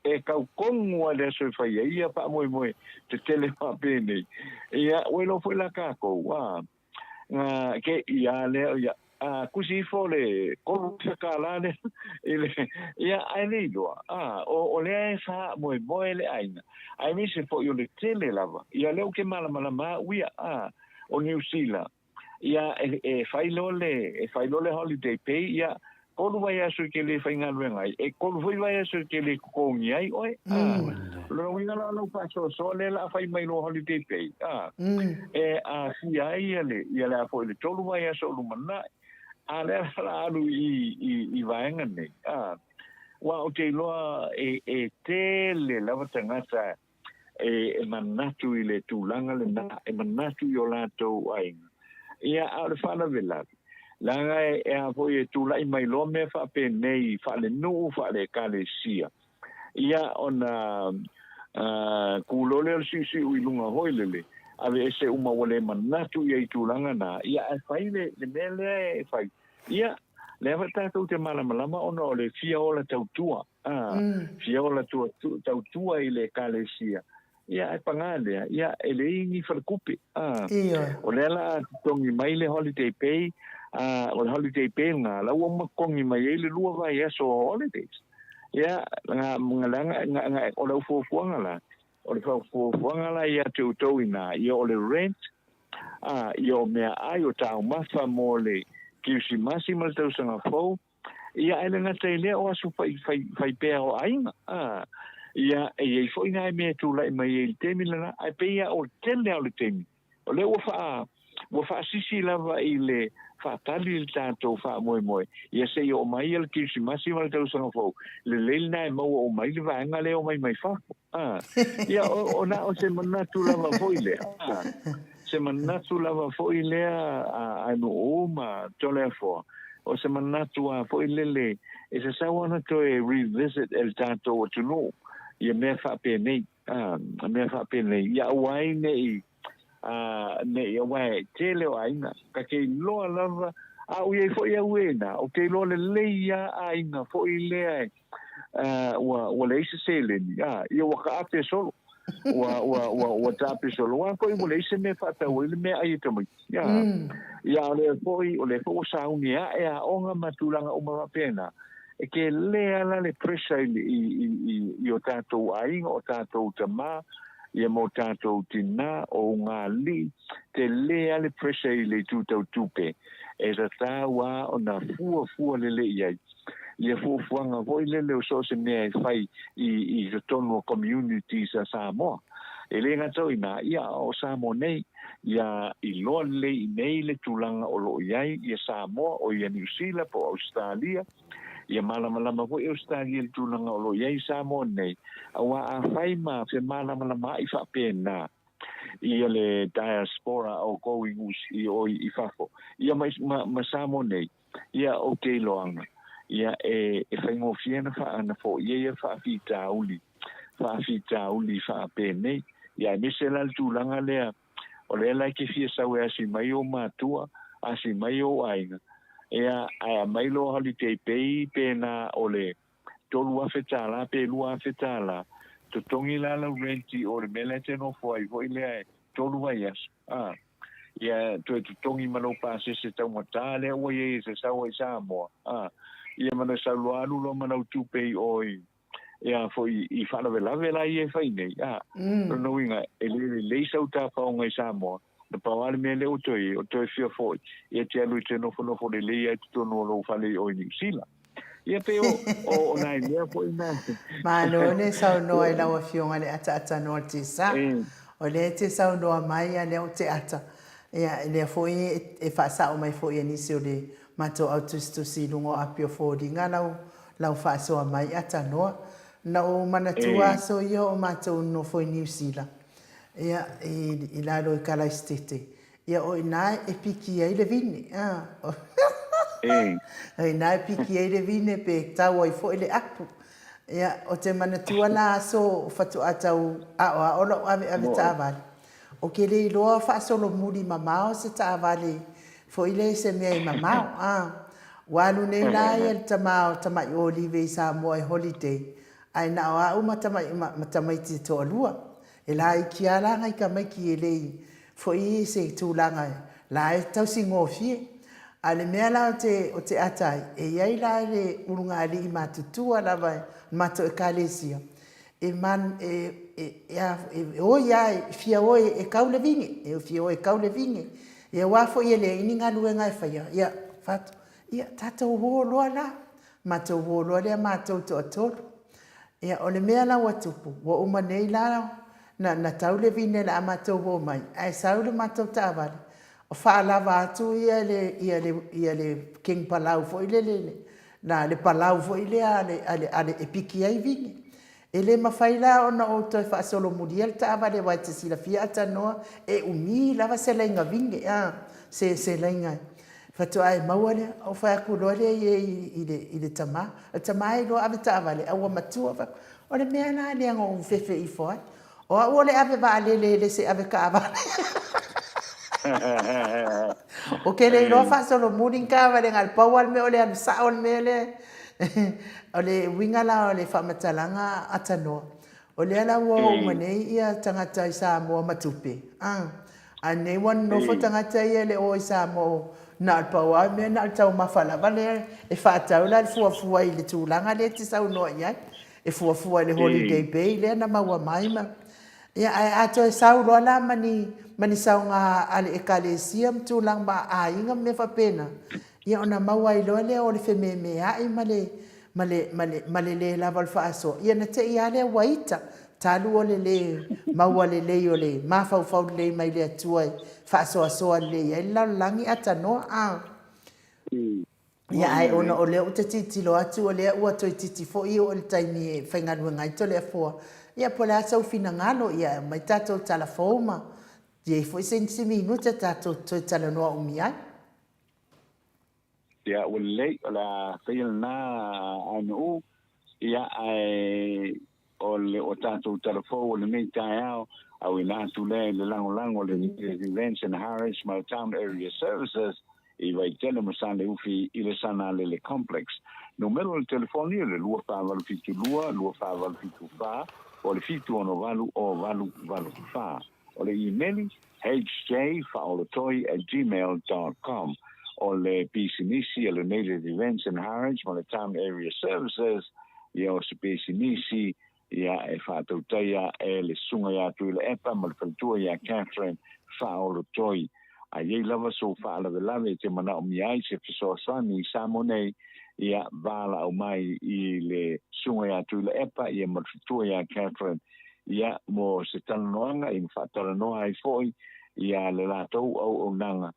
e kau kongu a le so fai ia pa moi te tele pa pene ia welo foi la ka ko ke ia le ia kusi fo le ko ka la le ile ia ai le do o le sa moi le ai mi se fo yo le tele lava ia le o ke mala ma uia o New Zealand ia e fai lo le holiday pay ia kolu vai aso ke le fainga luenga e kolu vai aso ke le kongi ai oi lo winga la pa so le la fai mai lo holiday pay e si ai ele a foi le tolu vai aso lu mana ale la lu I vaenga nei wa o te loa e tele lava tangata e manatu i le tūlanga le na, e manatu i o lātou ainga. Ia au le whana vela. Langa e a foi e tūlai mai loa mea whape nei, whale nuu, whale kale sia. Ia ona kūlole al sisi ui lunga hoilele, ave ese uma wale manatu i tūlanga na, ia e whai le mea lea e whai. Ia, leva tātou te malamalama ona o le fia ola tautua. Fia ola tautua i le kale sia. Ia e pangalea, ia e le ingi wharakupe. O le ala tongi mai le holiday pay, o le holiday pay ngā, lau o makongi mai e le lua vai aso holidays. Ia, ngā langa, o le ufuafuanga la, o le ufuafuanga la ia te utau ina, ia o le rent, ia o mea ai o tau mafa mo le kiusi masi mal tau sanga fau, ia ele ngata ilea o asu fai pēa o ainga. Ia e foi ngai me tu lai mai el temi lana ai pe ia o tele o temi o le o fa sisi lava ile fa tali il tanto fa moi ia se o mai el kisi massima tau sanga fo le nai mo o mai le va ngale o mai fa ia o na o se manatu lava fo ile se manatu lava fo ile a no o ma tole fo o se manatu fo ile le e se sa wana to revisit el tanto o to know ia mea whape nei, ia wai nei, nei wai tele o aina, ka kei loa lava, ui e fo ia uena, o kei loa le leia aina, fo i lea, wa leise se leni, ia waka ate solo, wa tape solo, wa koi mo leise me whata wile mea ai tamai, ia o le fo o sauni, e a onga matulanga o mawapena, e ke lea la le presa i o tātou ainga, o tātou tamā, i mo tātou tina, o ngā li, te lea le presa i le tūtau tupe. E sa tāua o na fua le le iai. Ia fuafuanga voi le leo so se mea e whai i tono community sa Samoa. E le ngatau ina, ia o Samoa nei, ia i loa le i nei le tūlanga o lo iai, ia Samoa, o ia New Zealand, po Australia, ia malama ko Australia tulanga o lo ia Samoa nei awa a faima fe malama I fa pena ia le diaspora o going i o I fafo ia mai Samoa nei ia o ke loanga ia e faingo fiena fa ana fo ia fa fita uli fa pena ia misela tulanga le o le la ke fie sa we asi mai o matua asi mai o ainga ia a mailo holiday pay pena ole tolu afetala pe lu afetala to tongi la renti o le melete no foi le tolu vaias ia to tongi malo pase se tau matale o ye se sa o Samoa ia mana sa lo alu lo mana tu pay oi ia foi I fala vela ia fai nei no winga ele le sa uta pa o Samoa na pawale me le o toi fia foi ia te alu te no le le ia te no lo fale o New Zealand ia pe o nai ia foi na ma no ne sa no ai la fionga le ata no te sa o le te sa no mai le o te ata ia le foi e fa sa o mai foi ni se o le mato auto si lungo apio fo di ngana la fa so mai ata no na o manatua so io o mato no foi New Zealand ia I la lo kala stete ia o ina e piki ai le vini ai na piki ai le vini pe tau ai fo le apu ia o te manatua la so fatu atau a o lo ave tavale o ke le lo fa so lo muri mamao se tavale fo ile se me mamao walu nei la ia tamai o live Samoa holiday ai na wa uma tamai ti to lua e la I kia langa I ka mai ki elei fo I se tūlanga la e tau si ngofie a le mea la o te atai e iai la le urunga ali I matutua la vai mato e kalesia e man o iai fia o e kaule vingi e wafo I le ini ngā luenga e whaia ia fatu ia tata uho loa la mato uho loa lea mato to atoro ia o le mea la watupu wa uma nei la na taule vine la amato ho mai ai saule mato tavale o fa lava tu ia le king palau foi le na le palau fo ile ale e piki ai vingi e le mafaila ona o to fa solo mudial ta va le wa te sila fia ta no e umi lava se lenga vingi se lenga fa to ai mawale o fa ku lo le ile tama i lo ave ta vale o matua fa o le mea na le ngo fefe i fo o le ave va le se ave ka va o ke le lo fa solo mudin ka va le ngal pawal me o le al sa on me le o le wingala o le whamatalanga atano. O le ala wo manei ia tangata i Samoa matupe. A nei wan nofo tangata ia le o i Samoa na alpawa me na altau mawhala. Vale e whaatau la le fuafua i le tūlanga le te sau noa iai. E fuafua le Holiday Bay le na maua maima. Ia ai ato e sau loa la mani sau ngā ale e kalesia mtūlang ma a inga me whapena. Ia ona maua i loa le o le wheme mea i male le lava le whaaso. Ia na te ia le waita talu o le maua le o le mawhau le mai le atua whaaso asoa le ia i laulangi ata noa Ia ai ona o leo te titilo atu o lea ua toi titi fo i o le taimi e whainganua ngai to lea fua. Ia po lea sau fina ngalo ia mai tatou tala fōma. Ia fo i sensi minuta tatou toi tala noa umi ai. Ia o lei o la whaila nā anu ia ai o le o tatou tala fō o le mei tai au au i nātu le lango le events and Harris Town Area Services i vai tele masale ufi i le sana le complex. No mero le telefoni le lua whāwalu fitu lua, lua whāwalu fitu whā, o le fitu ono walu o walu whā. O le emaili hj.faolotoi@gmail.com. O le pisinisi, le Native Events and Harris Town Area Services, ia o se pisinisi, ia e whātautaia e le sunga ia tui le epa, ma le whalitua ia Catherine Faolotoi. A iei lava so whaalawe te mana o miai se whasoasani i Samonei ia wala au mai i le sunga ia tui le epa ia ma le whalitua ia Catherine ia mo se talanoanga i mwhatara noa ai foi ia le lātou au nanga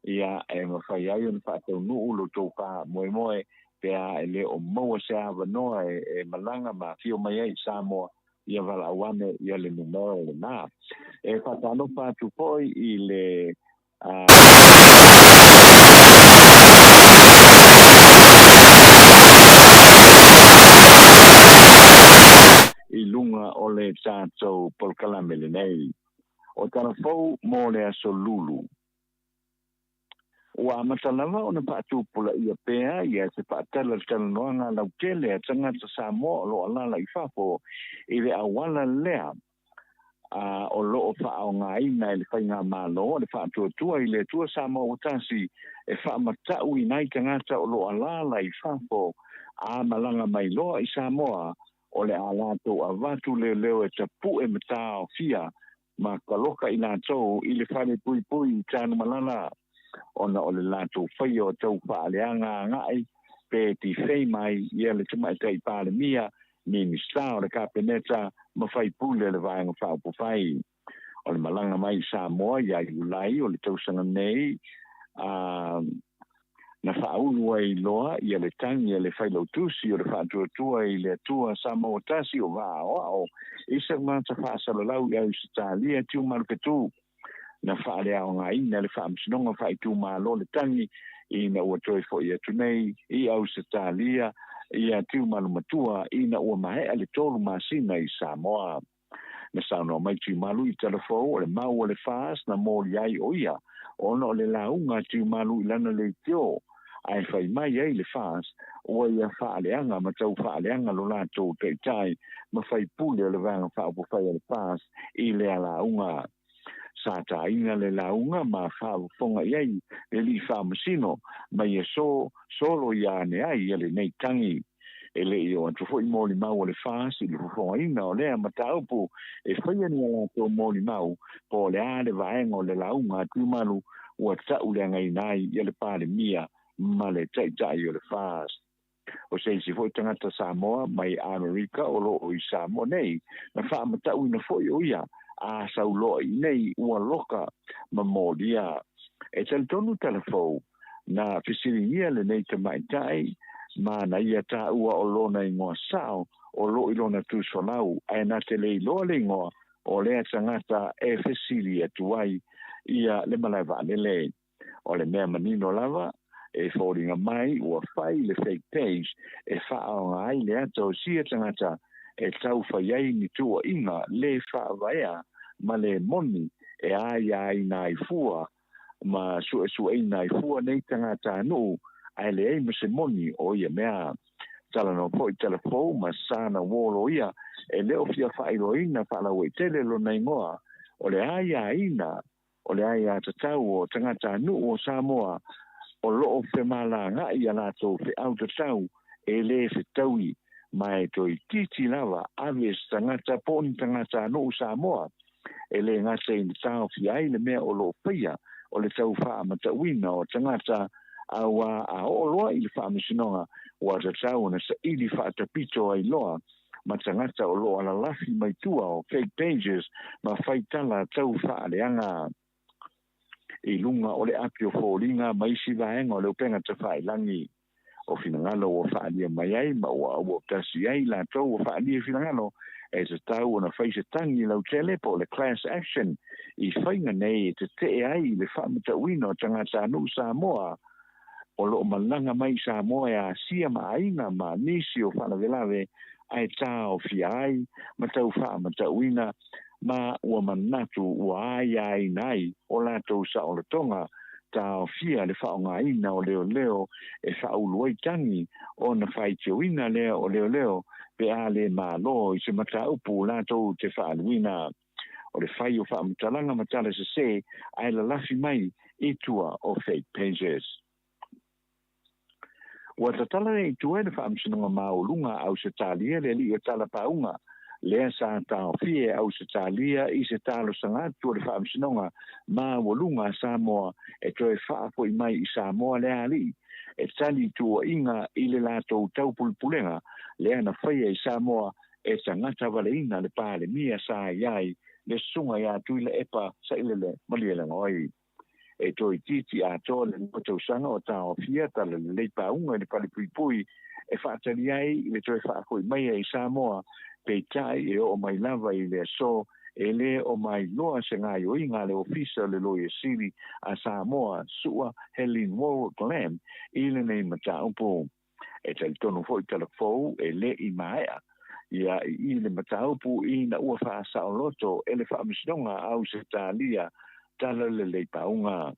ia e mawhai ai on whātau nuu lo tō wha moe pea e le o maua se awa noa e malanga ma fio mai ai Samoa ia wala awane ia le numero le nā. E whatano pātu poi i le i lunga o le tātou polkalamele nei. O tana fau mō le aso lulu. Ua matalawa o na pātu pula ia pēa ia se pātala talanoanga lau tele a tangata Samoa lo alala i whafo i le awala lea o loo whaao ngā ina i le whainga mālo le whaatua tua i le tua Samoa o tasi e whaamatau i nai tangata o lo alala i whafo a malanga mai loa i Samoa o le alato a watu leo e tapu e matao fia ma kaloka i nātou i le whane pui i tānu malana ona o le lato whai o tau whaaleanga ngai pe ti whai mai ia le tumai tai pāle mia ni mista o le kapeneta ma whai pule le vāenga whaupo whai. O le malanga mai Samoa ia i ulai o le tausanga nei na whaulu ai loa ia le tangi ia le whailautusi o le whaatuatua i le atua Samoa tasi o o isa mata whaasalalau i au Sitalia tiu marupetu na whaarea o ngā ina le whaamsinonga whaitu mālo le tangi i na ua toi fo i atu nei i au Sitalia i a tiu malumatua i na ua mahea le tolu masina i Samoa. Na sauno mai tiu malu i telefo o le mau o le whaas na mōri ai o ia ona o le launga tiu malu i lana le tio ai whai mai ai le whaas o ia whaaleanga ma tau whaaleanga lo lato tai ma whai pule o le vanga whaapo whai o le whaas i le launga. Sata inga le launga ma whaafonga iai le li whaamasino ma ia solo ia ne ai le nei tangi e le i o antu fo i mōli mau o le whaas i le whafonga ina o lea ma taupu e whaia ni ala tō mōli mau po le a le vaenga o le launga tu malu ua tau le ngai nai i le pāle mia ma le tai o le whaas. O se fo i tangata Samoa mai Amerika o lo o i Samoa nei na whaamatau ina fo i o ia a saulo i nei ua loka ma mōlia. E tala tonu telefou na fisiringia le nei tamaitai mana ia ta ua o lona ingoa sao o lo ilona tu sonau ai na te le lo le ingoa o le tangata e fesili atuai ia le Maleifua le o le mea manino lava e fōringa mai ua fai le fake page e whaonga ai le ato sia tangata e tau whaiai ni tua inga le whaavaea ma le moni e ai nai fua ma su e nai fua nei tangata nu ai le ei se moni o ia mea tala no po i telefo ma sana wolo ia e leo fia whairoina whala wei tele lo nei ngoa o le ina o le ai tatau o tangata nu o Samoa o loo whemala nga i alato whi auta tau e le whitaui mai toi titi lava aves tangata poni tangata nu Samoa e le ngata i tau whi ai le mea o loo pia o le tau wha mata wina o tangata awa a oloa i le wha misinonga wa tatau na sa ili wha tapito ai loa ma tangata o loa la lafi mai tua o fake pages ma whaitala tau wha leanga i lunga o le api o fōringa mai si vaenga o le upenga te whailangi o finangalo o whaalia mai ai ma o tasi ai la tau o whaalia finangalo e te tau o na whaise tangi lau tele po le class action i whainga nei te te ai le whamata wino tangata anu Samoa o lo malanga mai Samoa a sia ma aina ma nisi o whanawelawe ai tau fiai ma tau whamata wina ma ua manatu ua ai nai o lātou sa o le tonga tau fia le whaonga ina o leo e whauluai tangi o na whaitioina leo o leo pe a le malo i se mata upu lātou te whaaluina o le whai o whaamatalanga matala se ai la lafi mai i tua o fake pages. Ua tatala e tua e whaamsinonga maulunga au se talia le li o tala paunga lea sa tau fie au se talia i se talo sangatu o le whaamsinonga ma walunga Samoa e toi whaapo i mai i Samoa lea li e tali tua inga i le lātou taupulpulenga lea na whaia i Samoa e tangata waleina le pāle mia sa iai le sunga ia tuile epa sa ilele maliele ngoi e toi titi a toa le matausanga o tau fia tala le leipaunga le pali pui e whaatali ai le toi whaako i mai i Samoa pe tai e o mai lava i le so e le o mai loa se ngai o inga le ofisa le loie siri a Samoa sua Helen Warwick Lamb i le nei mata upo e tali tonu fo i telefou e le i maea ia i le mata upo i na ua wha sao loto e le wha misinonga au se talia tala le leipaunga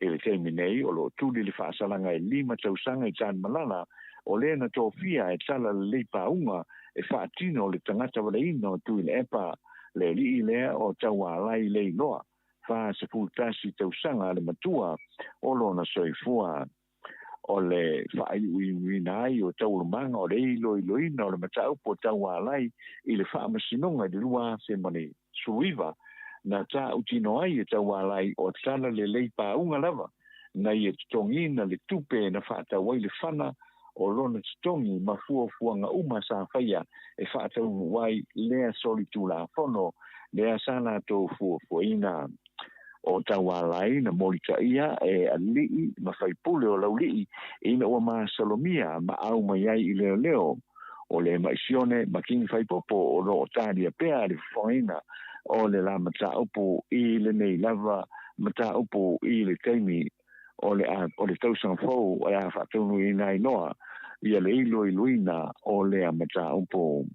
e le teimi nei o lo tuli le wha salanga e lima tausanga i tan malala o le na tofia e tala le leipaunga e whaatino le tangata wale ino tu le epa le li lea o tawalai le loa wha se pultasi tausanga le matua o lo na soifua o le whaai uinai o taurumanga o le ilo ina o le mataupo tawalai i le whaamasinonga de lua se mani suiva na ta utino ai e tawalai o tala le leipa unga lava na i e tongina le tupe na whaatawai le whana o lona tongi ma fuanga uma sa whaia e whaatau wai lea solitu la whono lea sana tō fuafuaina o tawalai na morita ia e alii ma whaipule o laulii ina ua ma salomia ma au mai ai i leo o le maisione ma kingi whaipopo o lo tāria pea le whaina o le la mata upu i le nei lava mata upu i le teimi o le tausanga fau e a whaatunu i nai noa ia le ilo i luina o le mata upu.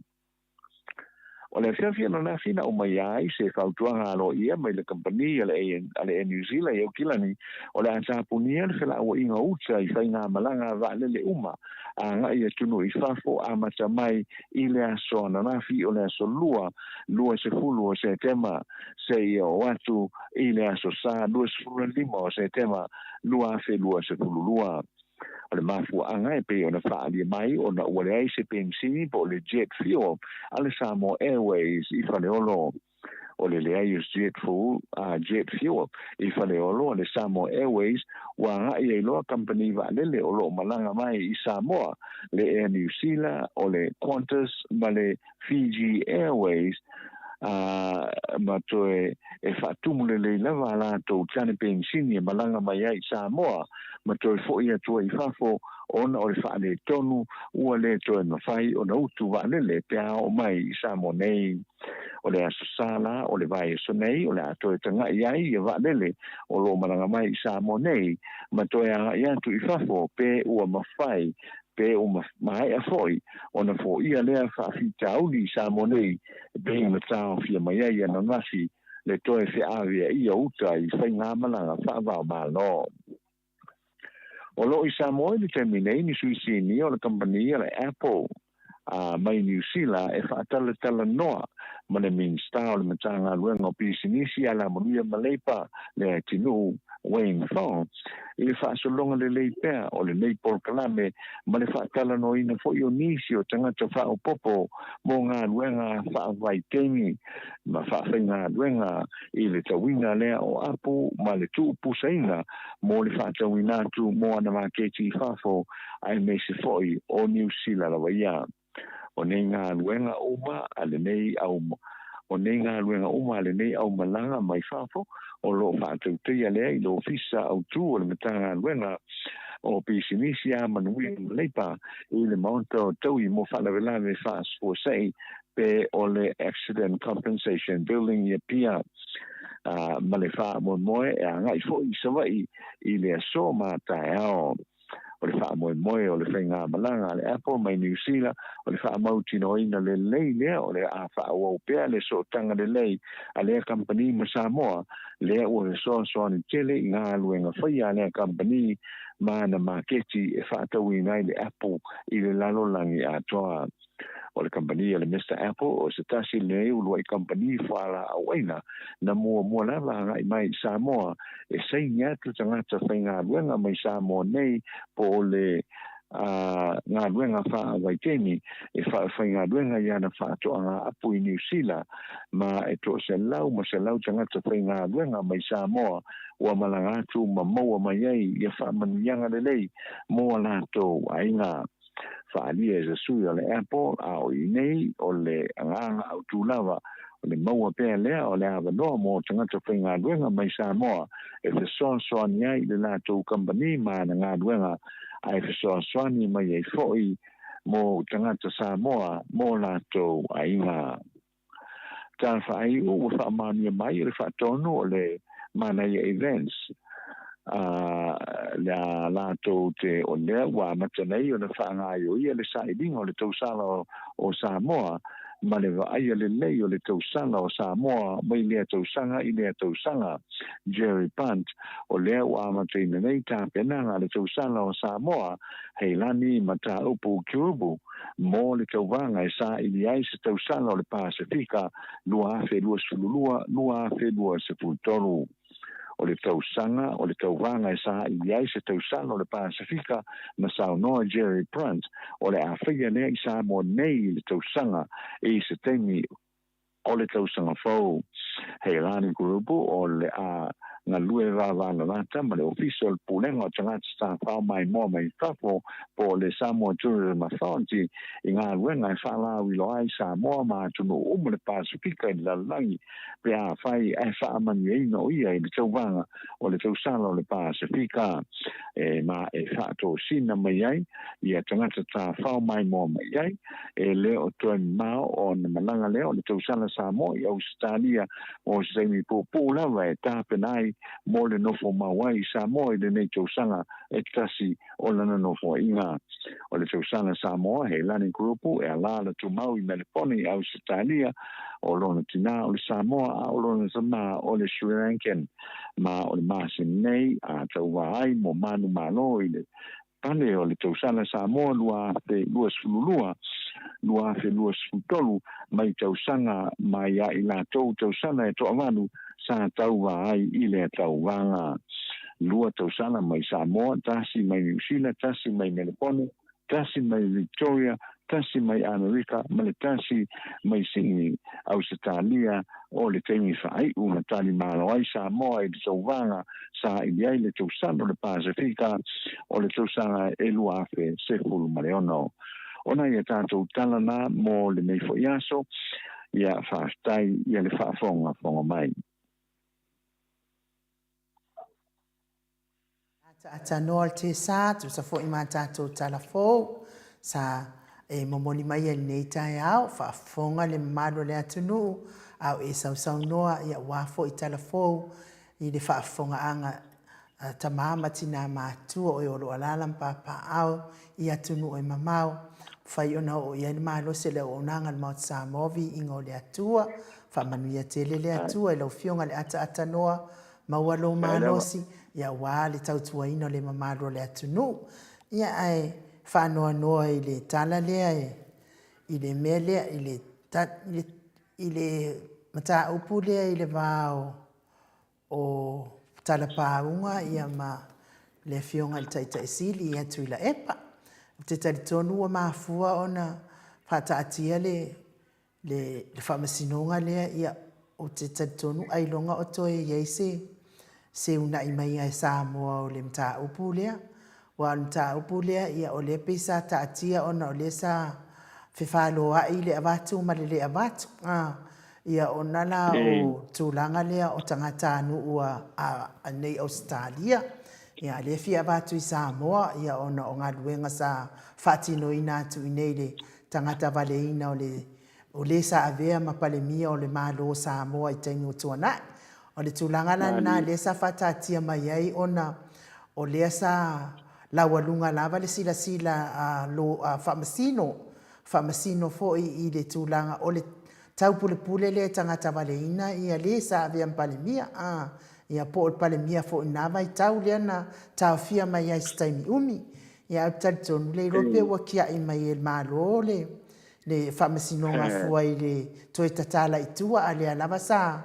O le whiawhia no na whina o mai ai se whautuanga alo ia mai le company ale New Zealand e o kilani o le antapunia le whila o inga uta i whainga malanga vale le uma a ngai e tunu i whafo a mata mai i le aso ananafi o le aso lua se fulu o se tema se i o watu i le aso sa lua se fulu lima o se tema lua fe lua se fulu lua. O le Maleifua-Mai pe ona whaalia mai o na ua le ai se pensi po le jet fuel ale Samoa Airways i whaneolo o le ai jet fuel i whaneolo o le Samoa Airways wa ngai e loa company wa lele o lo malanga mai i Samoa le Air New Zealand o le Qantas ma le Fiji Airways ma toe e whaatumu le lava la tau tane pensini e malanga mai ai Samoa ma toe fo ia toe I whafo ona o le whaane tonu ua le toe mawhai o na utu wa'alele pia o mai I Samoa nei o le asasala o le vai so nei o le atoe tanga iai e wa'alele o lo malanga mai I Samoa nei ma toe a ia tu I whafo pe ua mawhai pe o mai a foi ona fo ia lea whaafitauli Samoa nei pe I matao fia mai ai ana ngasi le toe fe avia ia uta I whainga malanga whaavao malo. O lo I Samoa le terminei ni suisini o le company le Apple mai New Zealand e whaatala noa ma le minsta o le matanga luenga o pisinisi ala manuia Maleifua le tinu Wayne Fong I le whaasolonga le leipea o le nei Paul Kalame ma le whaatala no ina fo I o nisi o tangata whao popo mo ngā luenga whaavai teimi ma whaawhainga luenga I le tawina lea o apu ma le tuupusaina mo le whaatawina tu mo ana maketi whafo ai me se foi o New Zealand la waia. O nei ngā luenga uma ale nei au o nei ngā luenga uma ale nei au malanga mai whafo o lo whaatau teia lea I lo fisa au tu o le matanga luenga o pisinisi a manui leipa I le maunta o tau I mo whalawelane fast for say pe o le accident compensation building I pia ma le wha moe e a ngai fo I sawai I le aso ma tae ao o le wha moe o le whainga malanga le Apple mai New Zealand o le wha mautino ina le lei lea o le a wha au pea le so tanga le lei a lea company ma Samoa lea o le so ni tele I ngā luenga whaia lea company ma na maketi e wha tau inai le Apple I le lalo langi a toa o le company le Mr. Apple o se tasi le ulu I company whala awaina na mua lava ngai mai Samoa e sei nyatu tangata whainga luenga mai Samoa nei po le ngā luenga wha waiteni e whainga luenga I ana wha toa ngā apu I New Zealand ma e to se lau tangata whainga luenga mai Samoa ua malanga atu ma maua mai ei I wha manuianga le lei moa lato ainga whaalia e sui o le Apple a o I nei o le anganga au tūlawa o le maua pēr lea o le awanoa mo tangata whainga luenga mai Samoa e whasoan iai le lātou company ma na ngā luenga ai whasoan mai ei foi mo tangata Samoa mo lātou ainga. Tā whaai o whaamania mai o le whaatonu o le manai events la to te o le wa matanei o le whaangai o ia le saidinga o le tausala o Samoa ma le vai le lei o le tausala o Samoa mai lea tausanga I lea tausanga Jerry Punt o lea wa matene nei tā penanga le tausala o Samoa hei lani mata upu kiubu mo le tauwanga e sa ili ai se tausala o le Pasifika lua afe lua sululua lua afe lua se fultoru o le tausanga o le tauwanga e sa I ai se tausanga o le Pasifika na saunoa Jerry Punt o le awhia lea I Samoa nei le tausanga e se temi o le tausanga fau hei lani grupu o le nga lue vāvāna lata ma le official pulenga o tangata sta whao mai moa mai whafo po le Samoa Tourism Authority I ngā luenga e whaala wilo ai Samoa ma tunu le Pasifika I lalangi pe a whai e whaamani e ino ia I le tauwanga o le tausala o le Pasifika ma e whaato sina mai ai ia tangata sta whao mai moa mai ai e leo toi mao o na malanga leo le tausala Samoa I Australia o se mi pūlawa e tāpenai mo le nofo mawai Samoa I le nei tausanga e tasi o lana nofo inga o le tausanga Samoa he lani grupu e ala tu mau I Meliponi Australia o lona tina o le Samoa o lona sama o le Sri Lankan ma o le masin nei a tauwa ai mo manu malo I le pane o le tausanga Samoa lua sululua lua sulutolu mai tausanga mai a I lātou tausanga e toa manu sa tauwa ai I le tauwanga lua tausanga mai Samoa tasi mai New Zealand tasi mai Meliponi tasi mai Victoria tasi mai Amerika ma le tasi mai Sydney Australia o le temi whaai una tali malo ai Samoa I le tauwanga sa I ai le tausanga o le Pasifika o le tausanga e lua afe se fulu mareono ona ia tātou talana mo le Maleifua-Mai ia whaastai ia le whaafonga mai. Ata noa te sa, tu sa fo i mā tātou talafou, sa momoni mai e nei tai au, whaafonga le mamaro le atunu, au e sau noa ia wafo i talafou, i le whaafonga anga ta mama tina mātua o e oro alala mpapa au, i atunu o e mamau, whai ona o ia ni malo se le o nanga le Mount Samovi ingo le atua, whamanuia tele le atua, e lau fionga le ata noa, maualo malosi, ia wā le tautua ino le mamaro le atunu, ia ai whanoa noa i le tala lea i le mea lea, i le mata upu lea i le vāo o talapaunga ia ma le fionga le taita sili ia tui la epa. Te tari tonu o mafua ona whata atia le whamasinonga lea ia o te tari tonu ailonga o toe yeise se una i mai ai Samoa o le mta upu lea. Wa mta upu lea ia o le pesa ta atia ona o le sa whewhaloa i le avatu ma le avatu. Ia o nala o tūlanga lea o tangata anu ua a nei Australia. Ia le fia avatu i Samoa ia ona o ngā luenga sa whatino ina atu i nei le tangata vale ina o le sa avea ma palemia o le malo Samoa i taingo tuanai. O le tūlanga lana le sa whatatia mai ai ona o le sa laualunga lava le sila lo whamasino fo i le tūlanga o le tau pule le tangata waleina ia le sa avea palemia ia po o palemia fo inava i tau le na tau fia mai ai staimi umi ia tari tonu le rope wa kia i mai el malo le whamasino ngafua i le toi tatala i tua a le alava sa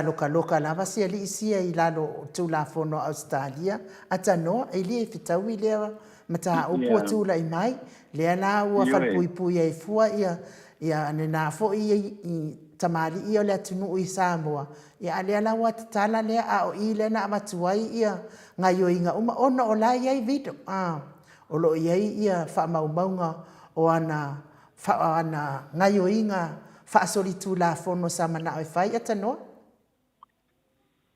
loka lava sia li isia i lalo tula fono Australia ata no e li fitau i le mata upu tula i mai le ala ua falpui ai fua ia ne na fo i tamali i o le atunu i Samoa ia le ala ua tatala le a o i le na amatuai ia ngai o inga uma ona o la iai video o lo iai ia whaamaumaunga o ana ngai o inga whaasoritu la fono sa mana o whai ata no.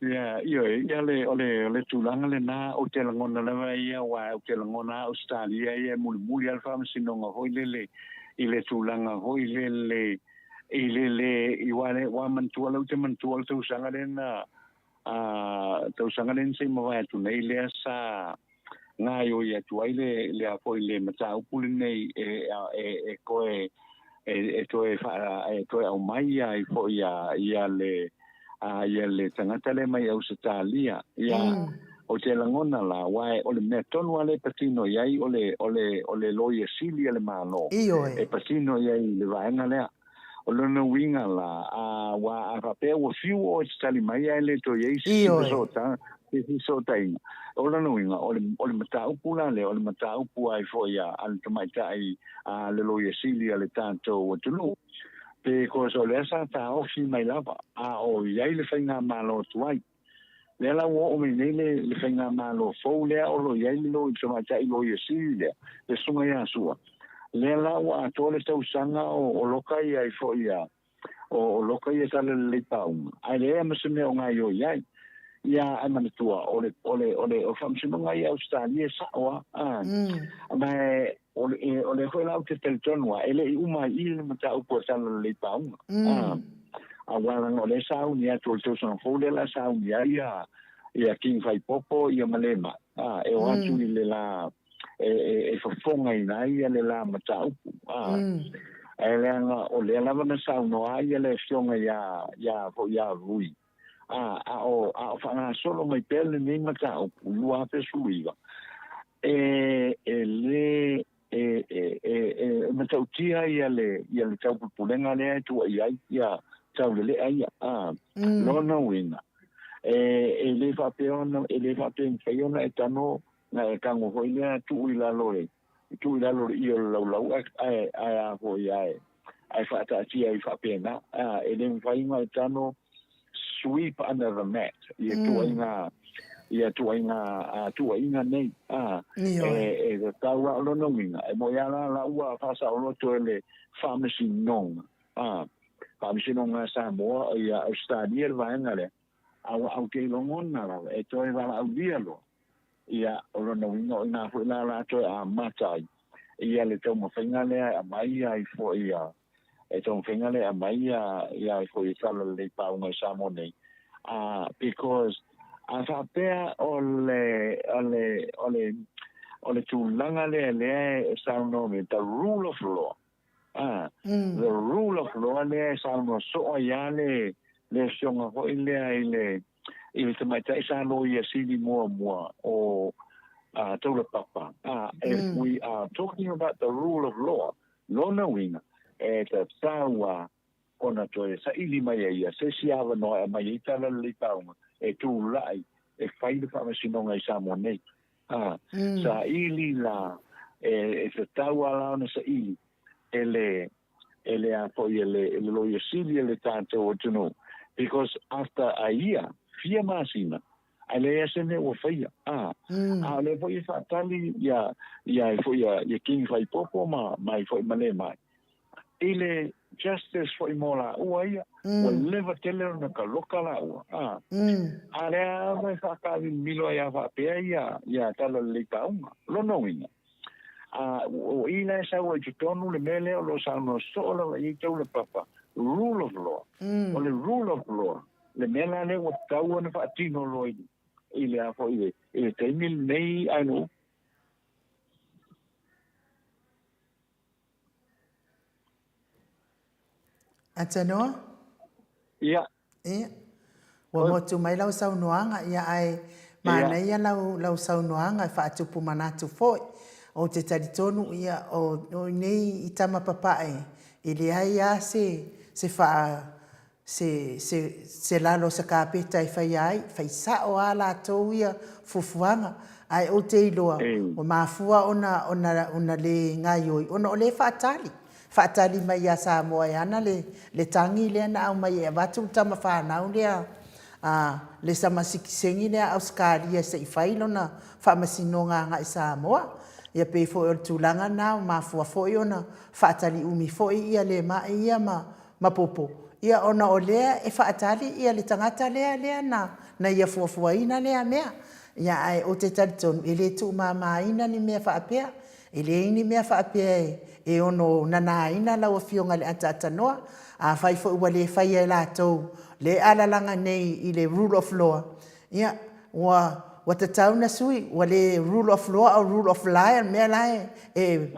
Ia le tūlanga le nā o te langona lewa ia wa o te langona Australia ia muli al whamasinonga hoi i le tūlanga hoi i wale wa mantua lau te mantua tau sanga len se mawai atu nei lea sa ngā yo ia tuai le a hoi le mata upuli nei e koe au mai ia i fo ia le tangata le mai au Australia ia o te langona la wae o le mea tonu ale patino iai o le loia sili le malo e patino iai le vaenga lea o lona winga la wa a rapea o fiu o tali mai ai le to iai si sota inga o lona winga o le mata upu la le o le mata upu ai fo ia al tamaita ai le loia sili le tanto o tulu pe ko so le sa ta o fi mai lava o iai le fainga malo tuai le la o me le fainga malo fo le o lo iai lo i tama tai lo i sile le sunga ia sua le la o to le tau sanga o loka ia fo ia o loka ia sale le pau ai le ma se me o ngai o iai ia ai mana tua o famsino ngai Australia sa o ma o le hoi lau te teletonua ele i uma i le mata upo sala le paunga a wala no le sau ni atu le tausan fole la sau ni ia king fai popo ia malema e o atu i le la e fafonga i nai le la mata upo e le anga o le lava na sau no ai le fionga ia fo ia rui o whanga solo mai pele ni mata upo lua pe suiva matautia ia le tau pulenga le tu ia tau le ai lona winga le fa peona e tano na kango hoina tu ila lore i lau ai ho ai fa ta tia i fa pena le fainga e tano sweep under the mat ia tuainga nei e taua o lona winga e mo ia la ua fasa o loto ele pharmacy nong Pamisino nga Samoa ia Australia vaenga le au ke longona la e toi vala au dialo ia ora no ino ina fu la to a matai ia le tau mawhainga lea a mai ai fo ia e tau mawhainga lea a mai ia fo i sala le paunga i Samoa nei because a whapea o le tūlanga lea e Samoa me the rule of law the rule of law lea e Samoa soa ia le sionga ho i lea i le tamaitai Samoa ia sili mua o Tola Papa. If we are talking about the rule of law, lona winga, e te taua ona toe sa ili mai ia, se siawa noa mai i tala le taunga, e tū lai, e whaile whamasinonga i Samoa nei. Sa ili la, e te taua launa sa ili, ele a poi ele loia sili ele tātou o tunu. Because after a year, fia masina, ale sene o faia ale foi fatali ya foi ya king fai popo mai foi Maleifua-Mai ile justice foi mola uia o leva tele na kaloka la ale mai fakali milo ya va pe ya tala le kaunga lo no winga o ile sa o tonu le mele o lo sa no solo i tau le papa rule of law o le rule of law le mele le o tau na fatino loidi ile a foi ile temil nei ano Atanoa? Ia. Wa motu mai lau saunoanga ia ai mana ia lau saunoanga e whaatupu manatu foi o te taritonu ia o nei i tama papae i le ai a se wha se lalo sa kapeta i whai ai, whai sa o a la tau ia fufuanga, ai o te iloa, o mafua ona le ngai oi, ona o le whaatali mai a Samoa e ana le tangi le ana au mai e watu tama whanau lea, le samasikisengi lea Australia se i whailo na whamasinonga nga i Samoa, ia pe fo o tulanga na mafua fo i ona whaatali umi fo i ia le mai ia ma popo. Ia ona o lea e whaatali ia le tangata lea na ia fuafuaina lea mea. Ia ai o te taritonu e le tu mamaina ni mea whaapea. E le ini mea whaapea e ono nanaina lau a fionga le atanoa. A whai fo ua le whai e la tau. Le alalanga nei i le rule of law. Ia wa te tauna sui wa le rule of law au rule of life mea lai e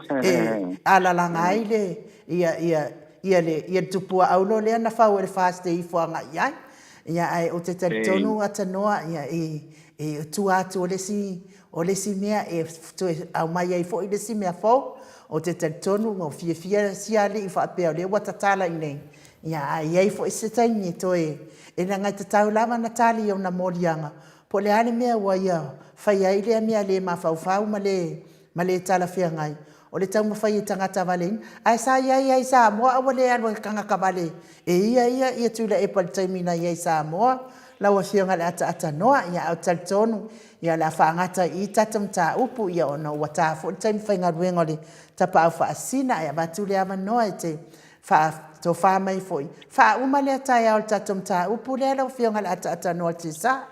alalanga ai le ia tupua aulo lea na whau e whaaste i fuanga iai. Ia ai o te taritonu atanoa ia e tu atu o lesi mea e au mai ai fo i lesi mea fau o te taritonu o fia siale i whaapea o le watatala i nei. Ia ai ai fo i se taini e toe e na ngai te tau lama na tali au na morianga. Po le ane mea ua ia whai ai lea mea le mawhau ma le tala whia ngai. O le tau mawhai e tangata walein. Ai sa iai sa moa awa le anu e kangaka wale. E ia tula e pal taimina iai sa moa. Lau a whianga le ata noa ia au taritonu. Ia la whaangata i tatam ta upu ia ona ua tāfo. Le taimi whainga ruenga le tapa au whaasina. Ia batu le awa noa e te to whamai foi. Wha umale atai au tatam ta upu le lau whianga le ata noa te sa.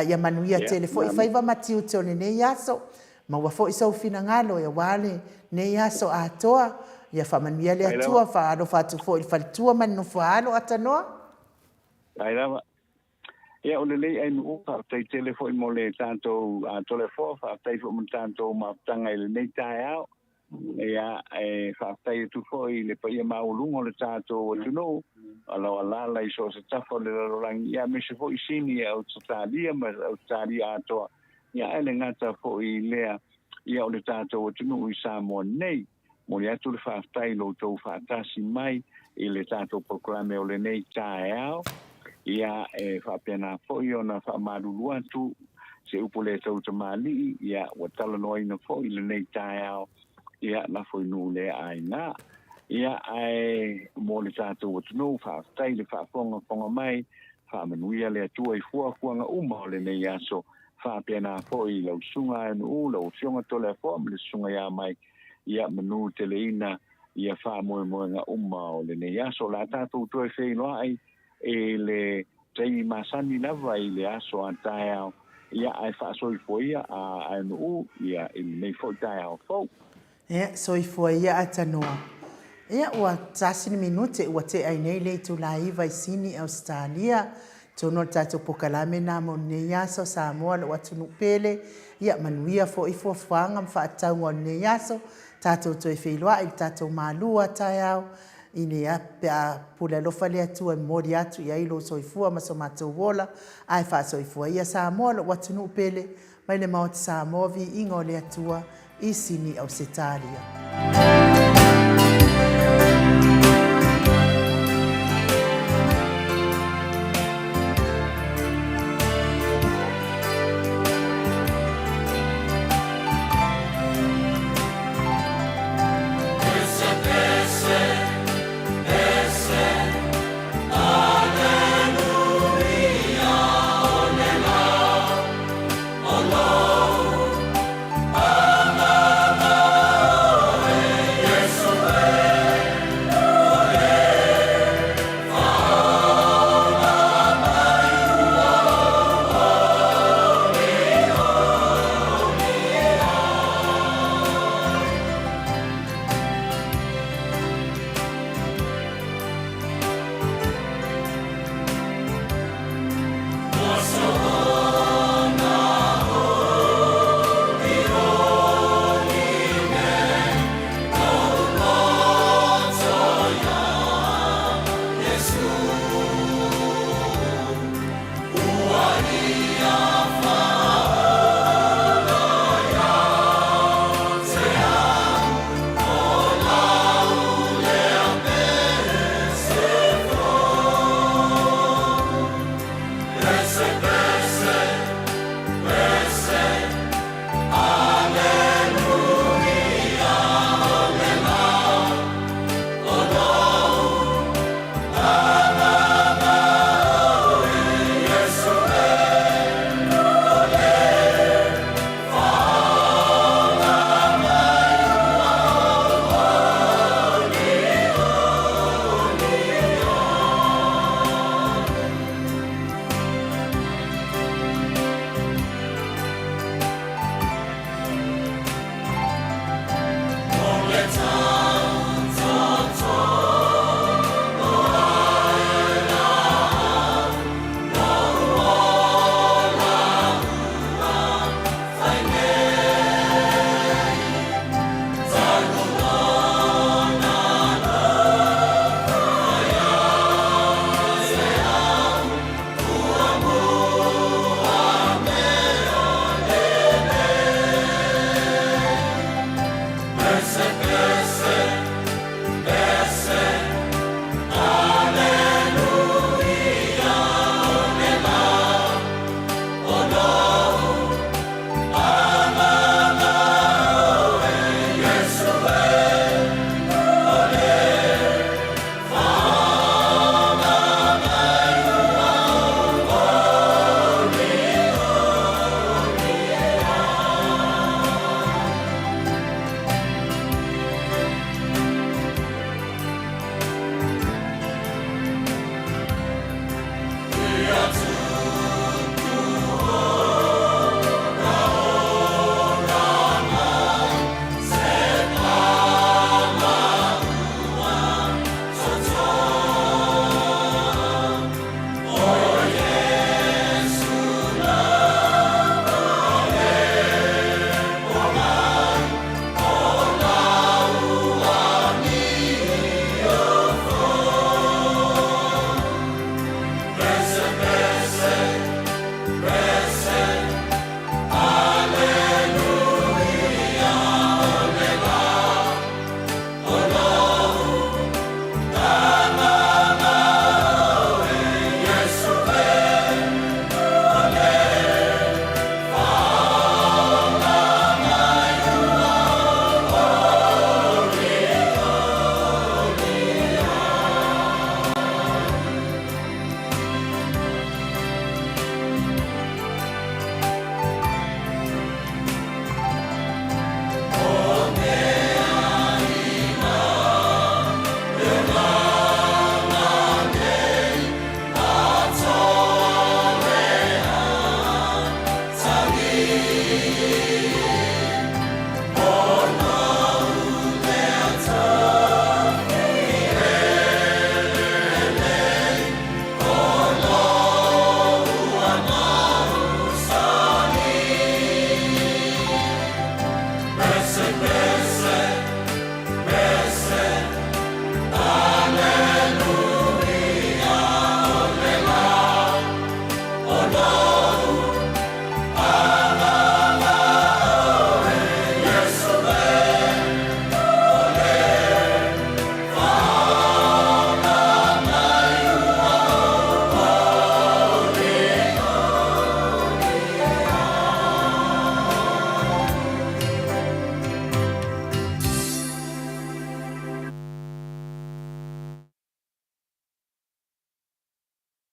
Ia manuia telefo i whaiva matiu te one nei aso. Ma ua fo i sau fina ngalo e wale nei aso a toa. Ia whamanuia le atua whaaro whatu fo i whalitua manu whaaro atanoa. Ai rawa. Ia o le lei ai nuu whaatei telefo i mo le tātou telefo, whaatei fo mo tātou maaptanga i le nei tae au. Ia whaatei tu fo i le paia maulungo le tātou o tunou. Alau alala i so se tafo le larorangi. Ia me se fo i sini au tatalia ma au tatalia atoa. Ia ele ngata fo i lea ia o le tātou o tunu i Samoa nei. Mo le atu le whaatai lo tau whaatasi mai i le tātou proklame o le nei tae au. Ia whaapena fo i ona whaamaruru atu se upo le tau tamali ia wa tala noina fo i le nei tae au. Ia na fo i nu le ai ngā. Ia ai mo le tātou o tunu whaatai le whaafonga mai. Whaamanuia le atua i fuafuanga uma o le nei aso. Whaapena fo i lau sunga anu lau fionga tole a fo le sunga ia mai ia manu teleina ia whaamoe ngā o le nei aso la tātou toi whenua ai e le tei masani lava i le aso a tae au ia ai whaasoi foia a anu ia i nei fo tae au fau. Ia, soi foia a tanoa. Ia, ua tasini minute ua te ai nei le tu la iwa i sini Australia. Tono tātou pokalame nā mo nei aso Samoa le watunu pele. Ia, manuia fo i fuafanga mwhaatau o nei aso. Tātou toi wheiloa i tātou mālua tae au. I ne a pula lofa le atua mori atu i ailo soifua maso mātou wola. Ai wha soifua ia Samoa le watunu pele. Mai le maoti Samoa vi ingo le atua i sini Australia. Thank you.